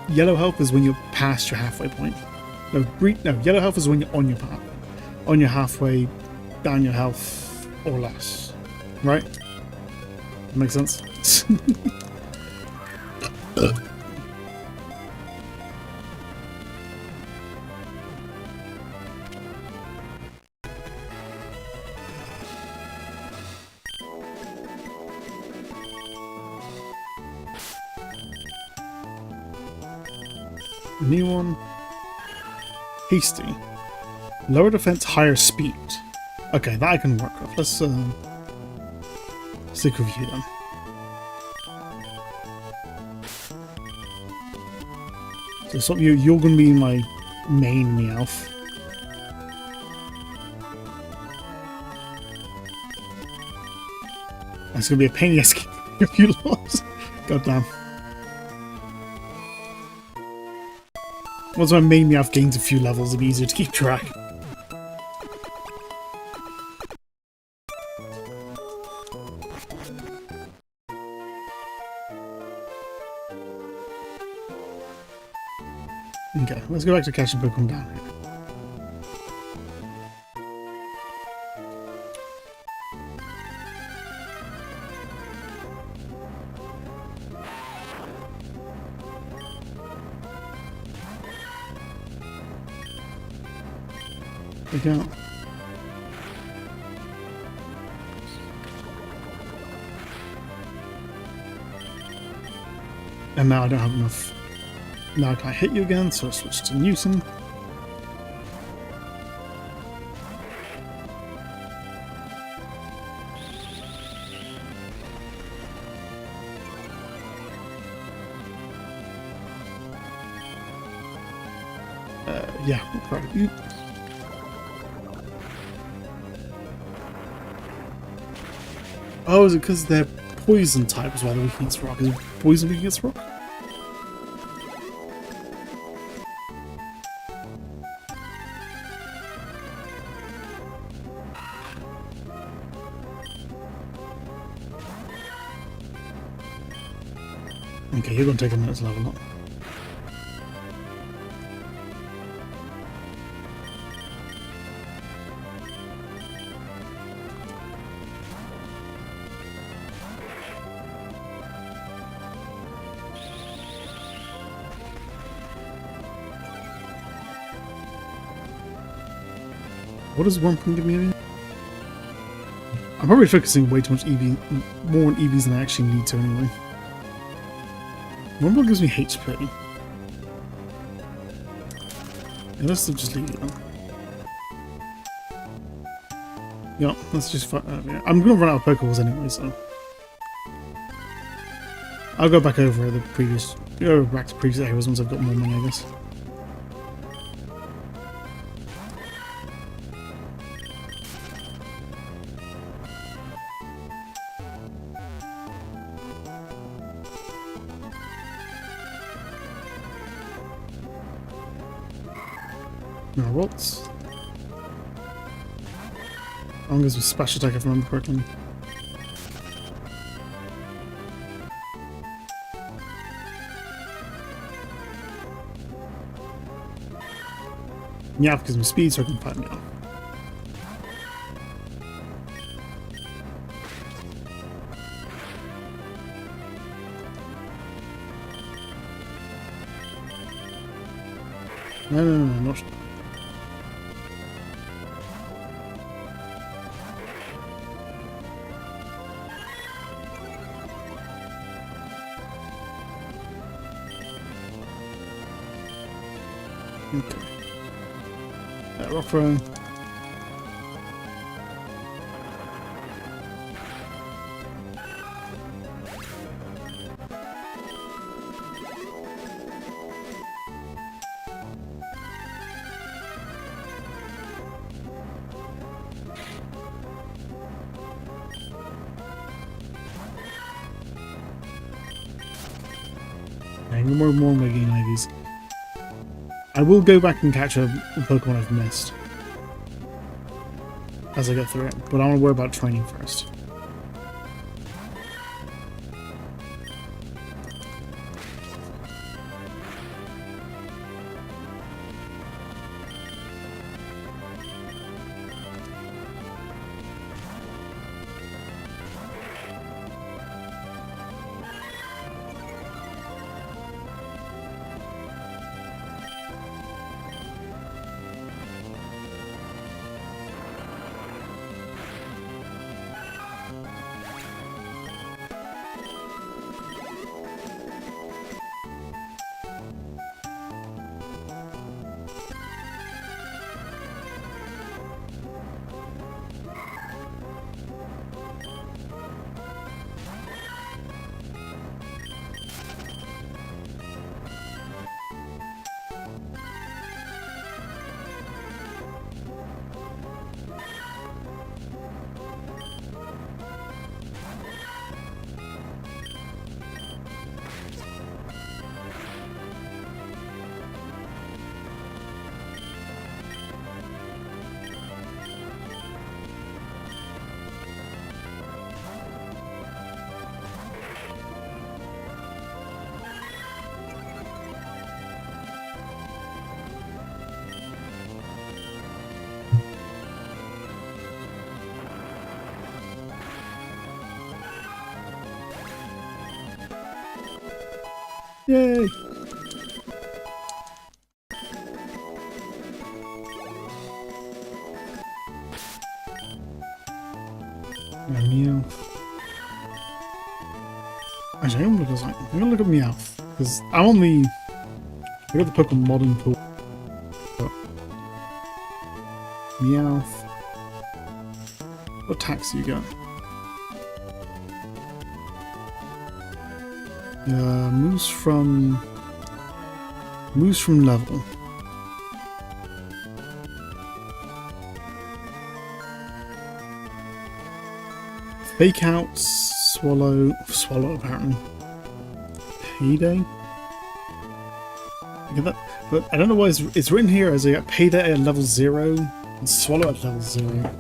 yellow health is when you're past your halfway point. No, yellow health is when you're on your halfway down your health or less. Right? That makes sense. New one. Hasty. Lower defense, higher speed. Okay, that I can work with. Let's stick with you then. So you're going to be my main Meowth. That's going to be a pain in the ass if you lost. Goddamn. Once my main Meowth gains a few levels, it'll be easier to keep track. Okay, let's go back to catching Pokemon down here. Look out. And now I don't have enough. Now I can't hit you again, so I switch to Newton. Yeah, probably. Oh, is it because they're poison type as well? They're weak against rock. Is poison weak against rock? Okay, you're going to take a minute to level up. What does Wormhog give me again? I'm probably focusing way too much more on EVs than I actually need to anyway. Wormhog gives me HP. Yeah, let's just leave it on. Yeah, let's just fight. Yeah. I'm gonna run out of Pokeballs anyway, so I'll go back over the previous, back to previous areas once I've got more money, I guess. Now Rolts. I'm going to splash attack if I remember correctly. Yeah, because my speed, so I can fight Meowth. No, not. Okay. Rock throw. No more Megane Ivies. I will go back and catch a Pokemon I've missed as I get through it, but I want to worry about training first. Yay! Meowth. Actually, I'm gonna look at Meowth because I'm on the. I got the Pokemon Modern pool. Meowth. What attacks do you got? Moves from level. Fake out, swallow apparently. Payday? I get that, but I don't know why it's written here as a payday at level 0 and swallow at level 0.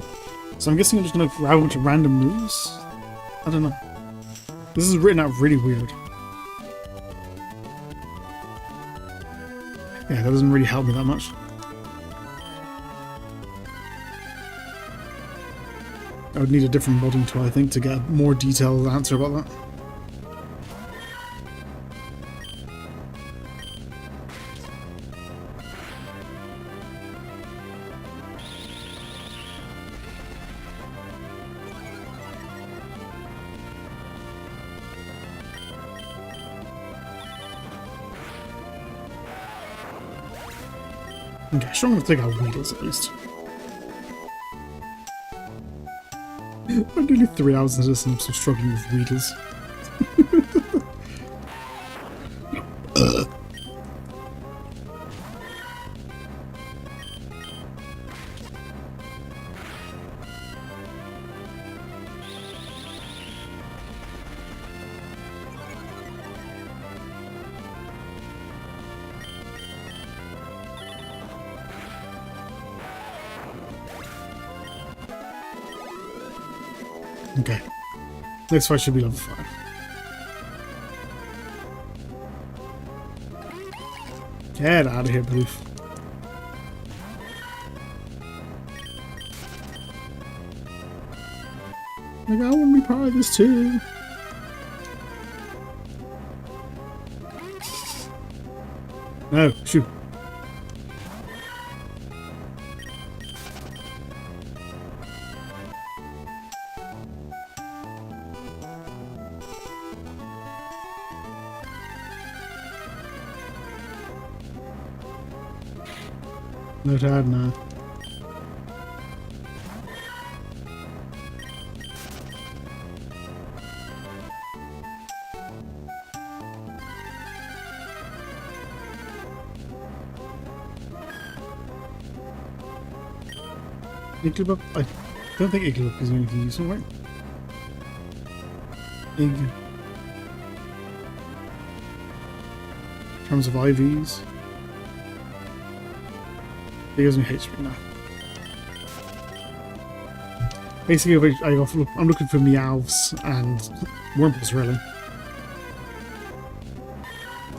So I'm guessing I'm just gonna grab a bunch of random moves? I don't know. This is written out really weird. Yeah, that doesn't really help me that much. I would need a different modding tool, I think, to get a more detailed answer about that. Okay, sure, I'm gonna take out wheels at least. I'm nearly 3 hours into this and I'm still struggling with wheels. Okay. Next fight should be level 5. Get out of here, Booth. Like, I want to be part of this too. No, shoot. No, Dad, no. Igloo, I don't think Igloo is anything useful, right? In terms of IVs. He gives me HP now. Basically, I'm looking for Meowths and Wurmples, really.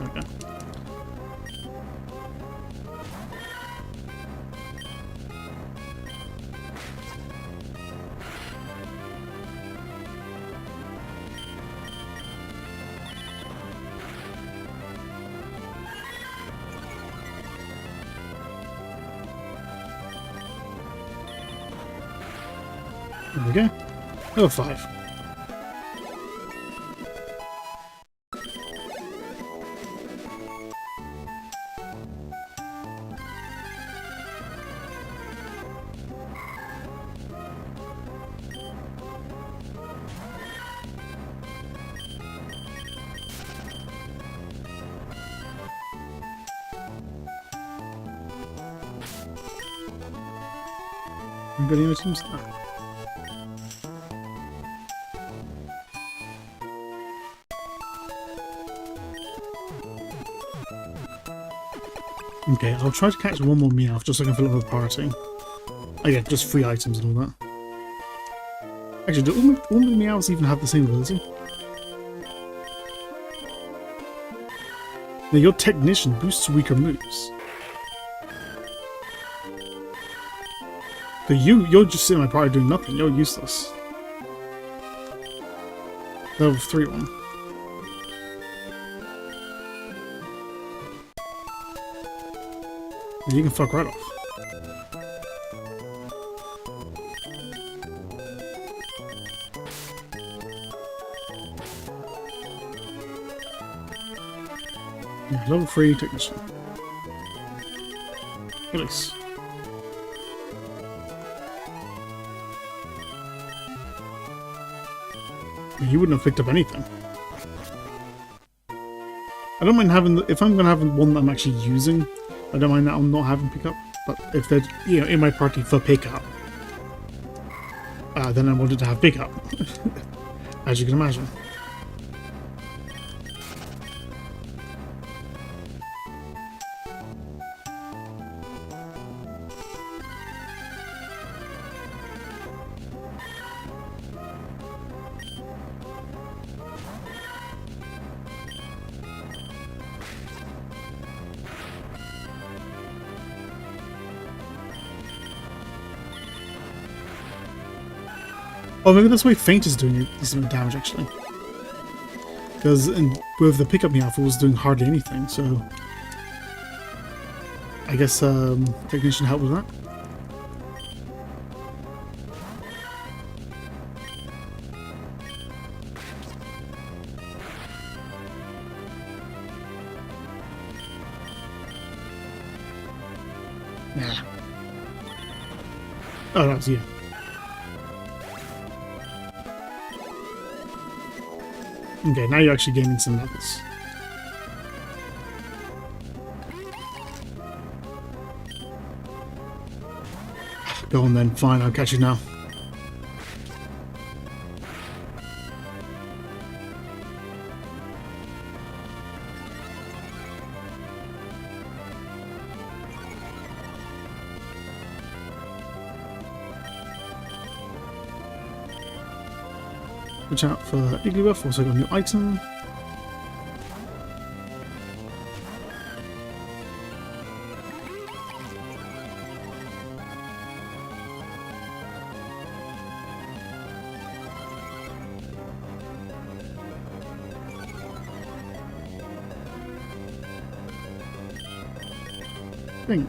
Okay. There we go. Level 5. Anybody in the teams? No. Okay, I'll try to catch one more Meowth just so I can fill up the party. Again, just free items and all that. Actually, do all the Meowths even have the same ability? Now, your Technician boosts weaker moves. But you're just sitting in my party doing nothing, you're useless. Level 3 one. You can fuck right off. Yeah, level 3 Technician. Release. You wouldn't have picked up anything. I don't mind having if I'm gonna have one that I'm actually using. I don't mind that I'm not having pickup, but if they're in my party for pickup, then I wanted to have pickup, as you can imagine. Oh, maybe that's why Feint is doing decent damage, actually. Because with the Pkmn alpha, it was doing hardly anything, so... I guess Technician helped with that. Nah. Oh, that was you. Okay, now you're actually gaining some levels. Go on then, fine, I'll catch you now. Watch out for Igloo Buff, also got a new item. Thing.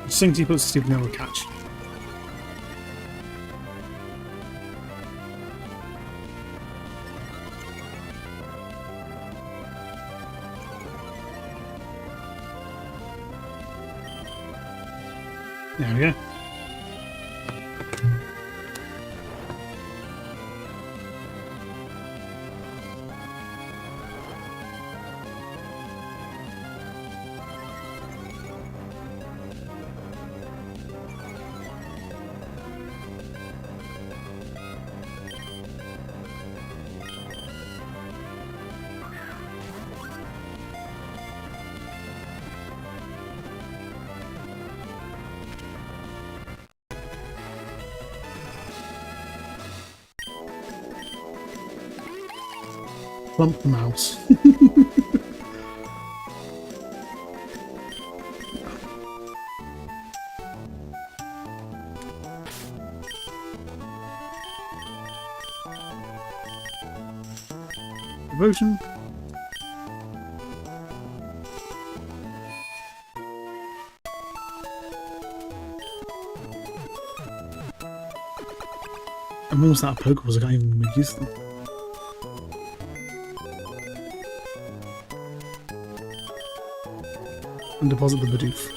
Sing to puts Steve never catch. There we go. Plump mouse. Devotion. I'm almost out of Pokeballs, I can't even make use of them. And deposit the Bidoof.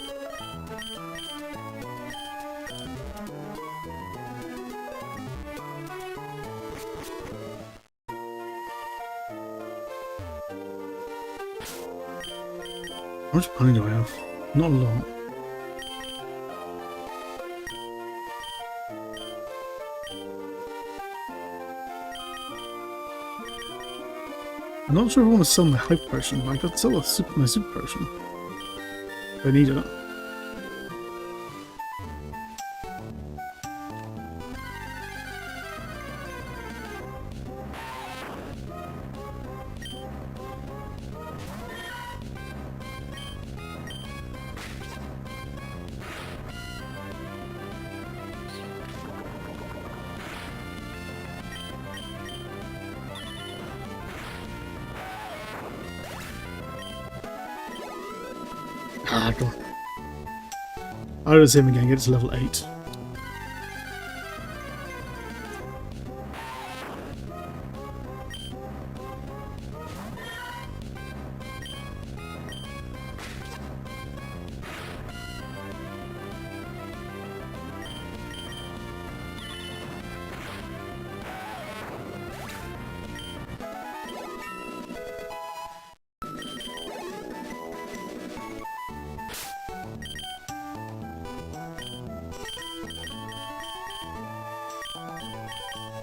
How much money do I have? Not a lot. I'm not sure if I want to sell my hype potion, but I could sell my super potion. I need it. Ah, come on. I'll just him again, get to level 8.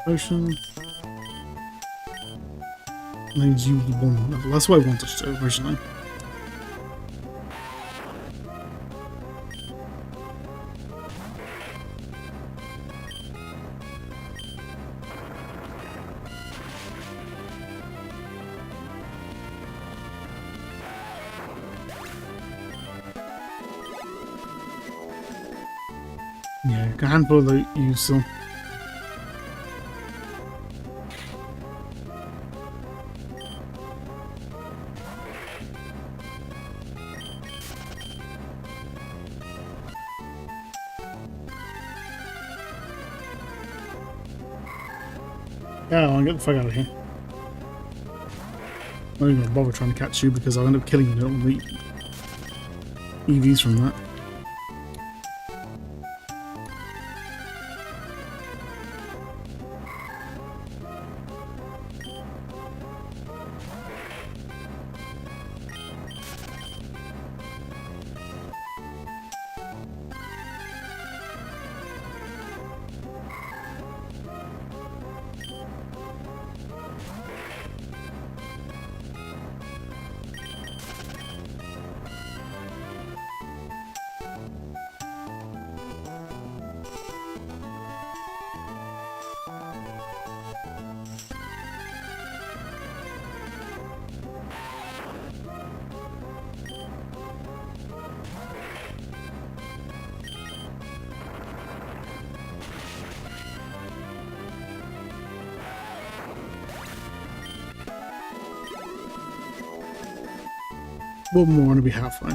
Potion. Needs you the one level. That's what I wanted to do originally. Yeah, a handful of the use still. Yeah, I'll get the fuck out of here. I'm not even gonna bother trying to catch you because I'll end up killing you with the EVs from that. One more to be halfway.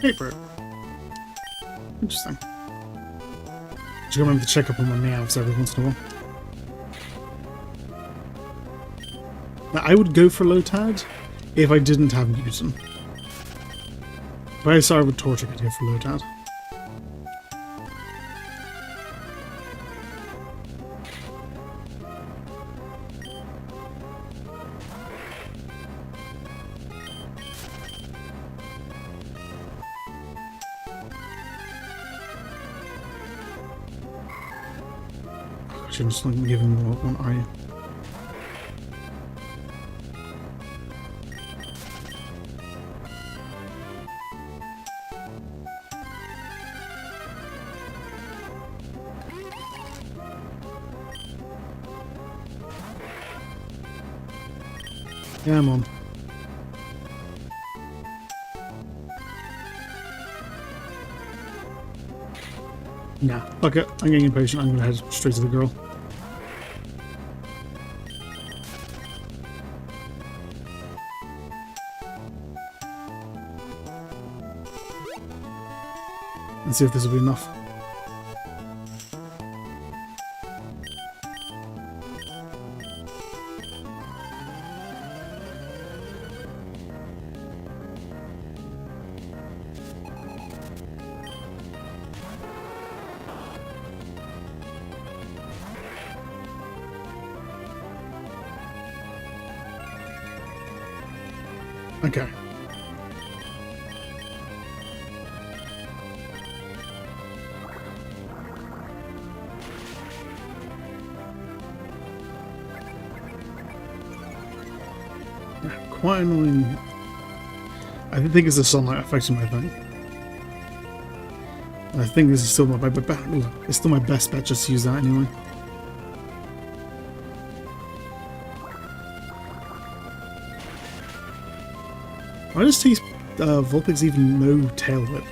Paper. Interesting. Just remember to check up on my meows every once in a while. Now, I would go for Lotad if I didn't have Mutant. But I started with Torchic I'd go for Lotad. I'm just not giving him one, are you? Yeah, I'm on. Nah, fuck it. I'm getting impatient. I'm gonna head straight to the girl. And see if this will be enough. Okay. Quite annoying. I think it's the sunlight affecting my thing. I think this is still it's still my best bet just to use that anyway. Why does Vulpix even know Tail Whip?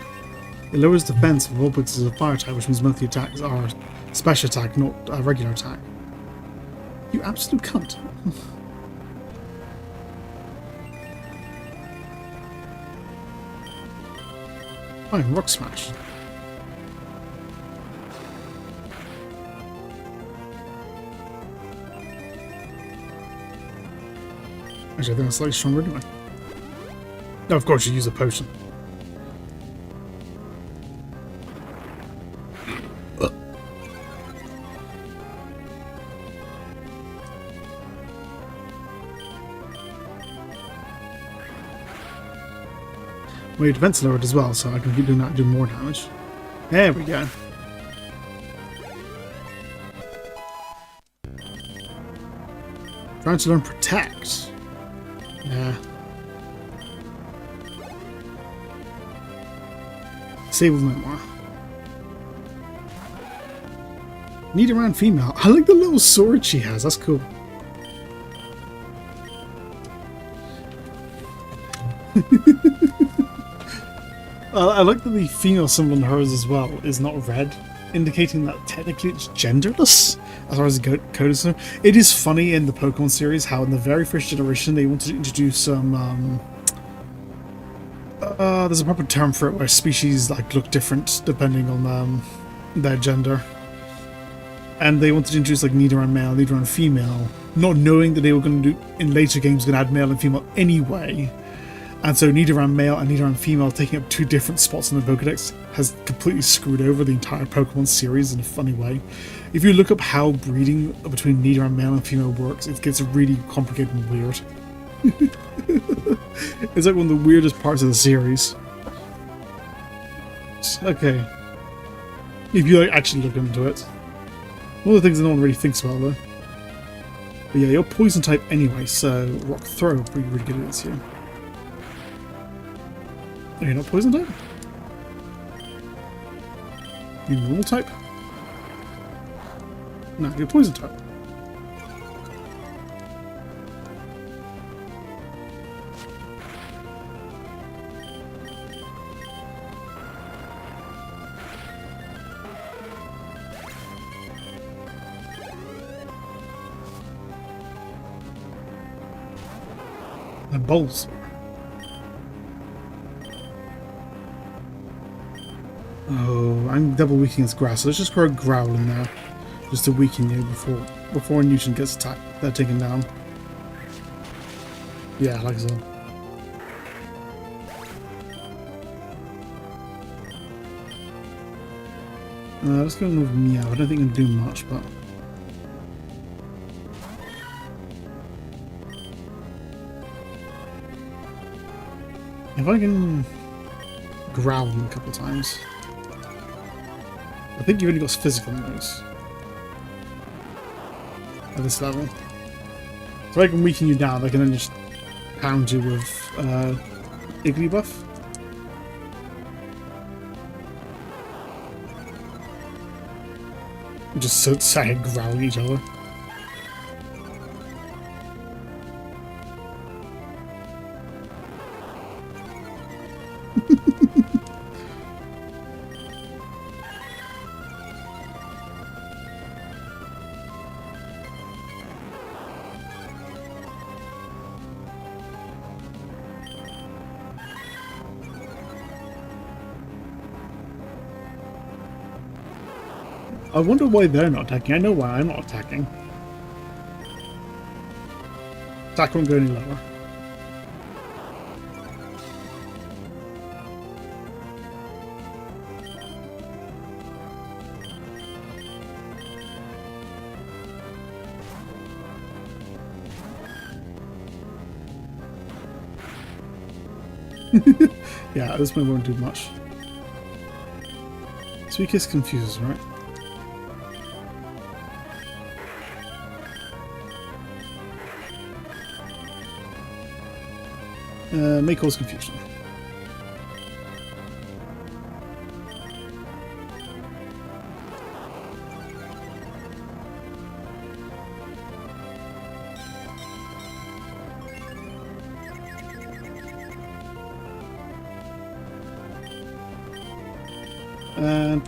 It lowers defense for Vulpix as a fire type, which means monthly attacks are special attack, not a regular attack. You absolute cunt. Fine, Rock Smash. Actually, I think I'm slightly stronger anyway. No, of course you use a potion. Well, your defense lowered as well, so I can keep doing that and do more damage. There we go. Trying to learn Protect. Yeah. Sable memoir. Need around female. I like the little sword she has. That's cool. I like that the female symbol on hers as well is not red, indicating that technically it's genderless as far as the code is concerned. It is funny in the Pokemon series how in the very first generation they wanted to introduce some there's a proper term for it where species like look different depending on their gender, and they wanted to introduce like Nidoran male, Nidoran female, not knowing that they were going to do in later games going to add male and female anyway. And so Nidoran male and Nidoran female taking up two different spots in the Pokedex has completely screwed over the entire Pokemon series in a funny way. If you look up how breeding between Nidoran male and female works, it gets really complicated and weird. It's like one of the weirdest parts of the series. Okay. If you like actually look into it. One of the things that no one really thinks about though. But yeah, you're poison type anyway, so Rock Throw would be really good at this here. Are you not poison type? You normal type? No, you're poison type. And Bulbasaur. Oh, I'm double weakening its grass, so let's just grow a growl in there. Just to weaken you before Newton gets attacked. They're taken down. Yeah, like so. Let's go with Meow. I don't think it can do much, but... if I can growl them a couple of times. I think you've only got physical moves at this level. So I can weaken you down, I can then just pound you with Igglybuff. Just sit here growling at each other. I wonder why they're not attacking. I know why I'm not attacking. Attack won't go any lower. Yeah, this one won't do much. Suicune confuses, right? May cause confusion. And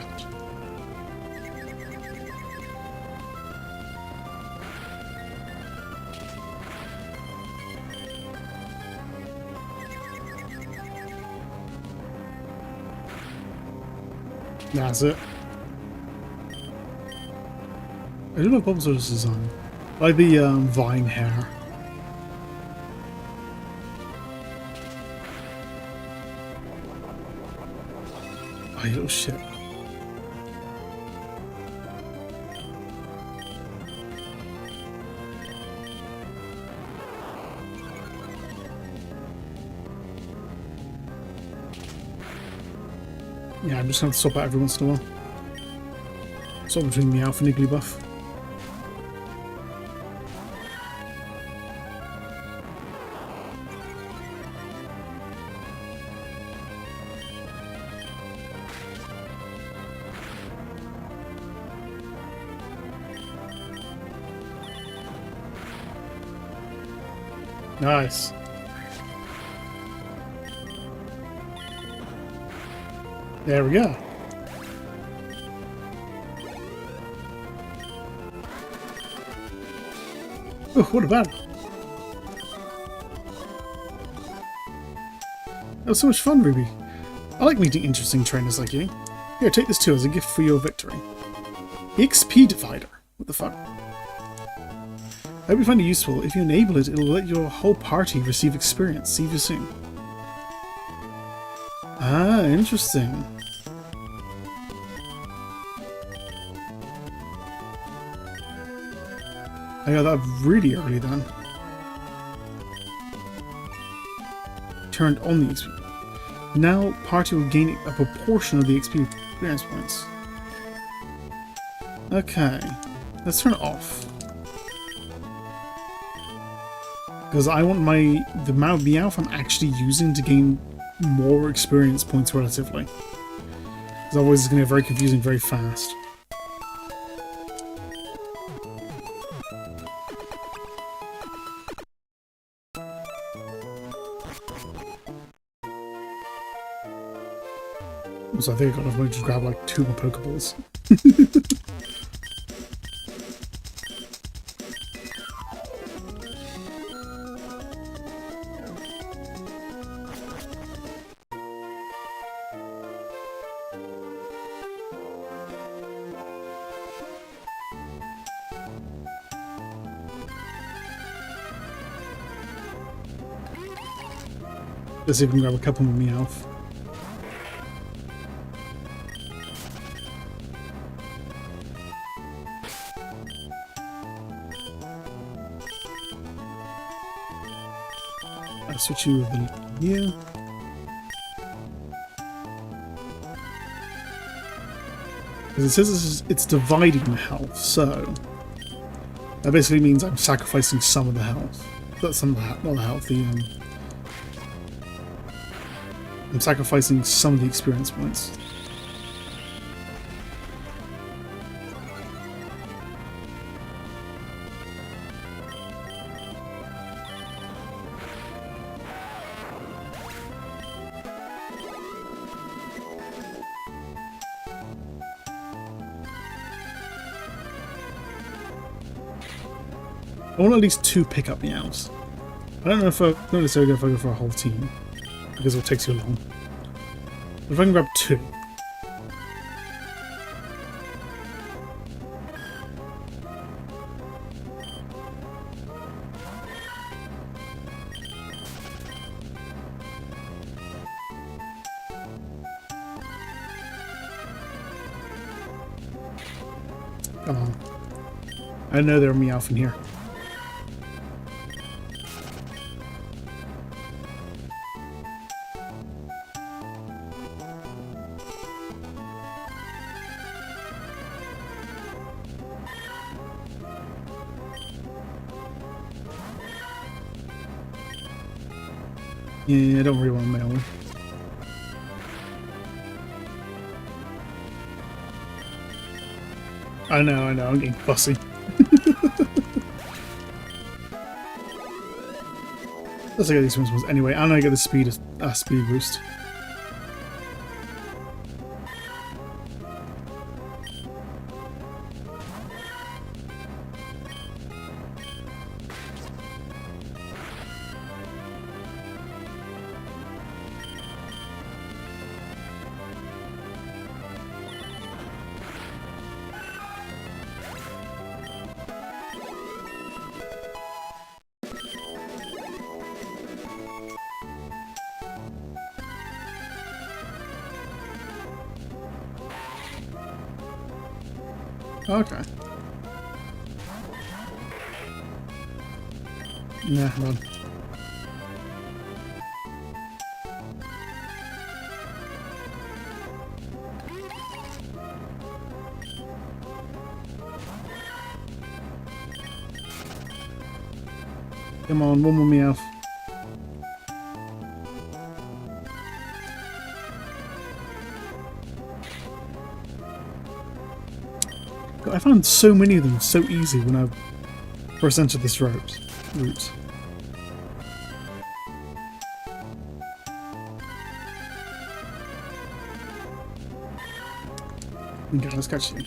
that's it. I don't know what Bulbasaur's design. I like the vine hair. Oh, you little shit. Yeah, I'm just going to swap out every once in a while. Swap between Meowth and Igglybuff. Nice. There we go. Oh, what about it? That was so much fun, Ruby. I like meeting interesting trainers like you. Here, take this too as a gift for your victory. The XP divider. What the fuck? I hope you find it useful. If you enable it, it'll let your whole party receive experience. See you soon. Ah, interesting. I got that really early then. Turned on the XP. Now, party will gain a proportion of the XP experience points. Okay, let's turn it off. Because I want the amount of Meowth I'm actually using to gain more experience points relatively. Because otherwise it's going to get very confusing very fast. So I think I got enough money to grab like 2 more Pokeballs. Let's see if we can grab a couple more Meowth. I'll switch you with the here. Because it says it's dividing the health, so that basically means I'm sacrificing some of the health. That's some of the health, not the health, I'm sacrificing some of the experience points. I want at least 2 pickup Meows. I don't know if I don't necessarily know if I go for a whole team, because it'll take too long. But if I can grab 2. Come on. I know there are Meowth in here. Yeah, I don't really want to mail her. I know, I'm getting fussy. Let's get these ones anyway, and I get the speed boost. Okay. Nah, hold on. Come on, one more meow. I found so many of them so easy when I first entered this route. Okay, let's catch you.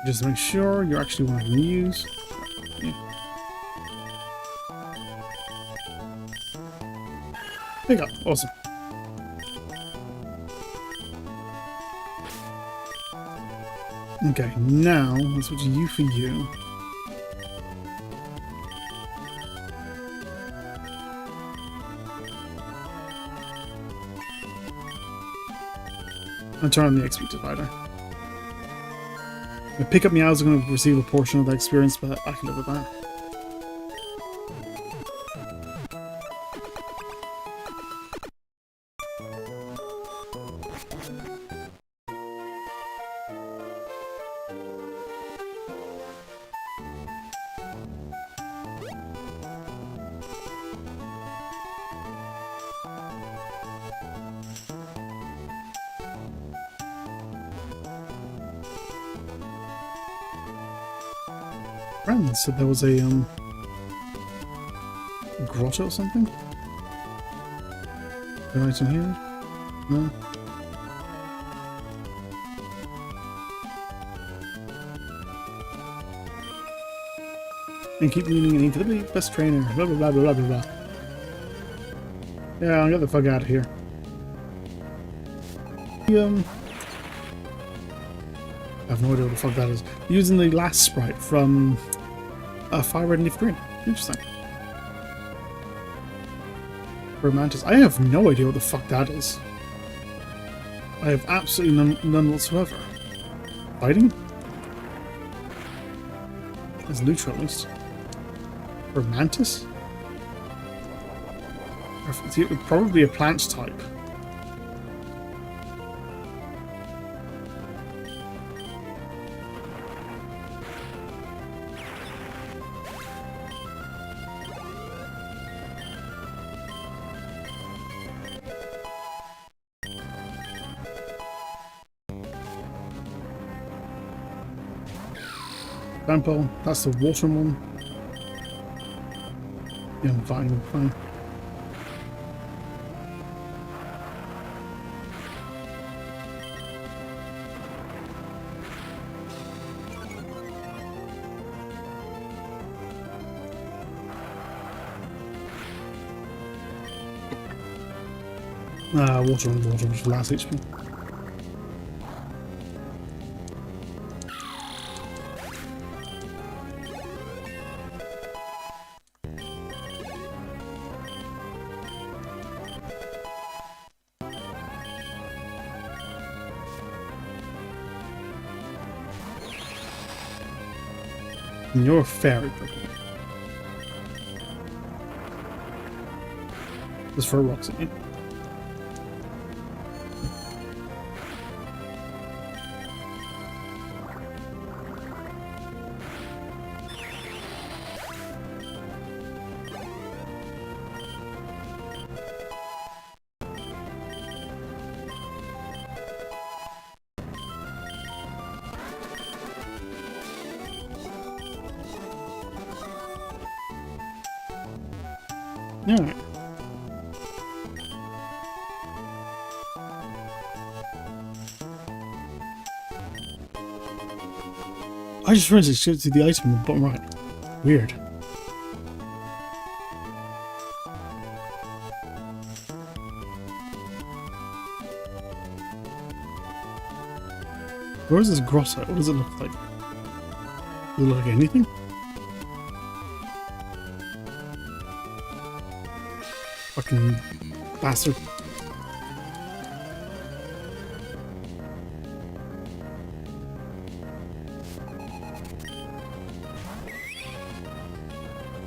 Just make sure you're actually one I can use. Yeah. There you go. Awesome. Okay, now let's switch you for you. And turn on the XP divider. The pickup meows are going to receive a portion of that experience, but I can live with that. Friend said there was a grotto or something. An item here? No. And keep leaning into the best trainer. Blah blah blah blah blah blah. Yeah, I'll get the fuck out of here. I have no idea what the fuck that is. Using the last sprite from Fire Red and Leaf Green. Interesting. Romantis. I have no idea what the fuck that is. I have absolutely none whatsoever. Fighting? There's neutral at least. Romantis? Probably a plant type. Vampire, that's the water one. Yeah, I'm fine. Water, which is last HP. And you're a fairy Pokemon. Just for rocks at you. Alright. I just realized it shows you the item in the bottom right. Weird. Where is this grotto? What does it look like? Does it look like anything? Fucking bastard.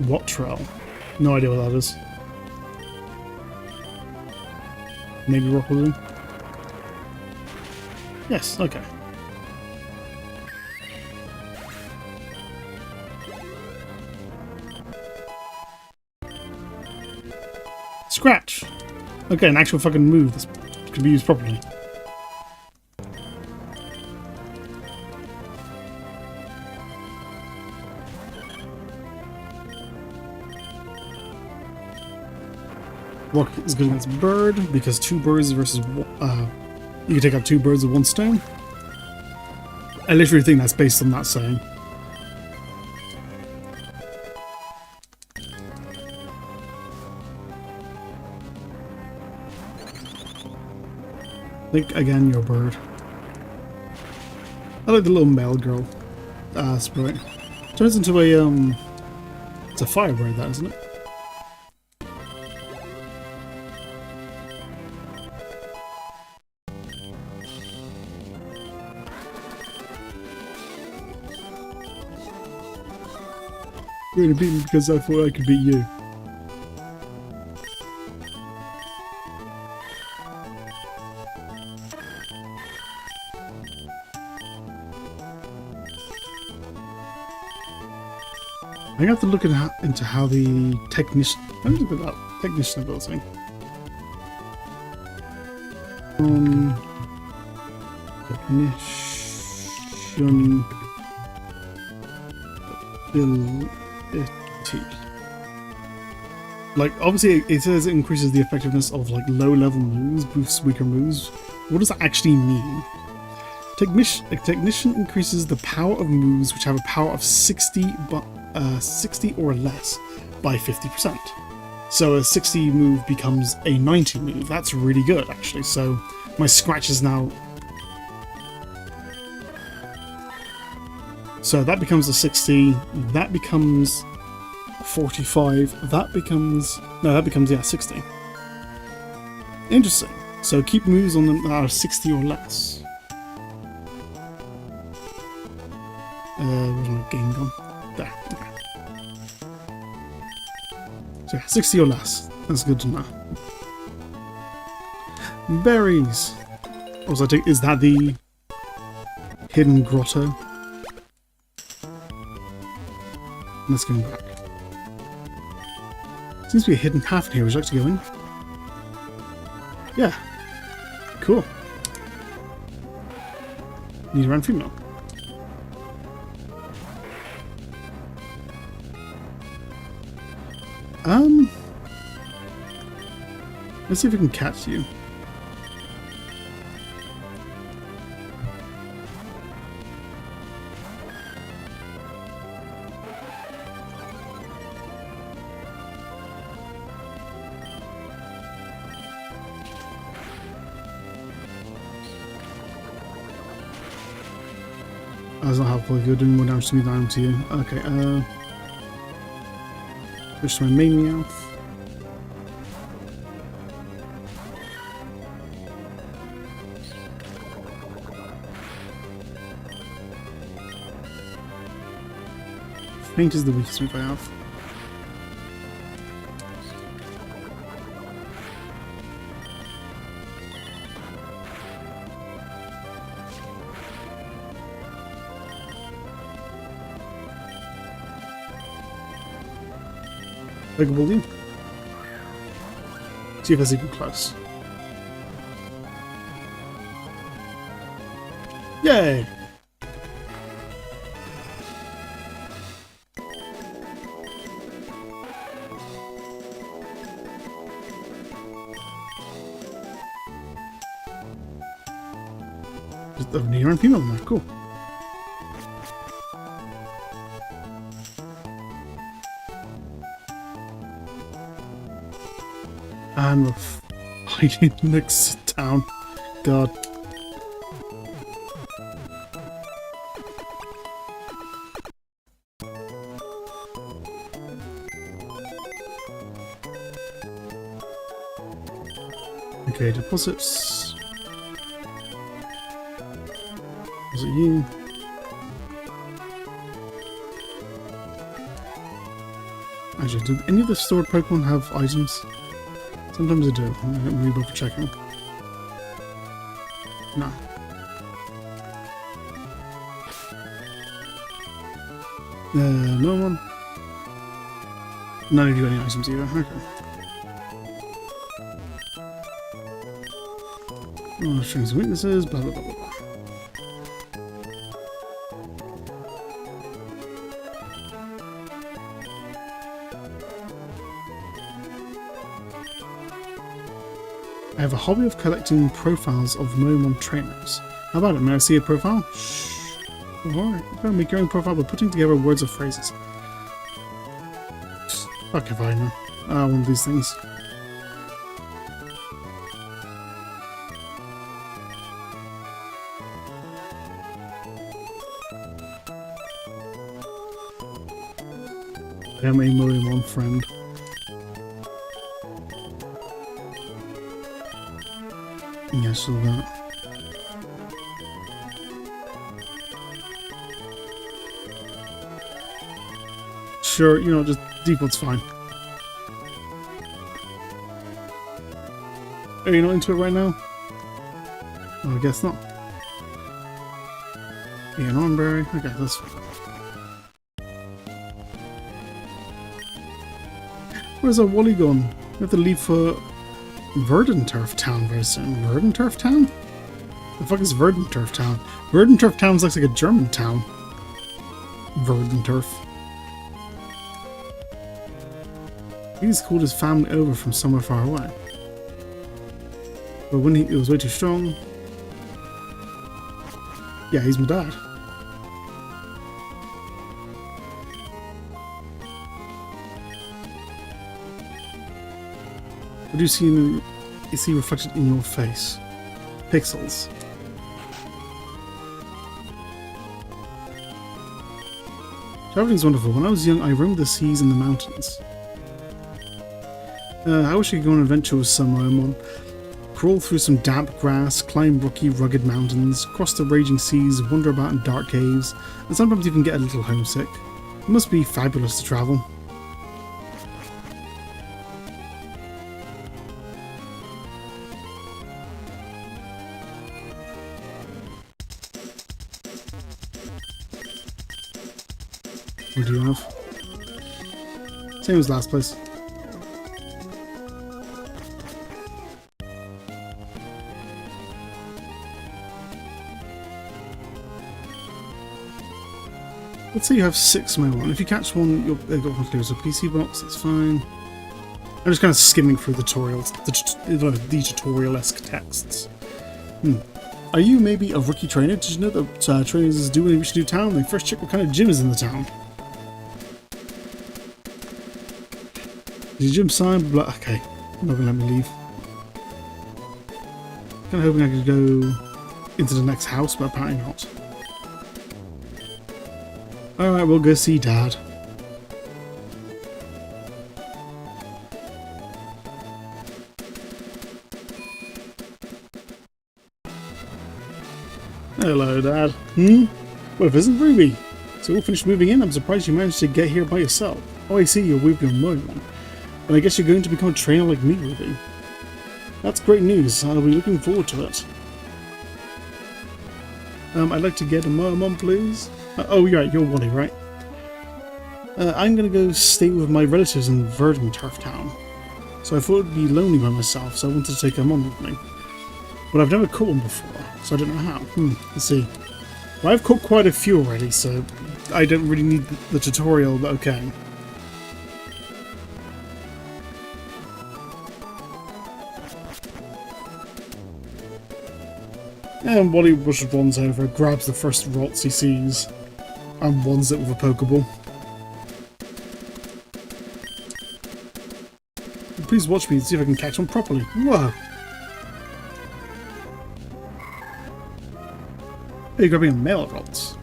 What trail? No idea what that is. Maybe rock wooden? Yes, okay. Scratch! Okay, an actual fucking move that could be used properly. Rock is good against bird because 2 birds versus you can take out 2 birds with 1 stone. I literally think that's based on that saying. Think again, you're a bird. I like the little male girl sprite. Turns into a it's a firebird, that isn't it? You're gonna beat me because I thought I could beat you. I have to look into how the technician. How do you look at that technician ability? Technician ability. Like, obviously, it says it increases the effectiveness of like low-level moves, boosts weaker moves. What does that actually mean? A technician increases the power of moves which have a power of 60 or less by 50%. So a 60 move becomes a 90 move. That's really good, actually. So my scratch is now... So that becomes a 60, that becomes 45, that becomes... No, that becomes, yeah, 60. Interesting. So keep moves on them that are 60 or less. Where's my game gone? There. Okay. So yeah, 60 or less. That's good to know. Berries. Also, is that the hidden grotto? Let's go back. Seems to be a hidden path here. Would you like to go in? Yeah. Cool. Need a round female. Let's see if we can catch you. That's not helpful if you're doing more damage to me than I am to you. Okay, switch to my main Meowth. Paint is the weakest move I have. Pokeball you. See if that's even close. Yay! Just a near and female now, cool. And we're fighting the next town. God. Okay, deposits. Was it you? Actually, do any of the stored Pokemon have items? Sometimes they do. I don't really bother checking. No. Moémon. None of you got any items either. Okay. Oh, strengths and weaknesses, blah blah blah blah blah. I have a hobby of collecting profiles of Moémon trainers. How about it? May I see a profile? Shh. Alright, you gotta make your own profile by putting together words or phrases. Fuck if I know. One of these things. I am a Moémon friend. Yeah, so that. Sure, you know, just default's fine. Are you not into it right now? Oh, I guess not. Yeah, an Armberry. Okay, that's fine. Where's our Wally gone? We have to leave for Verdanturf Town very soon. Verdanturf Town? The fuck is Verdanturf Town? Verdanturf Town looks like a German town. Verdanturf. He's called his family over from somewhere far away. But when it was way too strong... Yeah, he's my dad. What do you see reflected in your face? Pixels. Traveling's wonderful. When I was young, I roamed the seas and the mountains. I wish I could go on an adventure with some Moémon. Crawl through some damp grass, climb rocky, rugged mountains, cross the raging seas, wander about in dark caves, and sometimes even get a little homesick. It must be fabulous to travel. What do you have? Same as last place. Let's say you have 6 Moémon. If you catch one, you'll got one to lose a PC box, that's fine. I'm just kind of skimming through the tutorials, the tutorial-esque texts. Are you maybe a rookie trainer? Did you know that trainers do when they reach a new town? They first check what kind of gym is in the town. Did your gym sign? Blah. Okay, I'm not gonna let me leave. Kind of hoping I could go into the next house, but apparently not. Alright, we'll go see Dad. Hello, Dad. Well, if it isn't Ruby. So all finished moving in? I'm surprised you managed to get here by yourself. Oh, I see, you're with your Moémon. And I guess you're going to become a trainer like me, Ruby. That's great news. I'll be looking forward to it. I'd like to get a Moémon, please. Oh, you're right, you're Wally, right? I'm gonna go stay with my relatives in Verdanturf Town. So I thought it'd be lonely by myself, so I wanted to take them on with me. But I've never caught one before, so I don't know how. Let's see. Well, I've caught quite a few already, so I don't really need the tutorial, but okay. And Wally just runs over, grabs the first rots he sees, and wands it with a Pokeball. Please watch me and see if I can catch one properly. Whoa! Hey, you're grabbing a mail rods.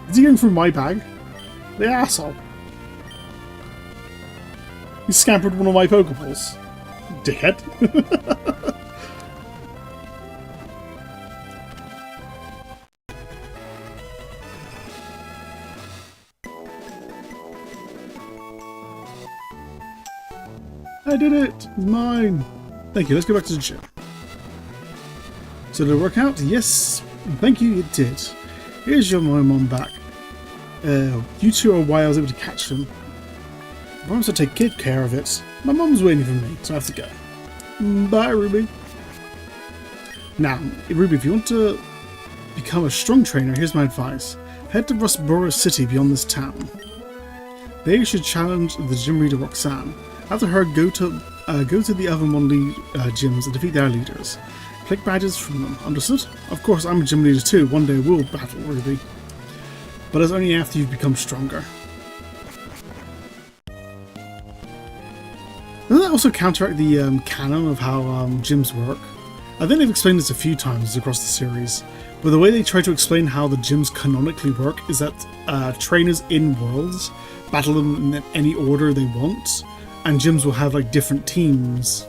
Is he going through my bag? The asshole. He scampered one of my Pokeballs. Dickhead. I did it! Mine! Thank you, let's go back to the gym. So did it work out? Yes! Thank you, it did. Here's your Moémon back. You two are why I was able to catch them. I promised to take good care of it. My mom's waiting for me, so I have to go. Bye, Ruby. Now, Ruby, if you want to become a strong trainer, here's my advice. Head to Rustboro City beyond this town. There you should challenge the gym leader Roxanne. After her, go to the other Mon gyms and defeat their leaders. Collect badges from them. Understood? Of course, I'm a gym leader too. One day we'll battle Ruby. But it's only after you've become stronger. Doesn't that also counteract the canon of how gyms work? I think they've explained this a few times across the series, but the way they try to explain how the gyms canonically work is that trainers in worlds battle them in any order they want, and gyms will have like different teams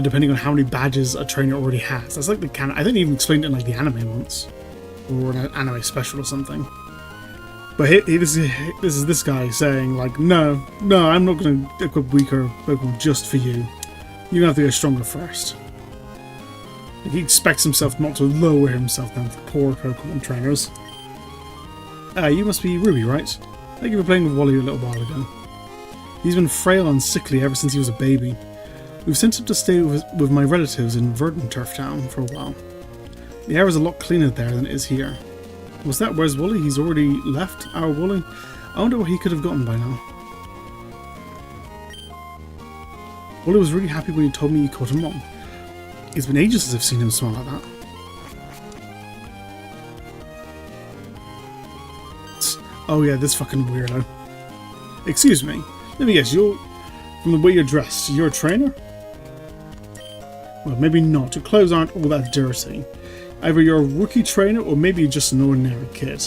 depending on how many badges a trainer already has. That's like the canon. I think they even explained it in like the anime once, or an anime special or something. But this is this guy saying like, no, I'm not going to equip weaker Pokemon just for you. You're going to have to go stronger first. Like, he expects himself not to lower himself down to poor Pokemon trainers. You must be Ruby, right? Thank you for playing with Wally a little while ago. He's been frail and sickly ever since he was a baby. We've sent him to stay with my relatives in Verdanturf Town for a while. The air is a lot cleaner there than it is here. Was that where's Wally? He's already left our Wally? I wonder what he could have gotten by now. Wally was really happy when he told me he caught him on. It's been ages since I've seen him smile like that. Oh yeah, this fucking weirdo. Excuse me. Let me guess, from the way you're dressed, you're a trainer? Well, maybe not. Your clothes aren't all that dirty. Either you're a rookie trainer or maybe you're just an ordinary kid.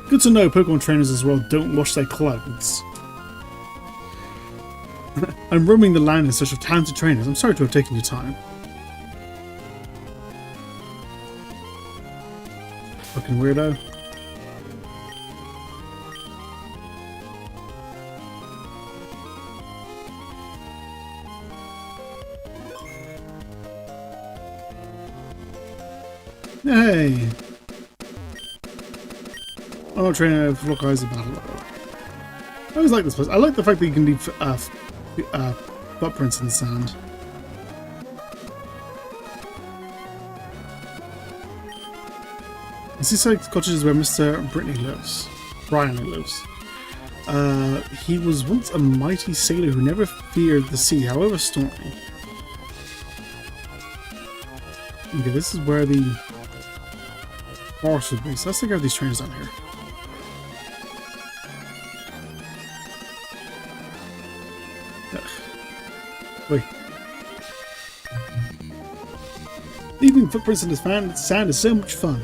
Good to know Pokemon trainers as well don't wash their clothes. I'm roaming the land in search of talented trainers. I'm sorry to have taken your time. Fucking weirdo. Hey! I'm not training a Flockheiser battle. I always like this place. I like the fact that you can leave footprints in the sand. Is this like cottages where Mr. Brian lives? He was once a mighty sailor who never feared the sea, however stormy. Okay, this is where the forest would be, so let's take out these trainers down here. Ugh. Wait. Leaving footprints in the sand is so much fun.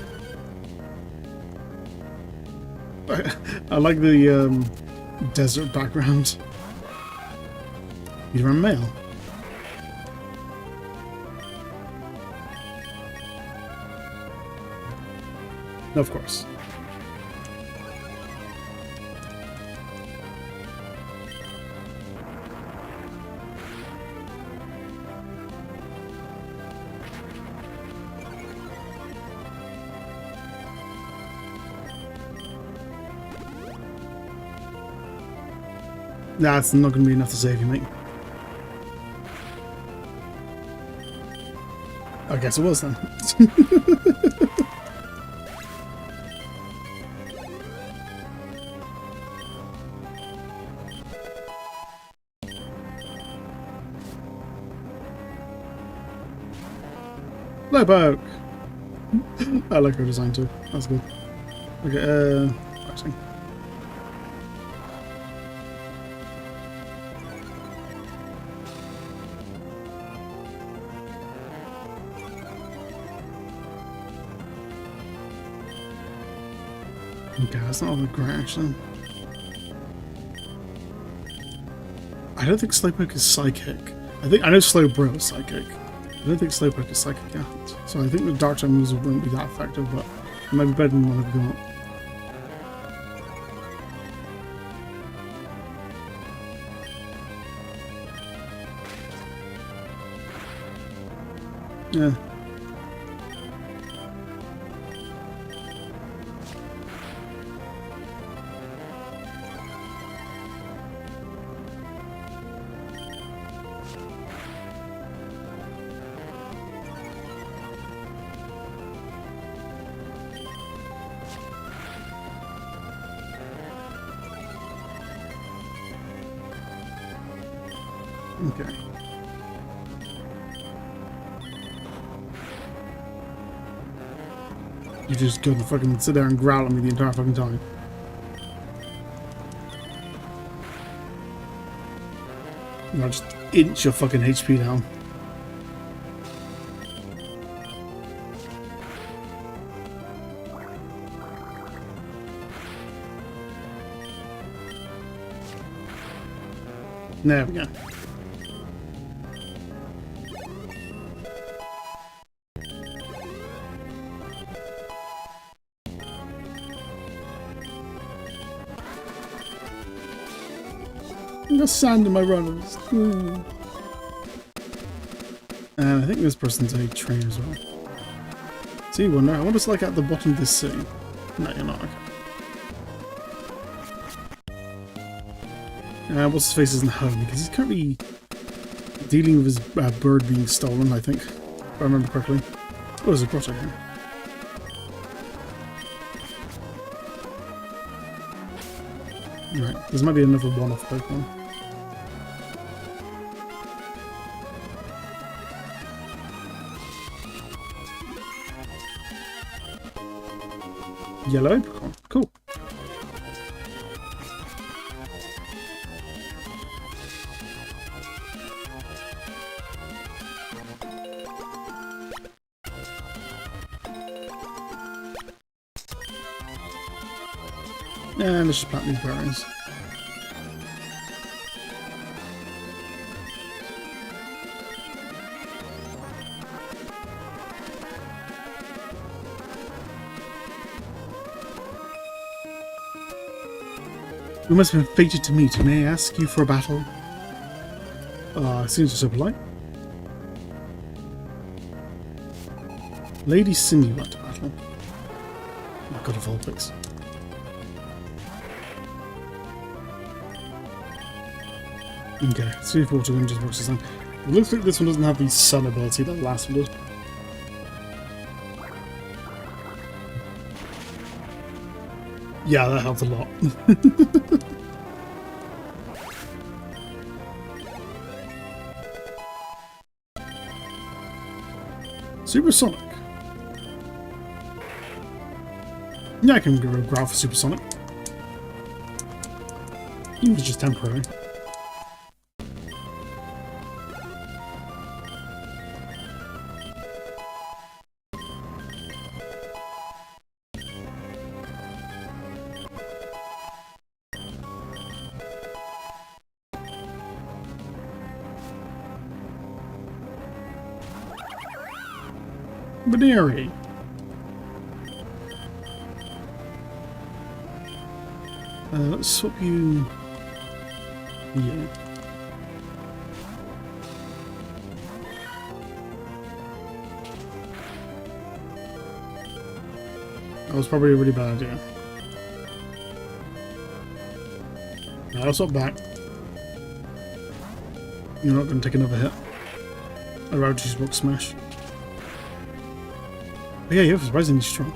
I like the desert background. You run mail. No, of course. Nah, it's not going to be enough to save you, mate. I guess it was then. Slowpoke! I like her design too. That's good. Okay, actually. Okay, that's not all that great actually. I don't think Slowpoke is psychic. I know Slowbro is psychic. I don't think Slowpoke is psychic yet. So I think the dark type moves won't be that effective, but it might be better than what I've got. Yeah. Okay. You just gonna fucking sit there and growl at me the entire fucking time. And I'll just inch your fucking HP down. There we go. Got sand in my runners. And I think this person's a trainer as well. See, wonder. I wonder what's like at the bottom of this city. No, you're not. What's his face isn't home because he's currently dealing with his bird being stolen, I think. If I remember correctly. Oh, there's a grotto here. Right, this might be another one-off Pokemon. Yellow Pokemon. Cool. And let's just plant these berries. We must have been fated to meet. May I ask you for a battle? Seems so polite. Lady Cindy would like to battle. Oh my god, of all place. Okay, let's see if Water just works this time. It looks like this one doesn't have the sun ability that the last one did. Yeah, that helped a lot. Supersonic. Yeah, I can go growl for Supersonic. Even if it's just temporary. Baneri. Let's swap you. Yeah. That was probably a really bad idea. Now I'll swap back. You're not going to take another hit. I'd rather just walk smash. Oh yeah, you're surprisingly strong.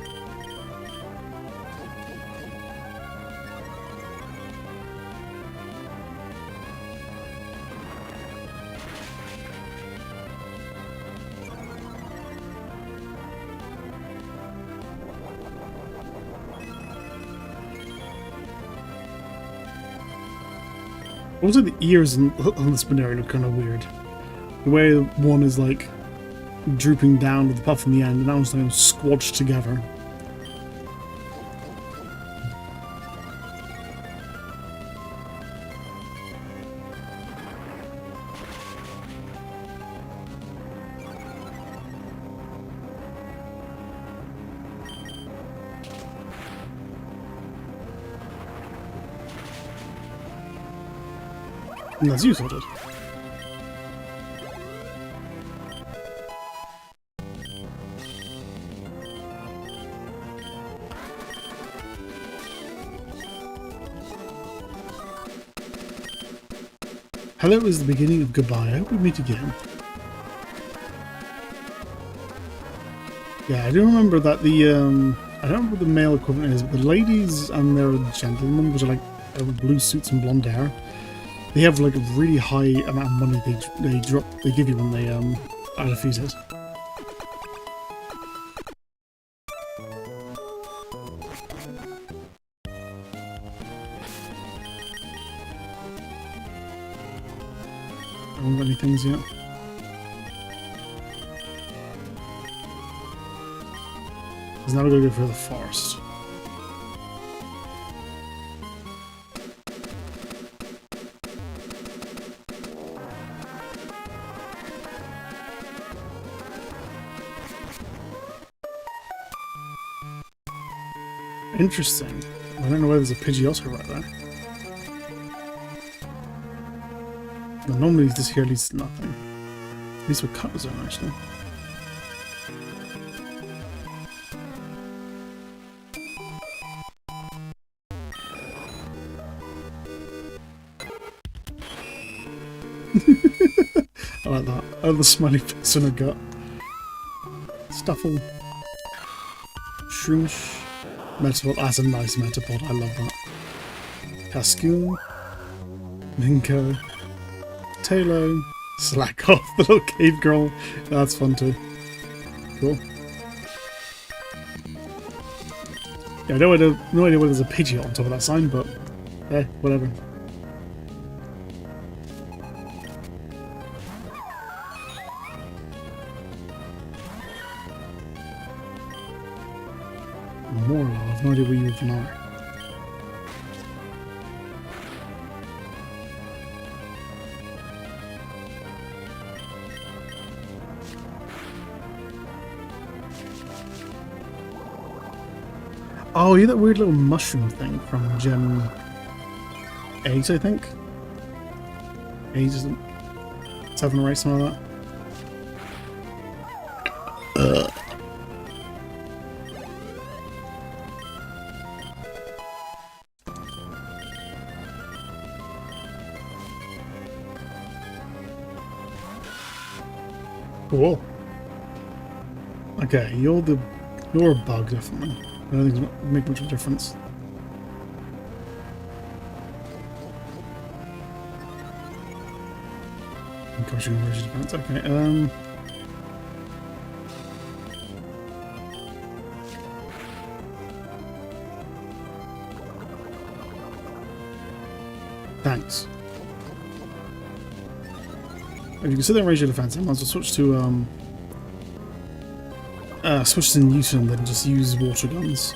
Also, the ears on this Spinari look kind of weird. The way one is like drooping down with the puff in the end, and that one's like squashed together. And that's you sorted. Hello is the beginning of goodbye. I hope we meet again. Yeah, I do remember that the I don't remember what the male equivalent is, but the ladies and their gentlemen, which are like with blue suits and blonde hair, they have like a really high amount of money they give you when they are defeated. I haven't got any things yet. Because now we're going to go for the forest. Interesting. I don't know why there's a Pidgeotto right there. But normally this here leads to nothing. At least with cut zone, actually. I like that. Oh, the smiley face in her gut. Stuffle. Shroosh. Metapod. That's a nice Metapod. I love that. Cascoon. Minko. Talo. Slack off, the little cave girl. That's fun too. Cool. Yeah, no idea whether there's a Pidgeot on top of that sign, but whatever. Moral, I have no idea where you even are. Oh, you're that weird little mushroom thing from Gen 8, I think? 8, 7 or 8, something like that. Cool. Okay, you're a bug, definitely. I don't think it'll make much of a difference. Encouraging emergency defense, okay, thanks. If you can sit there and raise your defense, I might as well switch to, switch to Newton, then just use water guns.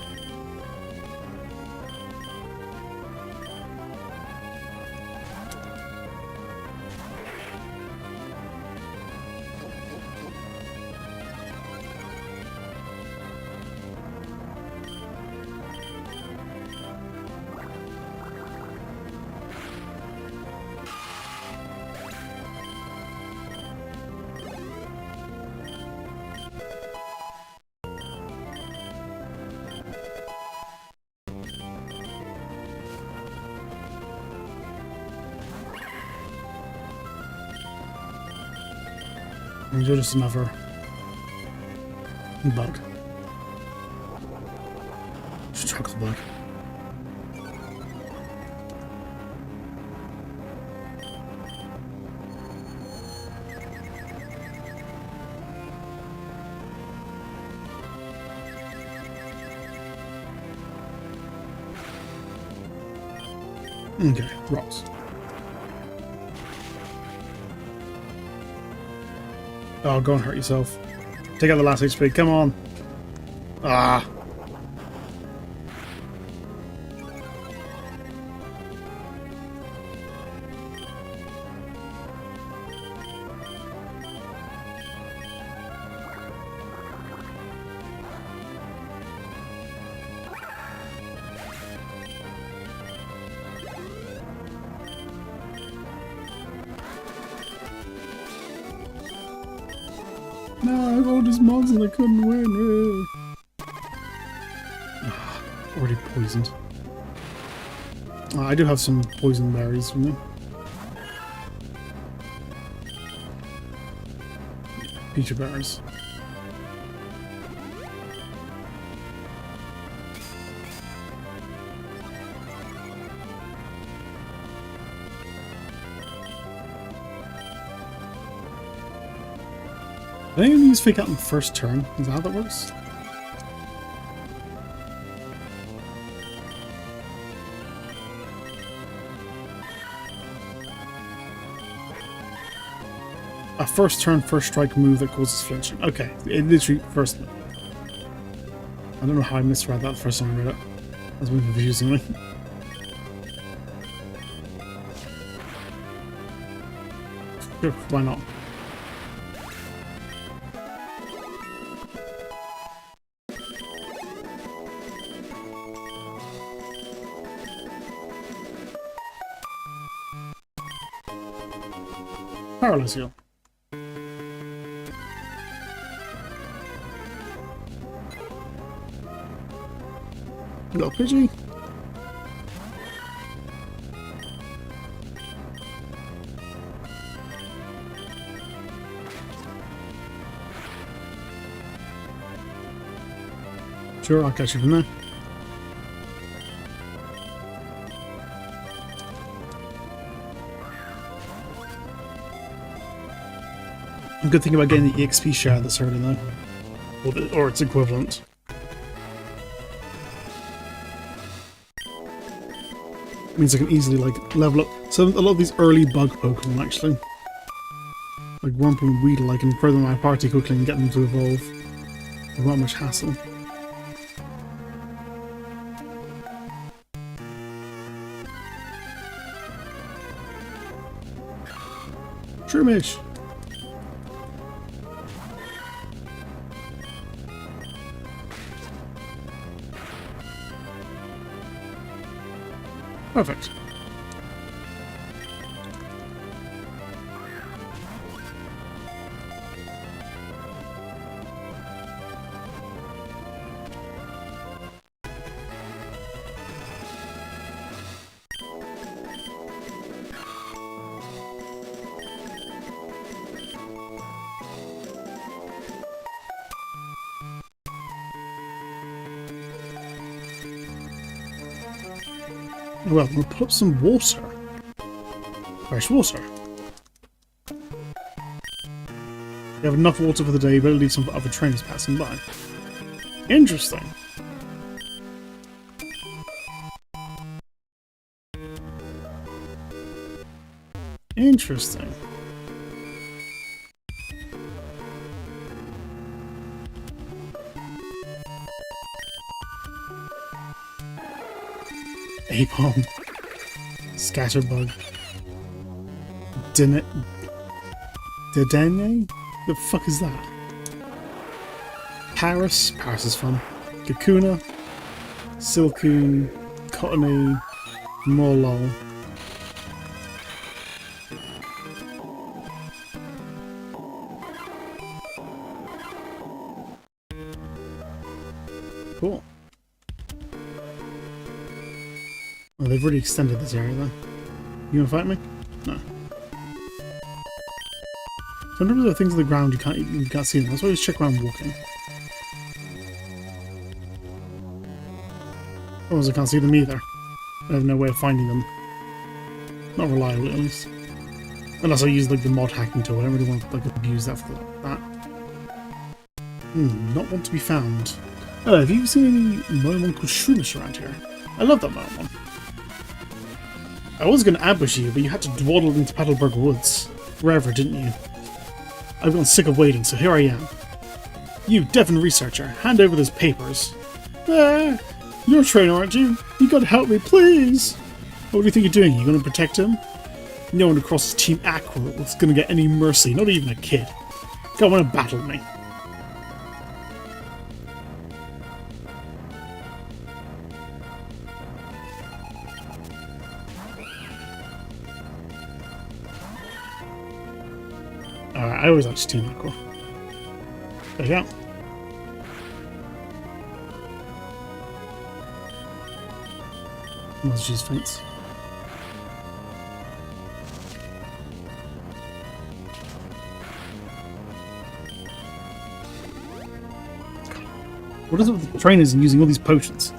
And you're just another bug. Struggle bug. Okay, rocks. Oh, go and hurt yourself. Take out the last HP. Come on. Ah. No, I rolled his mods and I couldn't win. Already poisoned. I do have some poison berries from me. Peach berries. I think I use fake out in the first turn. Is that how that works? A first turn, first strike move that causes flinching. Okay, it literally first. I don't know how I misread that the first time I read it. That's been confusing me. Sure, why not? Paralyze you. Little Pidgey. Sure, I'll catch you from there. The good thing about getting the EXP share that's early though, or its equivalent. Means I can easily like level up. So a lot of these early bug Pokemon actually, like Wurmple and Weedle, I can further my party quickly and get them to evolve without much hassle. Shroomish! Perfect. Well, we'll put up some water. Fresh water. We have enough water for the day, but at least some other trains passing by. Interesting. Interesting. Apom. Scatterbug. Dedenne? The fuck is that? Paris. Paris is fun. Kakuna. Silcoon. Cottony. Morlul. Cool. Oh, they've already extended this area though. You gonna fight me? No. Sometimes there are things on the ground you can't see them. That's why you just check around walking. Otherwise I can't see them either. I have no way of finding them. Not reliably at least. Unless I use like the mod hacking tool. I don't really want to like abuse that for that. Not want to be found. Oh, have you seen any Moémon called Shroomish around here? I love that Moémon. I was going to ambush you, but you had to dwaddle into Paddleberg Woods. Forever, didn't you? I've gotten sick of waiting, so here I am. You, Devon researcher, hand over those papers. You're a trainer, aren't you? You gotta help me, please! What do you think you're doing? You gonna protect him? No one across Team Aqua was gonna get any mercy, not even a kid. Go on and battle me. Alright, I always like Team Aqua. There you go. Let's choose fence. What is it with the trainers and using all these potions?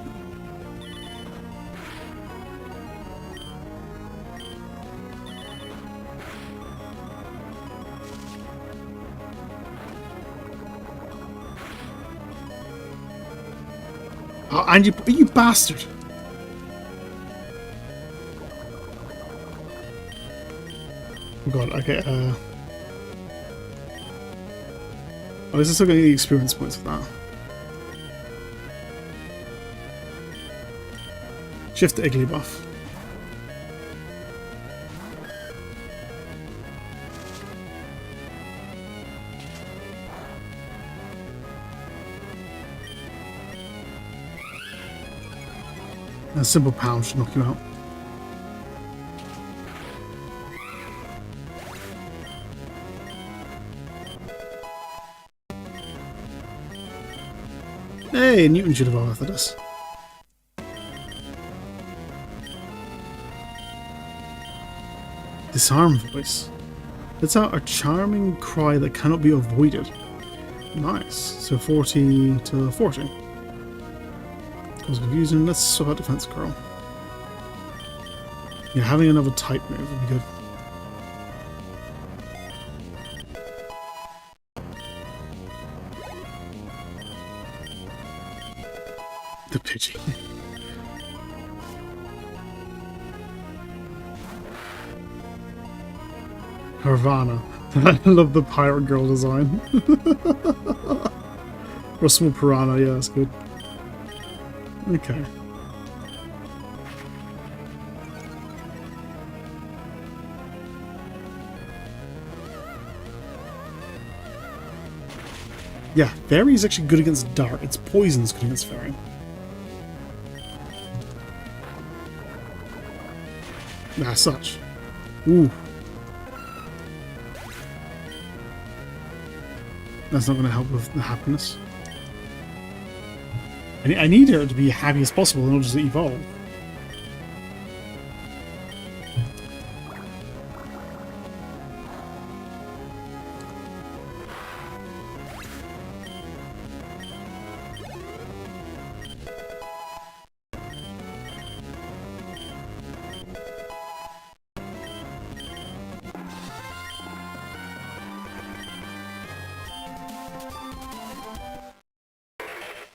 Oh, and you bastard! Oh god, okay, oh, this is still getting the experience points for that. Shift the Iggly buff. A simple pound should knock you out. Hey, Newton should have authored us. Disarm voice. It's out a charming cry that cannot be avoided. Nice. So 40 to 40. Cause confusion. Let's swap out defense curl. Yeah, having another type move would be good. The Pidgey. Nirvana. I love the pirate girl design. Or a small piranha, yeah, that's good. Okay. Yeah, Fairy is actually good against Dart. It's Poison's good against Fairy. As such. Ooh. That's not going to help with the happiness. I need her to be happy as possible in order to evolve.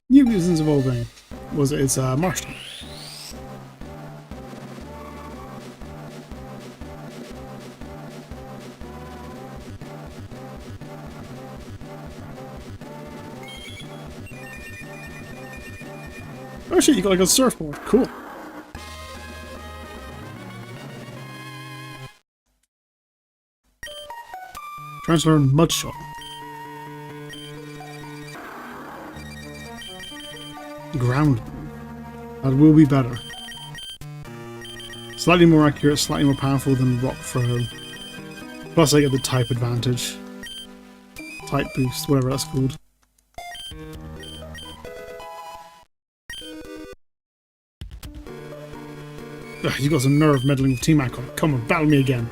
New Mutants Evolving was its Marshall. Oh shit, you got like a surfboard. Cool. Trying to learn Mud Shot. Ground. That will be better. Slightly more accurate, slightly more powerful than Rock Throw. Plus I get the type advantage. Type boost, whatever that's called. Ugh, you got some nerve meddling with Team Aqua. Come on, battle me again.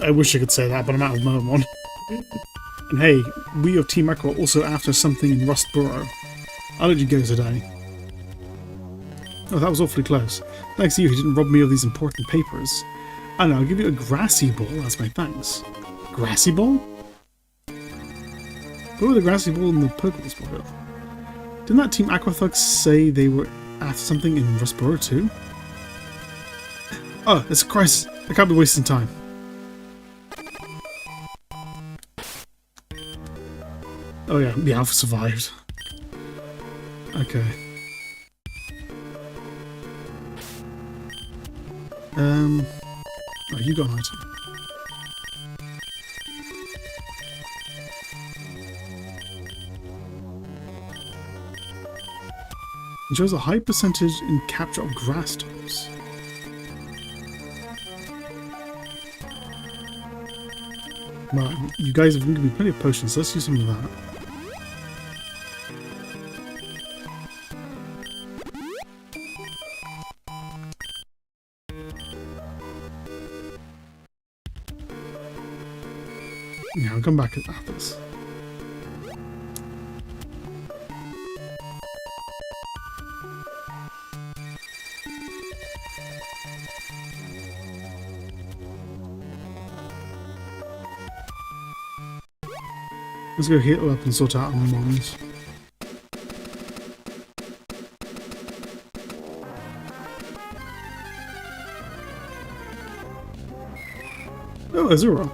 I wish I could say that, but I'm out of Moémon. And hey, we of Team Aqua are also after something in Rust Burrow. I'll let you go today. Oh, that was awfully close. Thanks to you, he didn't rob me of these important papers. I know, I'll give you a grassy ball as my thanks. Grassy ball? What were the grassy ball and the Pokeballs pocket? Didn't that Team Aqua Thug say they were after something in Rustboro too? Oh, it's a crisis. I can't be wasting time. Oh yeah, the alpha survived. Okay. Oh, you got an item. It shows a high percentage in capture of grass tops. Right, you guys have given me plenty of potions, so let's use some of that. Yeah, I'll come back after this. Let's go heal up and sort out our mons. Oh, Azura.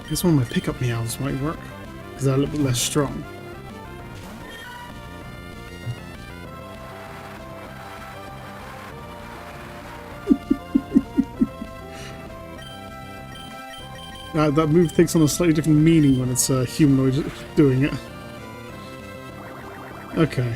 I guess one of my pickup meows might work, because they're a little bit less strong. That move takes on a slightly different meaning when it's a humanoid doing it. Okay.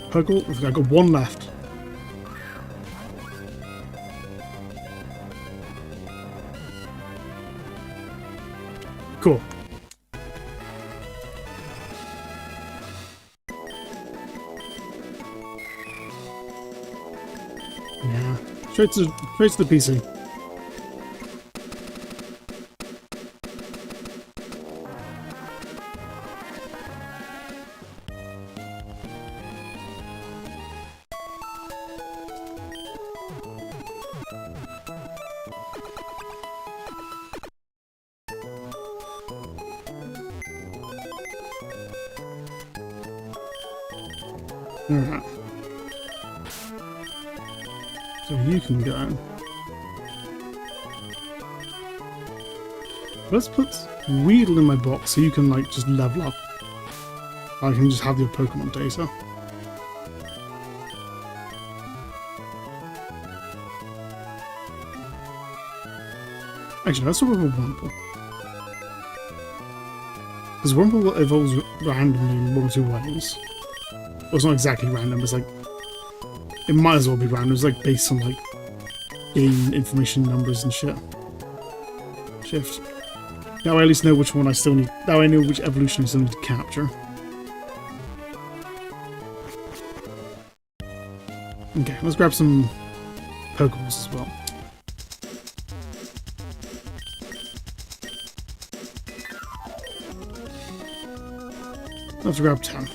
Purple? I've got one left. Cool. Yeah. Straight to the PC. Alright. So you can go. Let's put Weedle in my box so you can like just level up. I can just have your Pokemon data. Actually, let's talk about Wurmple. Because Wurmple evolves randomly in one or two ways. Well, it's not exactly random, it's like... It might as well be random, it's like based on like... game information numbers and shit. Shift. Now I at least know which one I still need... Now I know which evolution I still need to capture. Okay, let's grab some Pokeballs as well. Let's grab 10.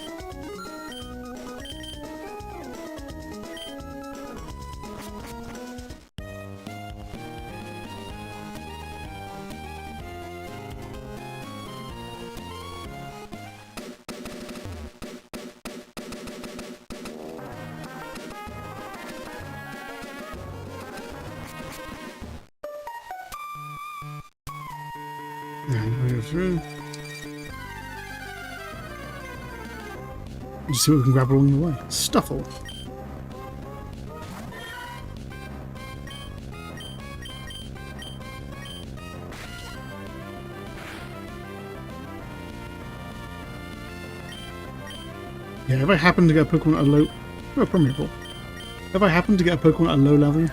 And we go through. Just see what we can grab along the way. Stuffle. Yeah, if I happen to get a Pokemon at a low... Oh, Permeable. If I happen to get a Pokemon at a low level,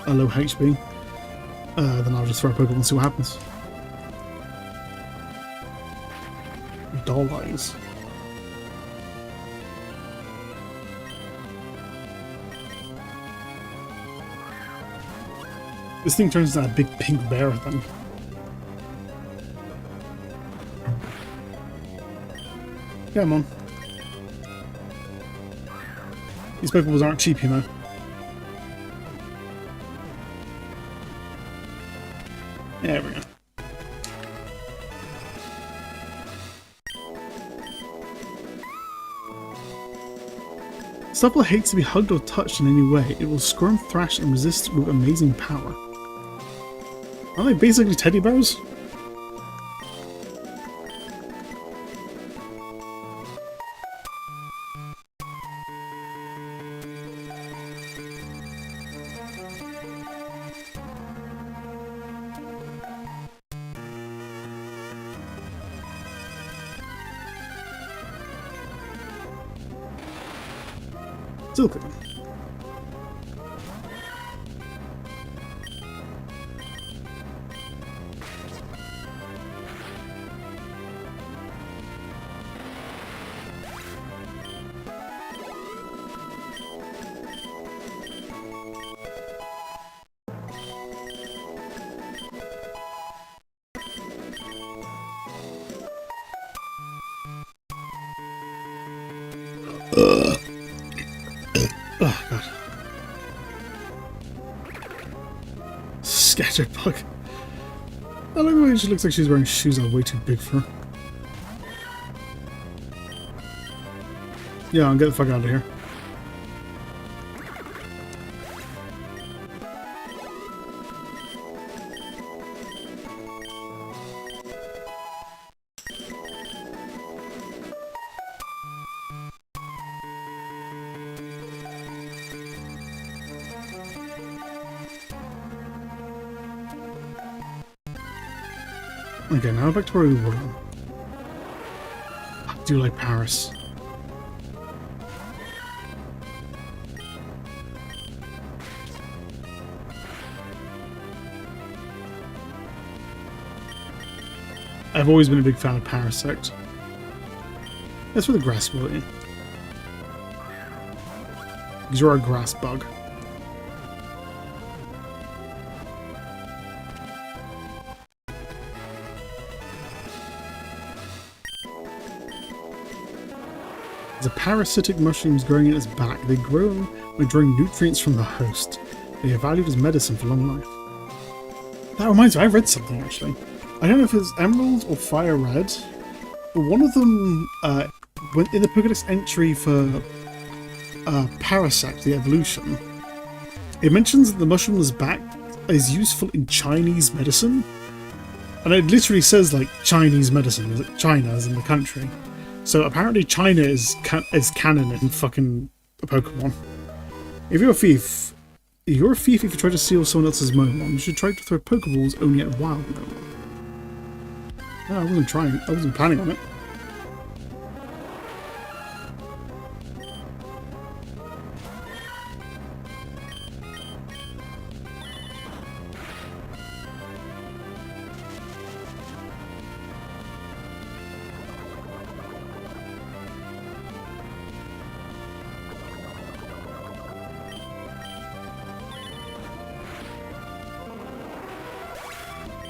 a low HP, then I'll just throw a Pokemon and see what happens. Doll eyes. This thing turns into a big pink bear thing. Come on. These Pokeballs aren't cheap, you know. There we go. Supple hates to be hugged or touched in any way. It will squirm, thrash, and resist with amazing power. Aren't they basically teddy bears? Still cooking. Oh, God. Scatterbug. I like the way she looks like she's wearing shoes that are way too big for her. Yeah, I'll get the fuck out of here. Okay, now back to where we were. I do like Paris. I've always been a big fan of Parasect. That's for the grass quality. Because you're a grass bug. The parasitic mushrooms growing in its back. They grow by drawing nutrients from the host. They are valued as medicine for long life. That reminds me, I read something actually. I don't know if it's Emerald or Fire Red, but one of them, in the Pokédex entry for Parasect, the evolution, it mentions that the mushroom's back is useful in Chinese medicine. And it literally says, like, Chinese medicine, like China as in the country. So apparently China is canon in fucking Pokemon. If you're a thief if you try to steal someone else's Moémon, you should try to throw Pokeballs only at wild Moémon. No, I wasn't planning on it.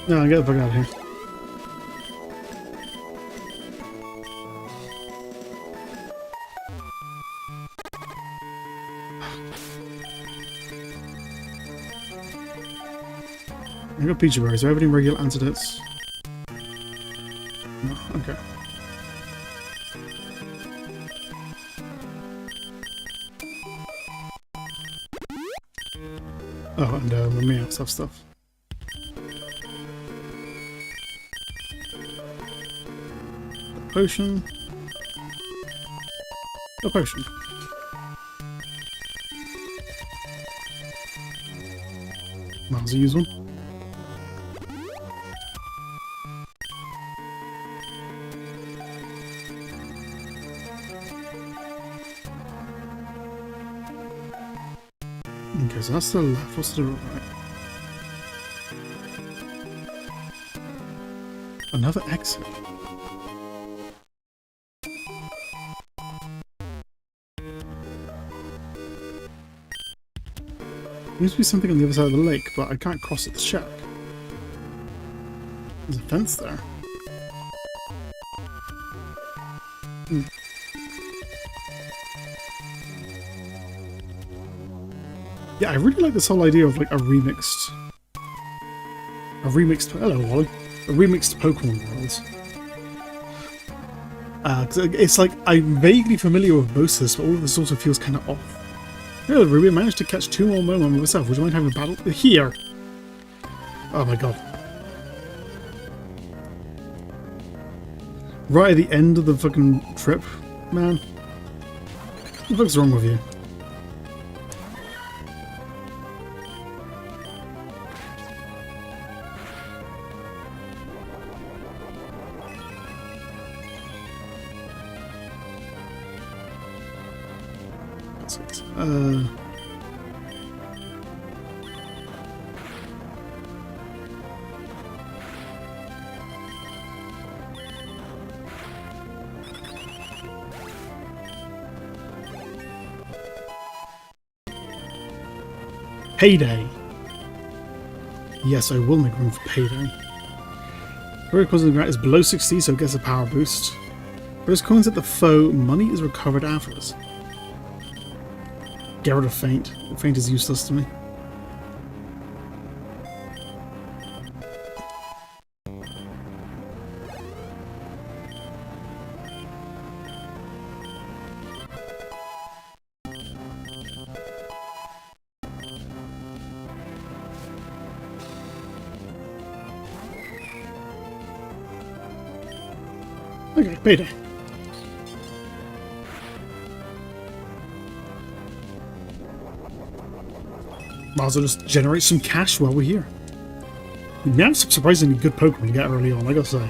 No, get the fuck out of here. I got Peachy Berries. Do I have any regular antidotes? No, okay. Oh, and the meow stuff. Potion. A potion. Might as well use one. Okay, so that's the left. What's the right? Another exit. There seems to be something on the other side of the lake, but I can't cross it to check. There's a fence there. Yeah, I really like this whole idea of like a remixed, hello Wally, a remixed Pokemon world. 'Cause it's like I'm vaguely familiar with most of this, but all of this also feels kind of off. Good, Ruby, I managed to catch 2 more Moémon myself. Would you mind having a battle here? Oh my god. Right at the end of the fucking trip, man. What the fuck's wrong with you? Payday. Yes, I will make room for payday. Rare coins in the ground is below 60, so it gets a power boost. Those coins at the foe, money is recovered afterwards. Get rid of feint. Feint is useless to me. Okay, payday. Might as well just generate some cash while we're here. We have some surprisingly good Pokemon to get early on, I gotta say.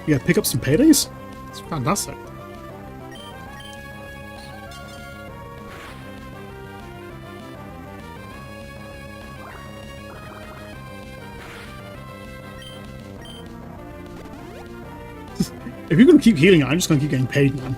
You gotta pick up some paydays? It's fantastic. If you're gonna keep healing, I'm just gonna keep getting paid, man.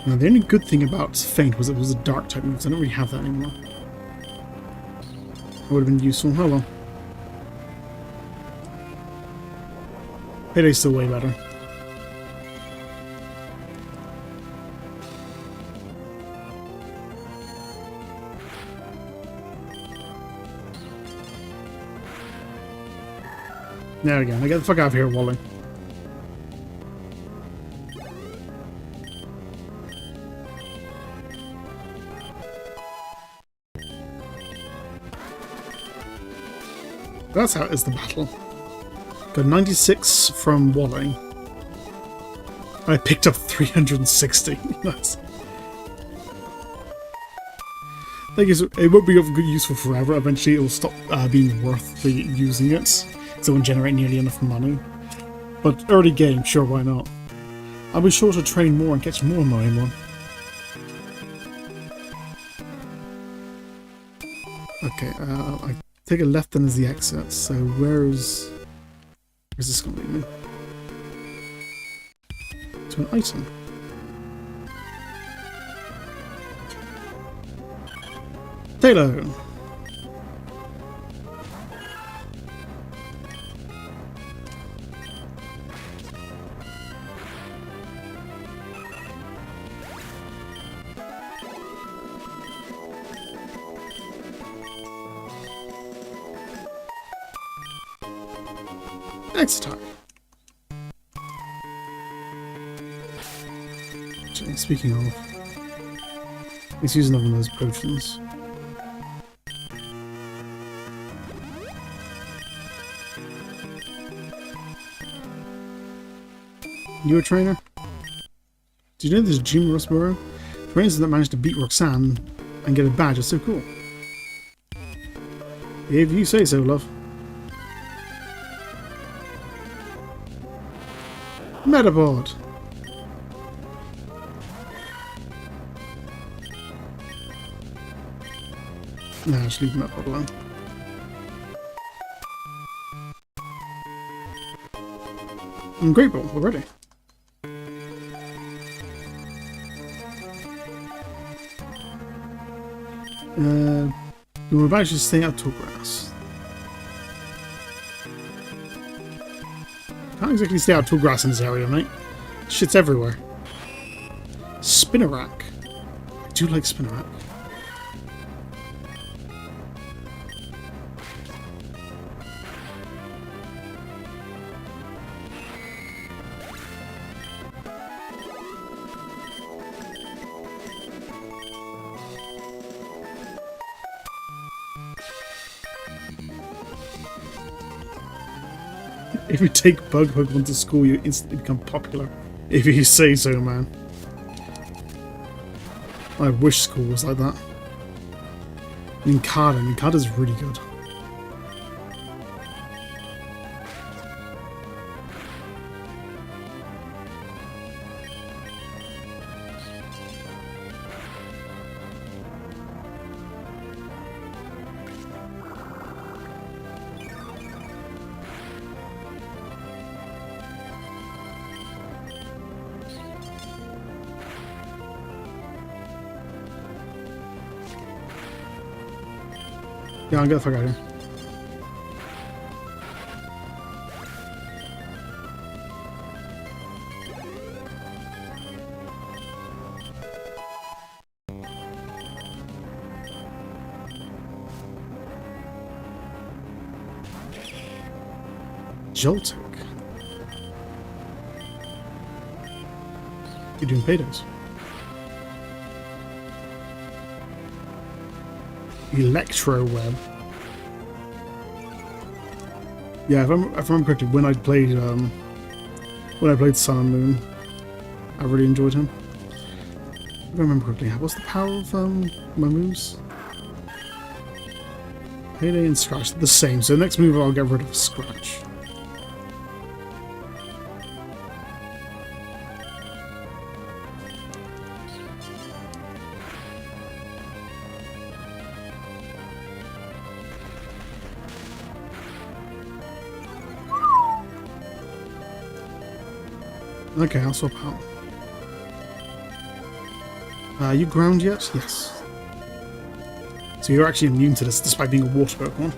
Now, the only good thing about Feint was it was a dark type move, so I don't really have that anymore. That would have been useful. Oh well. Payday's still way better. There we go. Now get the fuck out of here, Wally. That's how it is, the battle. Got 96 from Wally. I picked up 360. Nice. Thing is, it won't be useful forever. Eventually, it will stop being worth using it, so it won't generate nearly enough money. But early game, sure, why not? I'll be sure to train more and catch more Moémon. Okay, I take a left then as the exit, so where's this going to lead me? To an item. Taylor! Next time. Actually, speaking of, let's use another one of those potions. You a trainer? Do you know there's a gym in Rustboro? Trainers that managed to beat Roxanne and get a badge are so cool. If you say so, love. Metapod! Nah, just leave Metapod alone. Great ball already. We're about to stay out tall grass. Can't exactly stay out tall grass in this area, mate. Shit's everywhere. Spinner rack. I do like spinner rack. If you take bug Pokemon to school, you instantly become popular. If you say so, man. I wish school was like that. Nincada's really good. Yeah, I'll get the fuck out of here. Joltic. You're doing paydays. Electro web. Yeah, if I remember correctly, when I played Sun and Moon, I really enjoyed him. If I remember correctly, what's the power of my moves? Payday and Scratch are the same, so the next move I'll get rid of Scratch. Okay, I'll swap out. You ground yet? Yes. So you're actually immune to this despite being a water Pokemon.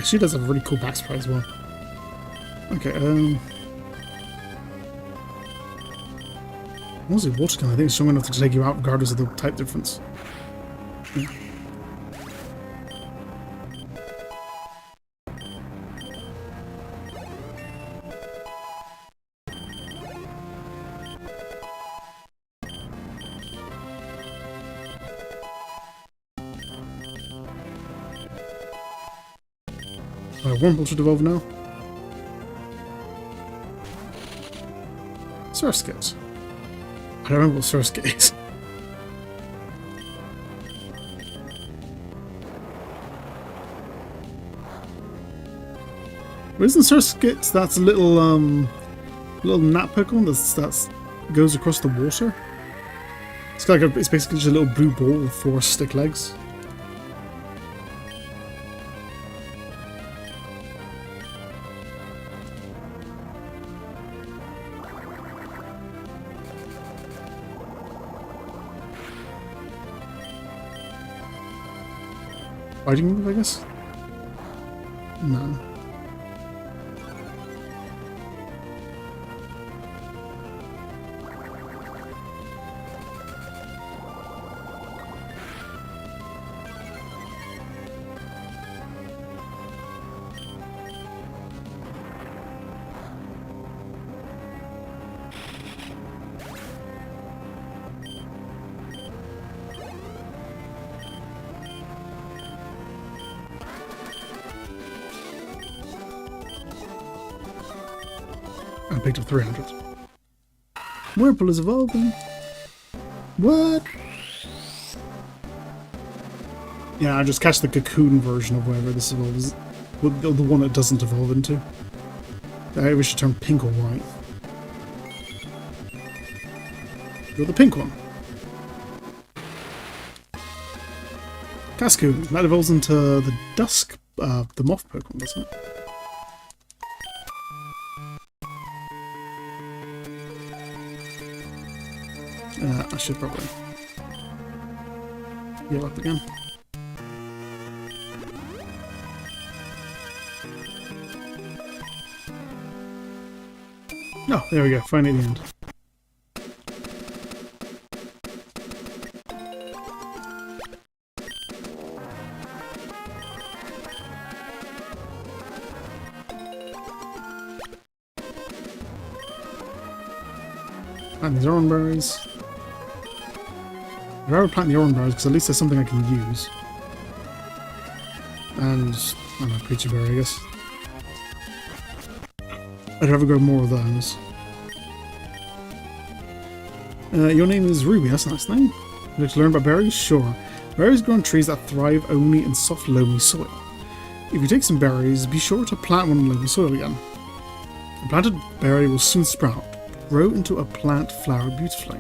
She does have a really cool back spray as well. Okay, what was it? Water gun? I think it's strong enough to take you out regardless of the type difference. Yeah. Wurmple should evolve now. Surskit. I don't remember what Surskit is. But isn't Surskit that's a little gnat Pokemon that goes across the water? It's like it's basically just a little blue ball with 4 stick legs. Fighting move, I guess? No. I picked up 300. Wurmple is evolving. What? Yeah, I just catch the cocoon version of whatever this evolves. The one that doesn't evolve into. We should turn pink or white. You're the pink one. Cascoon. That evolves into the Dusk, the moth Pokemon, doesn't it? I should probably heal up again. Oh, there we go, finally at the end. Plant these orange berries. I'd rather plant the orange berries because at least there's something I can use. And, I don't know, peachy berry, I guess. I'd rather grow more of those. Your name is Ruby, that's a nice name. Would you like to learn about berries? Sure. Berries grow on trees that thrive only in soft, loamy soil. If you take some berries, be sure to plant one in loamy soil again. A planted berry will soon sprout, grow into a plant, flower beautifully,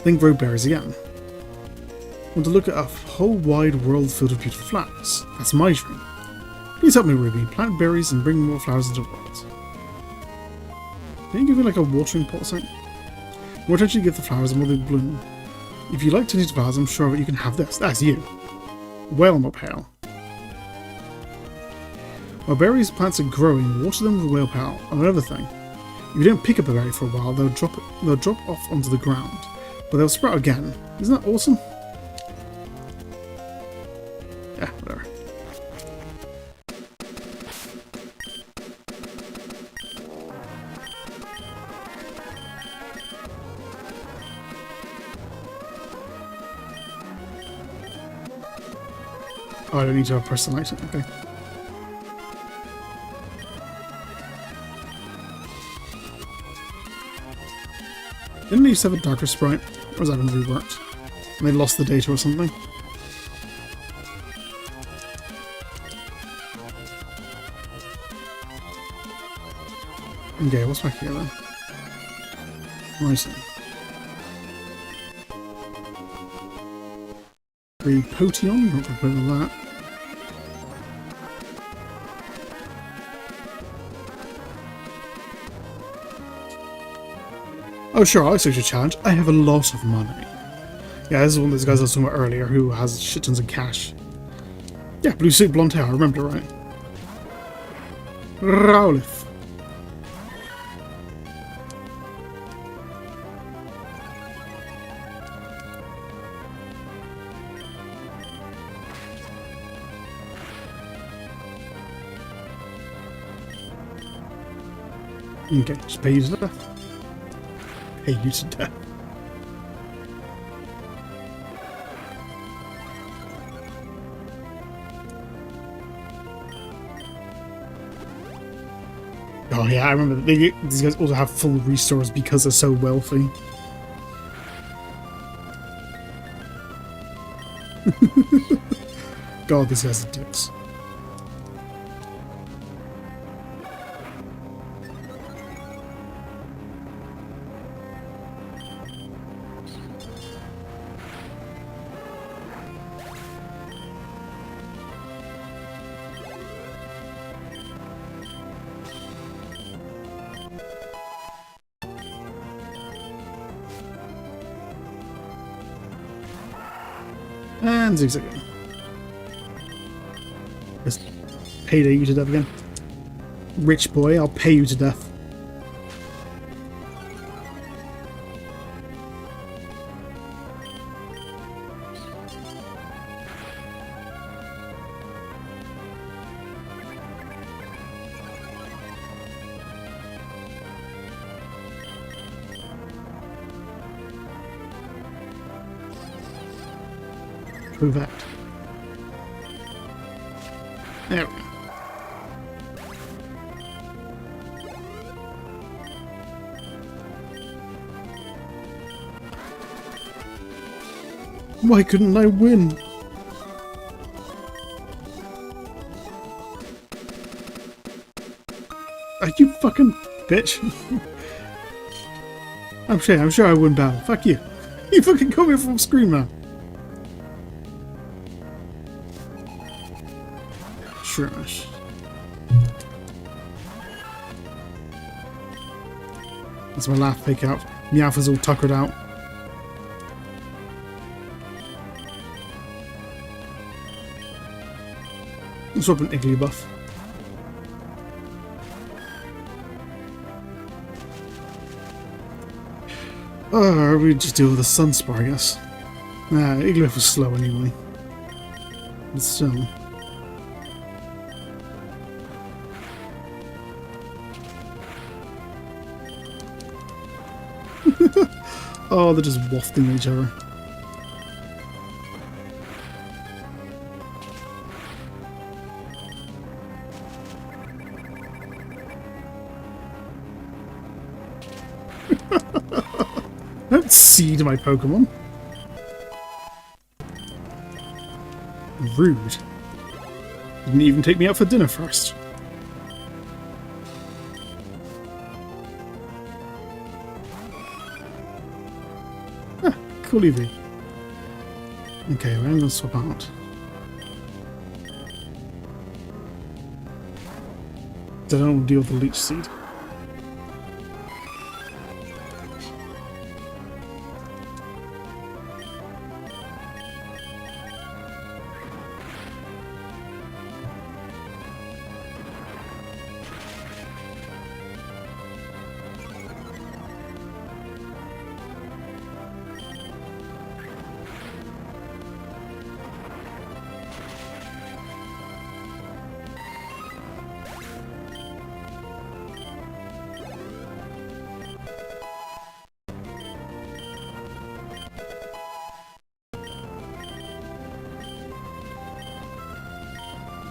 then grow berries again. Want to look at a whole wide world filled with beautiful flowers? That's my dream. Please help me, Ruby. Plant berries and bring more flowers into the world. Can you give me like a watering pot or something? More attention you give the flowers and more they bloom. If you like to need flowers, I'm sure that you can have this. That's you. Whale mop hail. While berries plants are growing, water them with a whale pail. Another thing. If you don't pick up a berry for a while, they'll drop off onto the ground. But they'll sprout again. Isn't that awesome? Yeah, whatever. Oh, I don't need to have personalized it. Okay. Didn't they used to have a darker sprite? Or was that been reworked? And they lost the data or something? Okay, what's back here then? Ryzen. The Pkmn, not going to play with that. Oh sure, I'll social challenge. I have a lot of money. Yeah, this is one of those guys I was talking about earlier who has shit tons of cash. Yeah, blue suit, blonde hair, I remember right. Raulif. Okay, just pay you to death. Pay you to death. Oh yeah, I remember these guys also have full restores because they're so wealthy. God, these guys are dicks. And zigzagging. Just payday you to death again. Rich boy, I'll pay you to death. Prove that. There we go. Why couldn't I win? Are you fucking bitch? I'm sure I win battle. Fuck you. You fucking got me from screen, man. Trash. That's my laugh fake out. Meowth is all tuckered out. Swap an Igloo buff. We just deal with the Sunspore, I guess. Nah, Igloo was slow anyway. But still. Oh, they're just wafting each other. Don't seed my Pokemon. Rude. Didn't even take me out for dinner first. Ah, cool Eevee. Okay, well, I'm gonna swap out. I don't deal with the Leech Seed.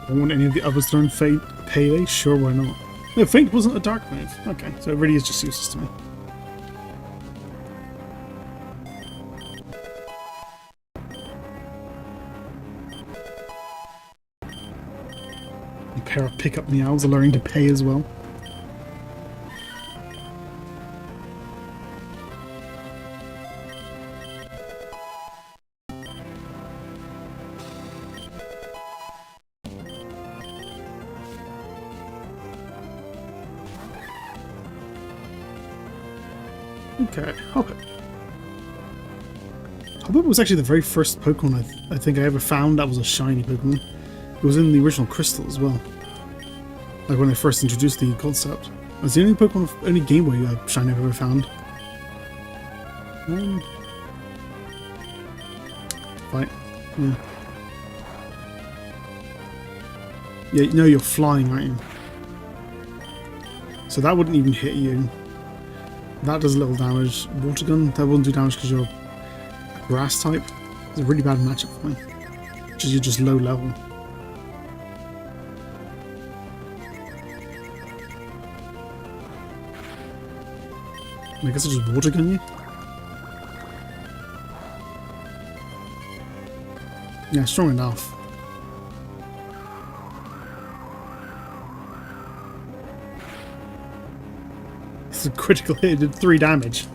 I want any of the others to learn Pele? Sure, why not? No, Fate wasn't a dark move. Okay, so it really is just useless to me. A pair of pickup meows are learning to pay as well. Okay, Hoppip. Hoppip was actually the very first Pokemon I think I ever found that was a shiny Pokemon. It was in the original Crystal as well. Like when I first introduced the concept. It was the only Pokemon, only Game Boy shiny I've ever found. Fight. Yeah. Yeah, no, you're flying, aren't you? So that wouldn't even hit you. That does a little damage. Water Gun, that wouldn't do damage because you're a grass type. It's a really bad matchup for me. Because you're just low level. I guess I'll just Water Gun you. Yeah, strong enough. It's a critical hit, it did 3 damage.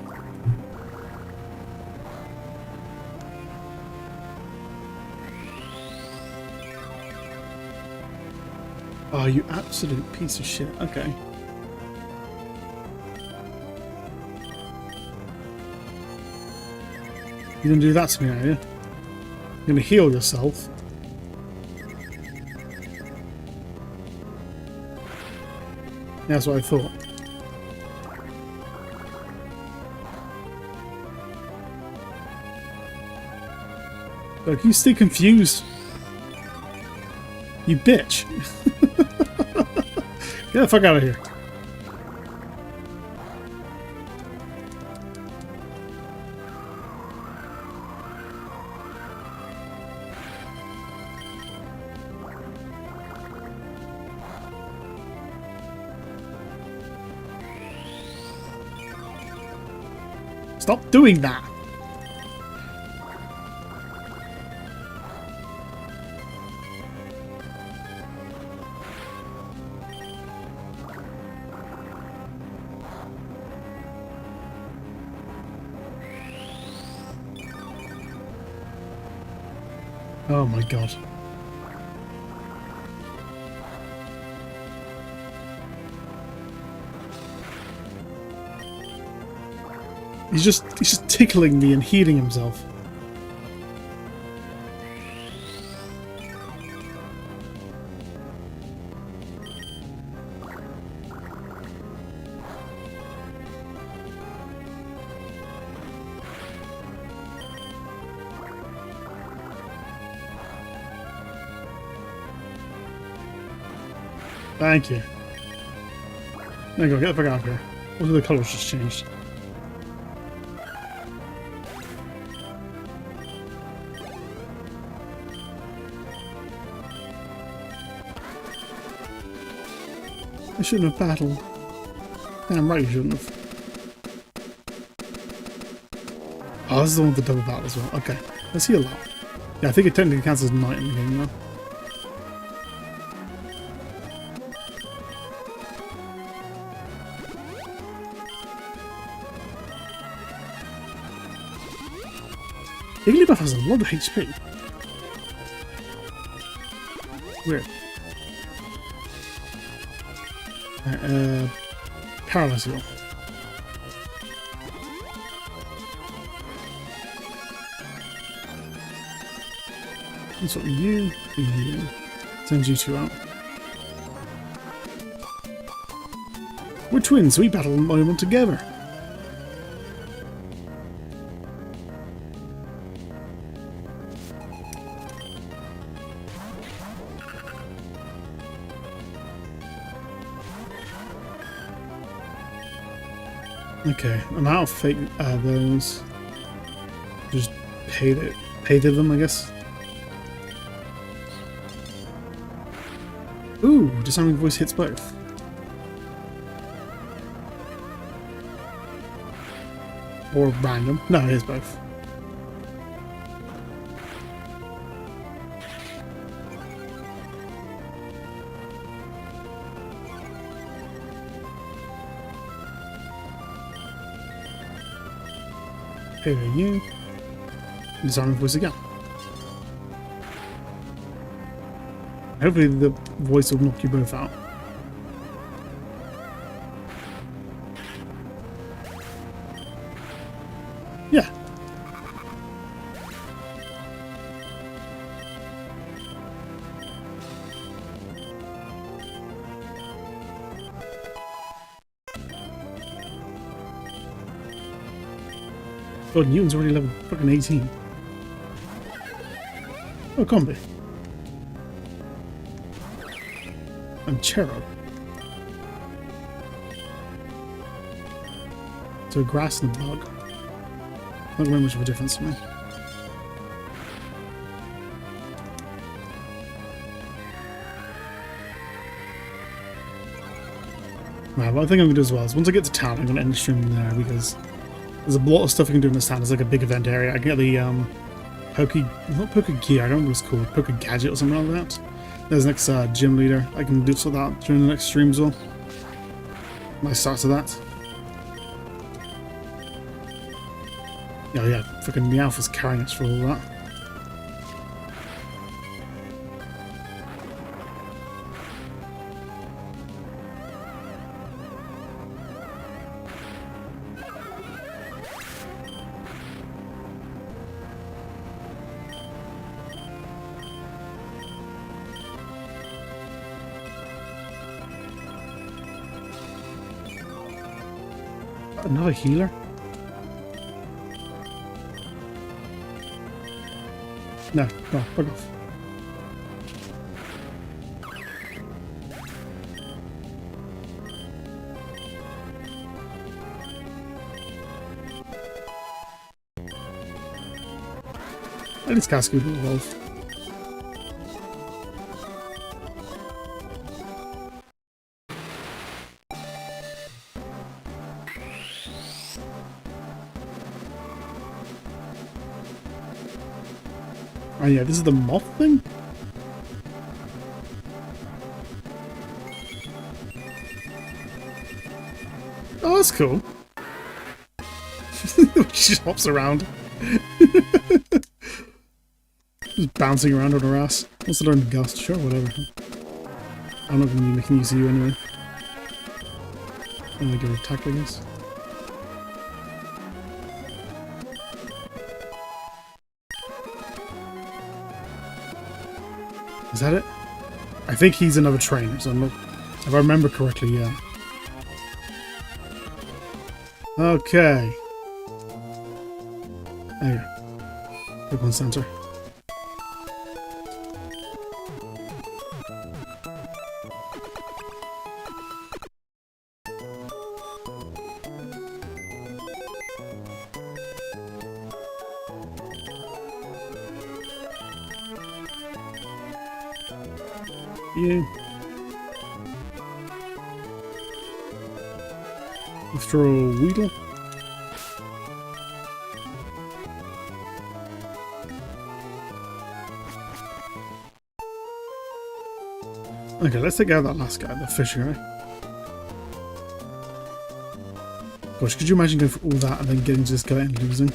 Oh, you absolute piece of shit. Okay. You're gonna do that to me, are you? You're gonna heal yourself. Yeah, that's what I thought. Look, you stay confused. You bitch. Get the fuck out of here. Stop doing that. Oh my god. He's just tickling me and healing himself. Thank you. There you go, get the fuck out of here. What are the colours just changed? I shouldn't have battled. Damn right you shouldn't have. Oh, this is the one with the double battle as well. Okay, let's heal up. Yeah, I think it technically counts as night in the game now. Jigglypuff has a lot of HP. Weird. Paralyze heal. That's what you send you two out. We're twins, we battle Moémon together. Okay, I'm out of fake those. Just painted them, I guess. Ooh, disarming voice hits both. Or random. No, it is both. Here you. Disarming voice again. Hopefully the voice will knock you both out. Yeah. God, Newton's already level fucking 18. Oh, can't be. And Cherub. So grass and a bug. Not very much of a difference to me. Right, what I think I'm going to do as well is once I get to town, I'm going to end the stream there because there's a lot of stuff you can do in this town. It's like a big event area. I can get the not Poke Gear, I don't know what it's called, Poke Gadget or something like that. There's next gym leader. I can do sort of that during the next stream as well. Nice start to that. Yeah, freaking Meowth's carrying us for all that. Another healer? No, fuck off. At least Cascade will evolve. Oh yeah, this is the moth thing? Oh, that's cool. She just hops around. Just bouncing around on her ass. What's the darn gust? Sure, whatever. I'm not going to be making use of you anyway. I'm going to go attack, I guess. Is that it? I think he's another trainer, so I'm not... If I remember correctly, yeah. Okay. There you go. Pokemon Center. You. Withdraw Weedle. Okay, let's take out that last guy, the fish guy. Gosh, could you imagine going for all that and then getting to this guy and losing?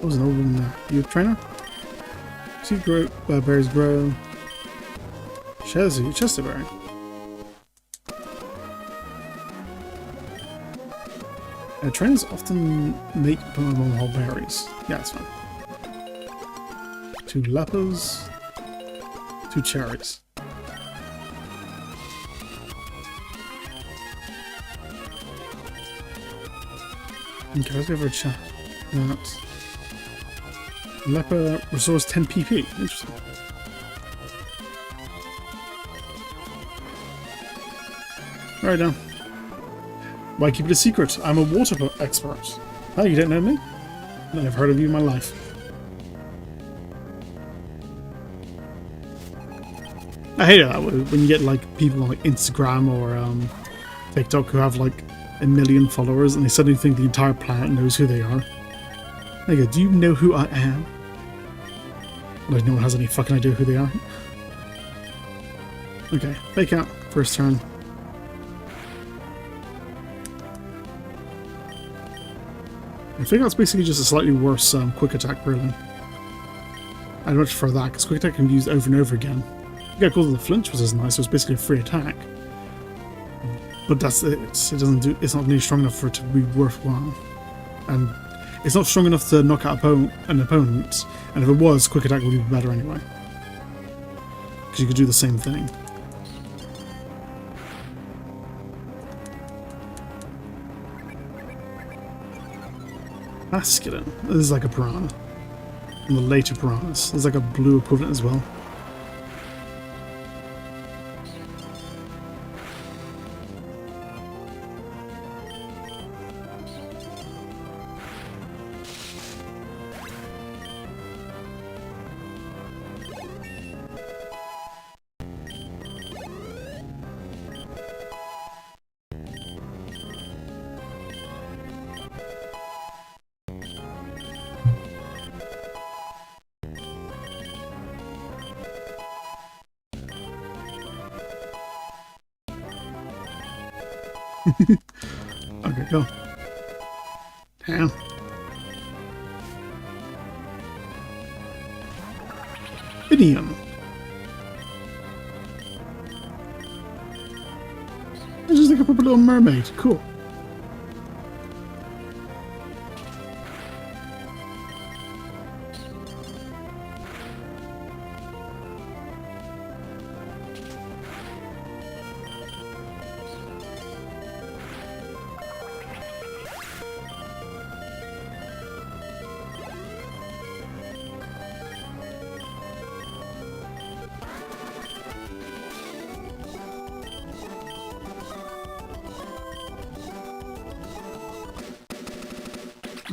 What was an old one there? You a trainer? Seed grow, berries grow. Chesterberry. Trainers often make Pkmn whole berries. Yeah, that's fine. 2 lepers. 2 cherries. Okay, let's go for a chat. That. Leper resource 10 PP. Interesting. Right now. Why keep it a secret? I'm a water expert. Oh, you don't know me? I've heard of you in my life. I hate it that way when you get like people on like Instagram or TikTok who have like 1 million followers and they suddenly think the entire planet knows who they are. There you go, do you know who I am? Like no one has any fucking idea who they are. Okay, fake out, first turn. I think that's basically just a slightly worse quick attack, really. I'd much prefer that, because quick attack can be used over and over again. You got called the flinch, which is nice, so it's basically a free attack. But that's it. It's not nearly strong enough for it to be worthwhile. And it's not strong enough to knock out an opponent, and if it was, quick attack would be better anyway. Because you could do the same thing. Masculine. This is like a piranha. And the later piranhas. There's like a blue equivalent as well. Okay, go. Damn. Idiom. It's just like a proper little mermaid. Cool.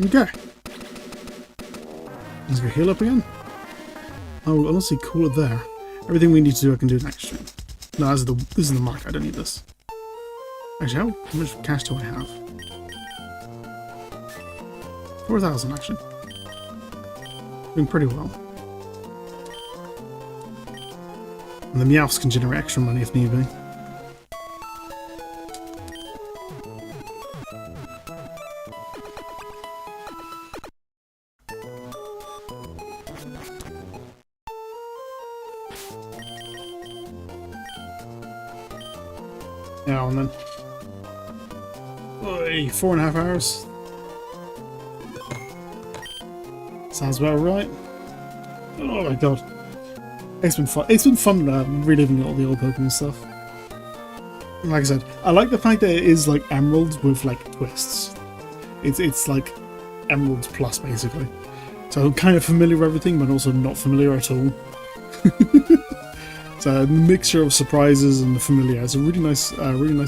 Okay. Let's go heal up again. Oh, honestly, call it there. Everything we need to do, I can do next stream. No, this is the mark. I don't need this. Actually, how much cash do I have? 4,000, actually. Doing pretty well. And the Meowths can generate extra money if need be. Yeah, and then... Oy, 4.5 hours. Sounds about right. Oh my god. It's been fun. It's been fun reliving all the old Pokemon stuff. Like I said, I like the fact that it is like Emeralds with like twists. It's like Emeralds Plus basically. So I'm kind of familiar with everything, but also not familiar at all. So a mixture of surprises and the familiar. It's a really nice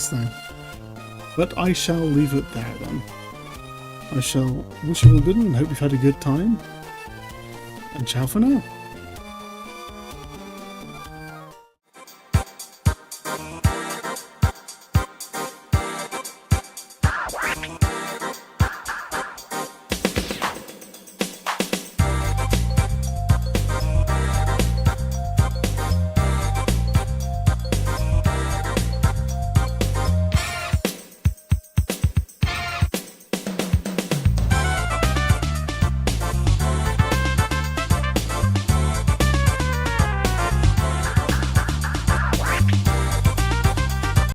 thing. But I shall leave it there then. I shall wish you all good and hope you've had a good time. And ciao for now.